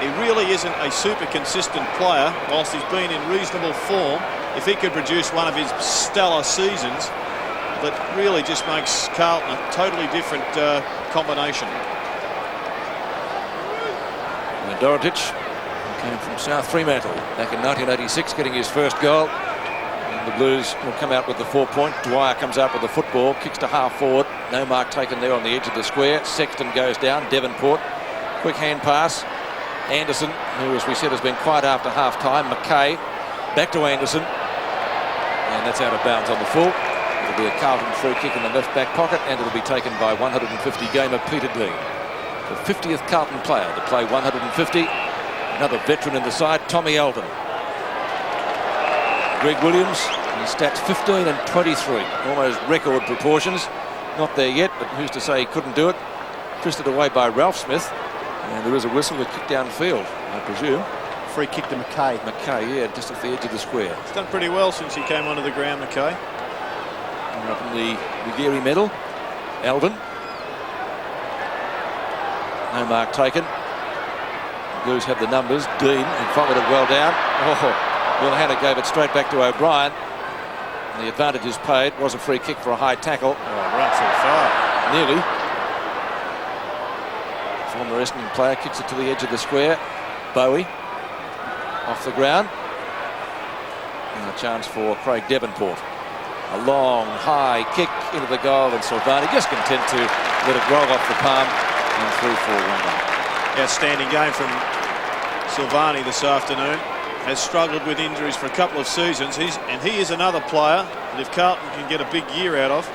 he really isn't a super consistent player. Whilst he's been in reasonable form, if he could produce one of his stellar seasons, that really just makes Carlton a totally different combination. And Dorotich came from South Fremantle back in 1986, getting his first goal. And the Blues will come out with the 4-point. Dwyer comes out with the football, kicks to half forward. No mark taken there on the edge of the square. Sexton goes down. Devonport, quick hand pass. Anderson, who, as we said, has been quiet after half time. McKay back to Anderson, and that's out of bounds on the full. It'll be a Carlton free kick in the left back pocket, and it'll be taken by 150 gamer Peter Dean, the 50th Carlton player to play 150. Another veteran in the side, Tommy Eldon. Greg Williams, his stats 15 and 23, almost record proportions. Not there yet, but who's to say he couldn't do it? Twisted away by Ralph Smith. And there is a whistle, a kick downfield, I presume. Free kick to McKay. McKay, yeah, just at the edge of the square. He's done pretty well since he came onto the ground, McKay. And up in the Ruggieri medal, Eldon. No mark taken. The Blues have the numbers. Dean, who followed it well down. Oh, Will Hannah gave it straight back to O'Brien. And the advantage is paid. Was a free kick for a high tackle. Oh, run so far. Nearly. Former Essendon player kicks it to the edge of the square. Bowie off the ground. And a chance for Craig Devonport. A long, high kick into the goal, and Silvani just content to let it roll off the palm and through for 1-1. Outstanding game from Silvani this afternoon. Has struggled with injuries for a couple of seasons. He is another player that if Carlton can get a big year out of,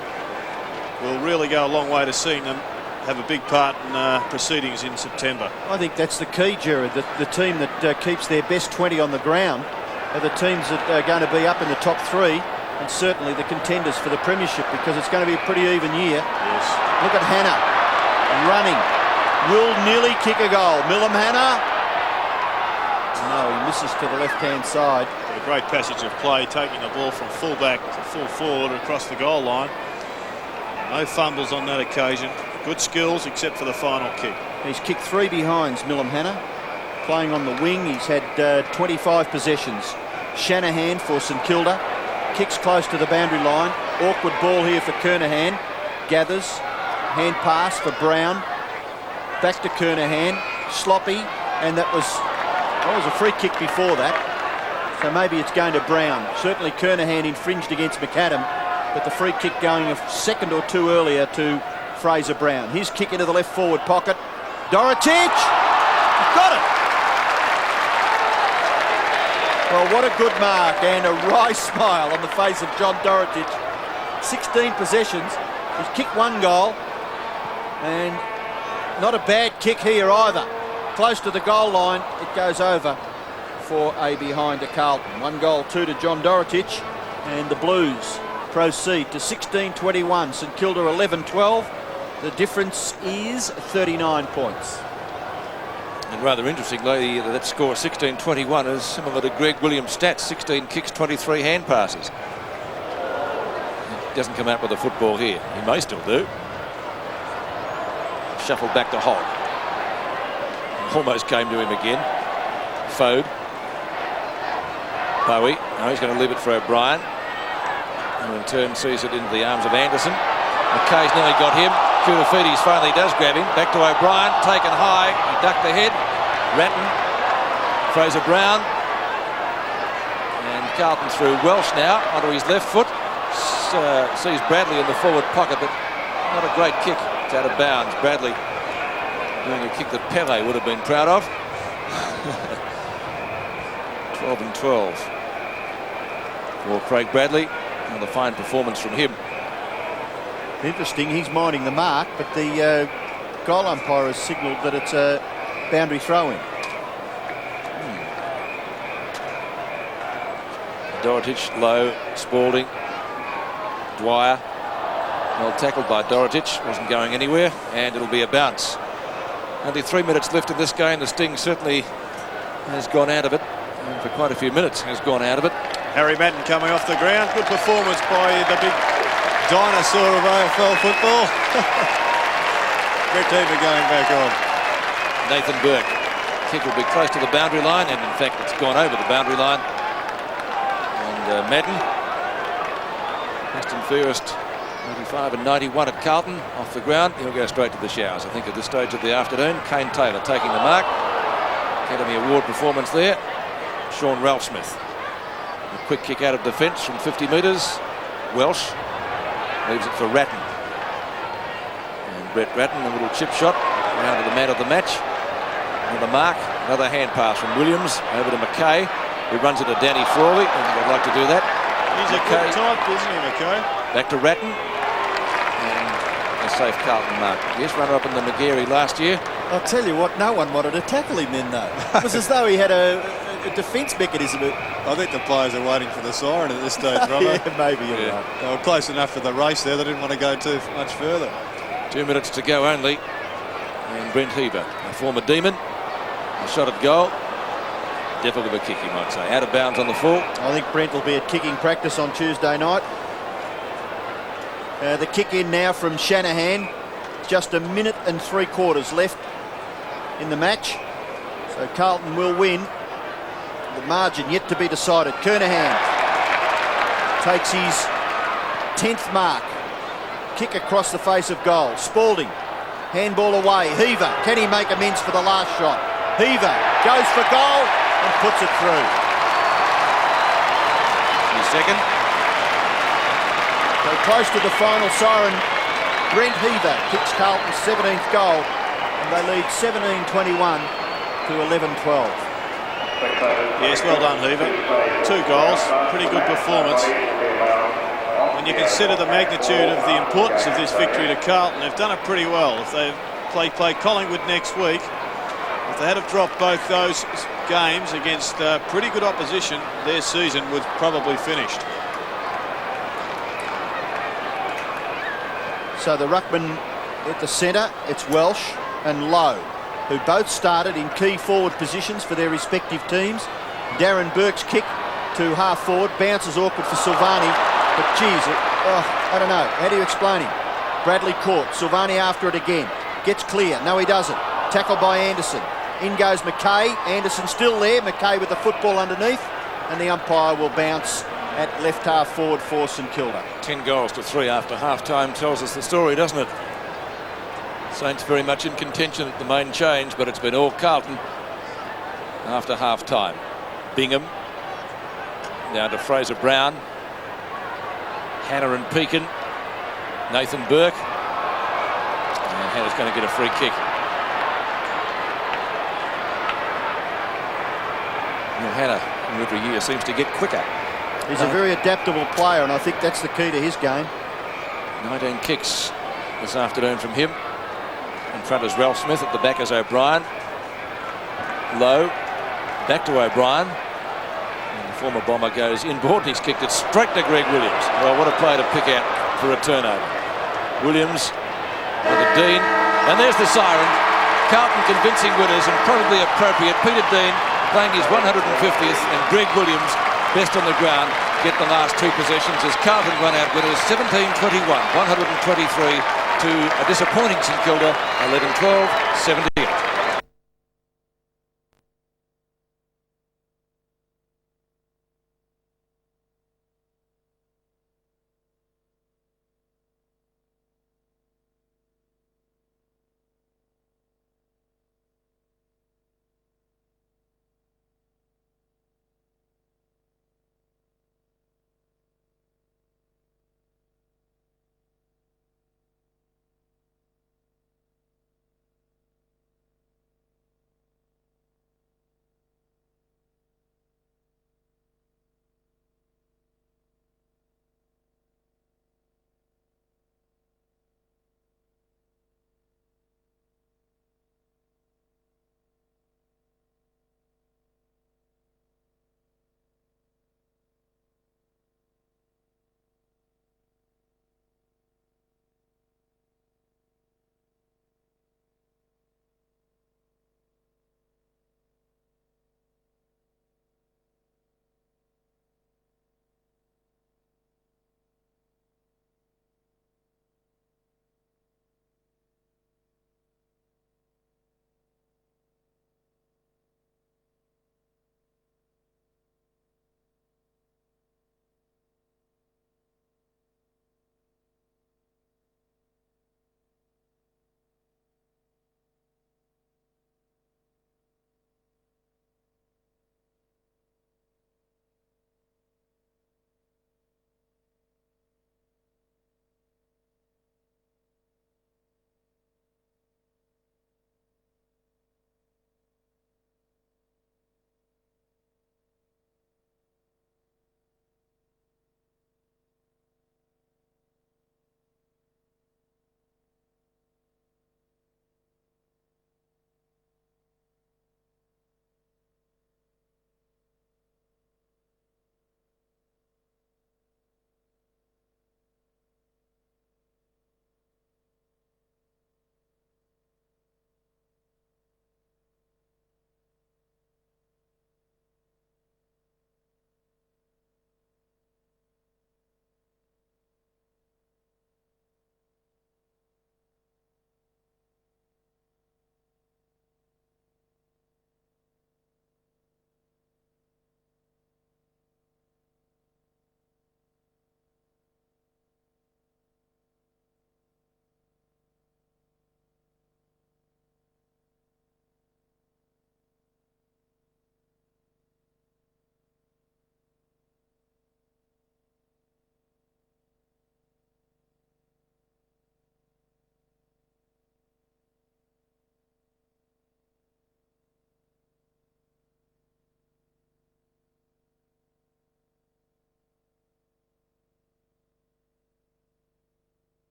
will really go a long way to seeing them have a big part in proceedings in September. I think that's the key, Jared. The team that keeps their best 20 on the ground are the teams that are going to be up in the top 3, and certainly the contenders for the premiership, because it's going to be a pretty even year. Yes. Look at Hannah running. Will nearly kick a goal. Millum Hannah. No, he misses to the left-hand side. A great passage of play, taking the ball from full back to full forward across the goal line. No fumbles on that occasion. Good skills, except for the final kick. He's kicked 3 behinds, Millum Hannah. Playing on the wing, he's had 25 possessions. Shanahan for St Kilda. Kicks close to the boundary line. Awkward ball here for Kernahan. Gathers. Hand pass for Brown. Back to Kernahan. Sloppy. And that was a free kick before that. So maybe it's going to Brown. Certainly Kernahan infringed against McAdam, but the free kick going a second or two earlier to Fraser Brown. His kick into the left forward pocket. Dorotich! Got it! Well, what a good mark and a wry smile on the face of John Dorotich. 16 possessions. He's kicked 1 goal. And not a bad kick here either. Close to the goal line, it goes over for a behind to Carlton. 1 goal, 2 to John Dorotich, and the Blues proceed to 16-21. St Kilda 11-12. The difference is 39 points. And rather interestingly, that score 16-21 is similar to Greg Williams' stats: 16 kicks, 23 hand passes. He doesn't come out with a football here. He may still do. Shuffled back to Holt. Almost came to him again. Fode. Bowie. Now he's going to leave it for O'Brien. And in turn sees it into the arms of Anderson. McKay's nearly got him. Koulifides finally does grab him. Back to O'Brien. Taken high. He ducked the head. Ratton. Fraser Brown. And Carlton through Welsh now onto his left foot. Sees Bradley in the forward pocket, but not a great kick. It's out of bounds. Bradley doing a kick that Pele would have been proud of. 12-12 for Craig Bradley. Another fine performance from him. Interesting, he's minding the mark, but the goal umpire has signalled that it's a boundary throw-in. Dorotich low, Spalding, Dwyer. Well tackled by Dorotich, wasn't going anywhere, and it'll be a bounce. Only 3 minutes left in this game. The sting certainly has gone out of it, and for quite a few minutes has gone out of it. Harry Madden coming off the ground. Good performance by the big dinosaur of AFL football. Brett Hoover going back on. Nathan Burke. Kick will be close to the boundary line, and in fact it's gone over the boundary line. And Madden, Preston Fairest, 95 and 91 at Carlton, off the ground. He'll go straight to the showers, I think, at this stage of the afternoon. Kane Taylor taking the mark. Academy Award performance there. Sean Ralphsmith. A quick kick out of defence from 50 metres. Welsh leaves it for Ratton. And Brett Ratton, a little chip shot around to the man of the match. Another mark, another hand pass from Williams over to McKay, who runs into Danny Frawley. I think I'd like to do that. He's a good type, isn't he, McKay? Back to Ratton. And a safe Carlton mark. Yes, runner-up in the Magarey last year. I'll tell you what, no one wanted to tackle him then, though. It was as though he had a defence mechanism. I think the players are waiting for the siren at this stage, Robert. Yeah, maybe you're right. They were close enough for the race there. They didn't want to go too much further. 2 minutes to go only. And Brent Heber, a former Demon, a shot at goal. Devil of a kick, you might say. Out of bounds on the full. I think Brent will be at kicking practice on Tuesday night. The kick in now from Shanahan. Just 1 minute and 3/4 left in the match. So Carlton will win. The margin yet to be decided. Kernahan takes his 10th mark. Kick across the face of goal. Spalding, handball away. Heaver, can he make amends for the last shot? Heaver goes for goal and puts it through. His second. So close to the final siren. Brent Heaver kicks Carlton's 17th goal, and they lead 17-21 to 11-12. Yes, well done, Hoover. 2 goals, pretty good performance. When you consider the magnitude of the importance of this victory to Carlton, they've done it pretty well. If they play Collingwood next week, if they had have dropped both those games against pretty good opposition, their season was probably finished. So the ruckman at the centre, it's Welsh and Lowe, who both started in key forward positions for their respective teams. Darren Burke's kick to half forward, bounces awkward for Silvani, but geez, I don't know, how do you explain him? Bradley caught, Silvani after it again, gets clear, no he doesn't, tackled by Anderson, in goes McKay, Anderson still there, McKay with the football underneath, and the umpire will bounce at left half forward for St Kilda. 10 goals to 3 after half-time tells us the story, doesn't it? Saints very much in contention at the main change, but it's been all Carlton after half-time. Bingham down to Fraser Brown, Hannah and Pekin, Nathan Burke, and Hannah's going to get a free kick. Well, Hannah Every year seems to get quicker. He's a very adaptable player, and I think that's the key to his game. 19 kicks this afternoon from him. In front is Ralph Smith, at the back is O'Brien. Low, back to O'Brien. And the former Bomber goes inboard, and he's kicked it straight to Greg Williams. Well, what a play to pick out for a turnover. Williams under Dean, and there's the siren. Carlton convincing winners, and probably appropriate. Peter Dean playing his 150th, and Greg Williams, best on the ground, get the last two possessions as Carlton run out winners 17-21, 123 to a disappointing St Kilda, 11-12, 17.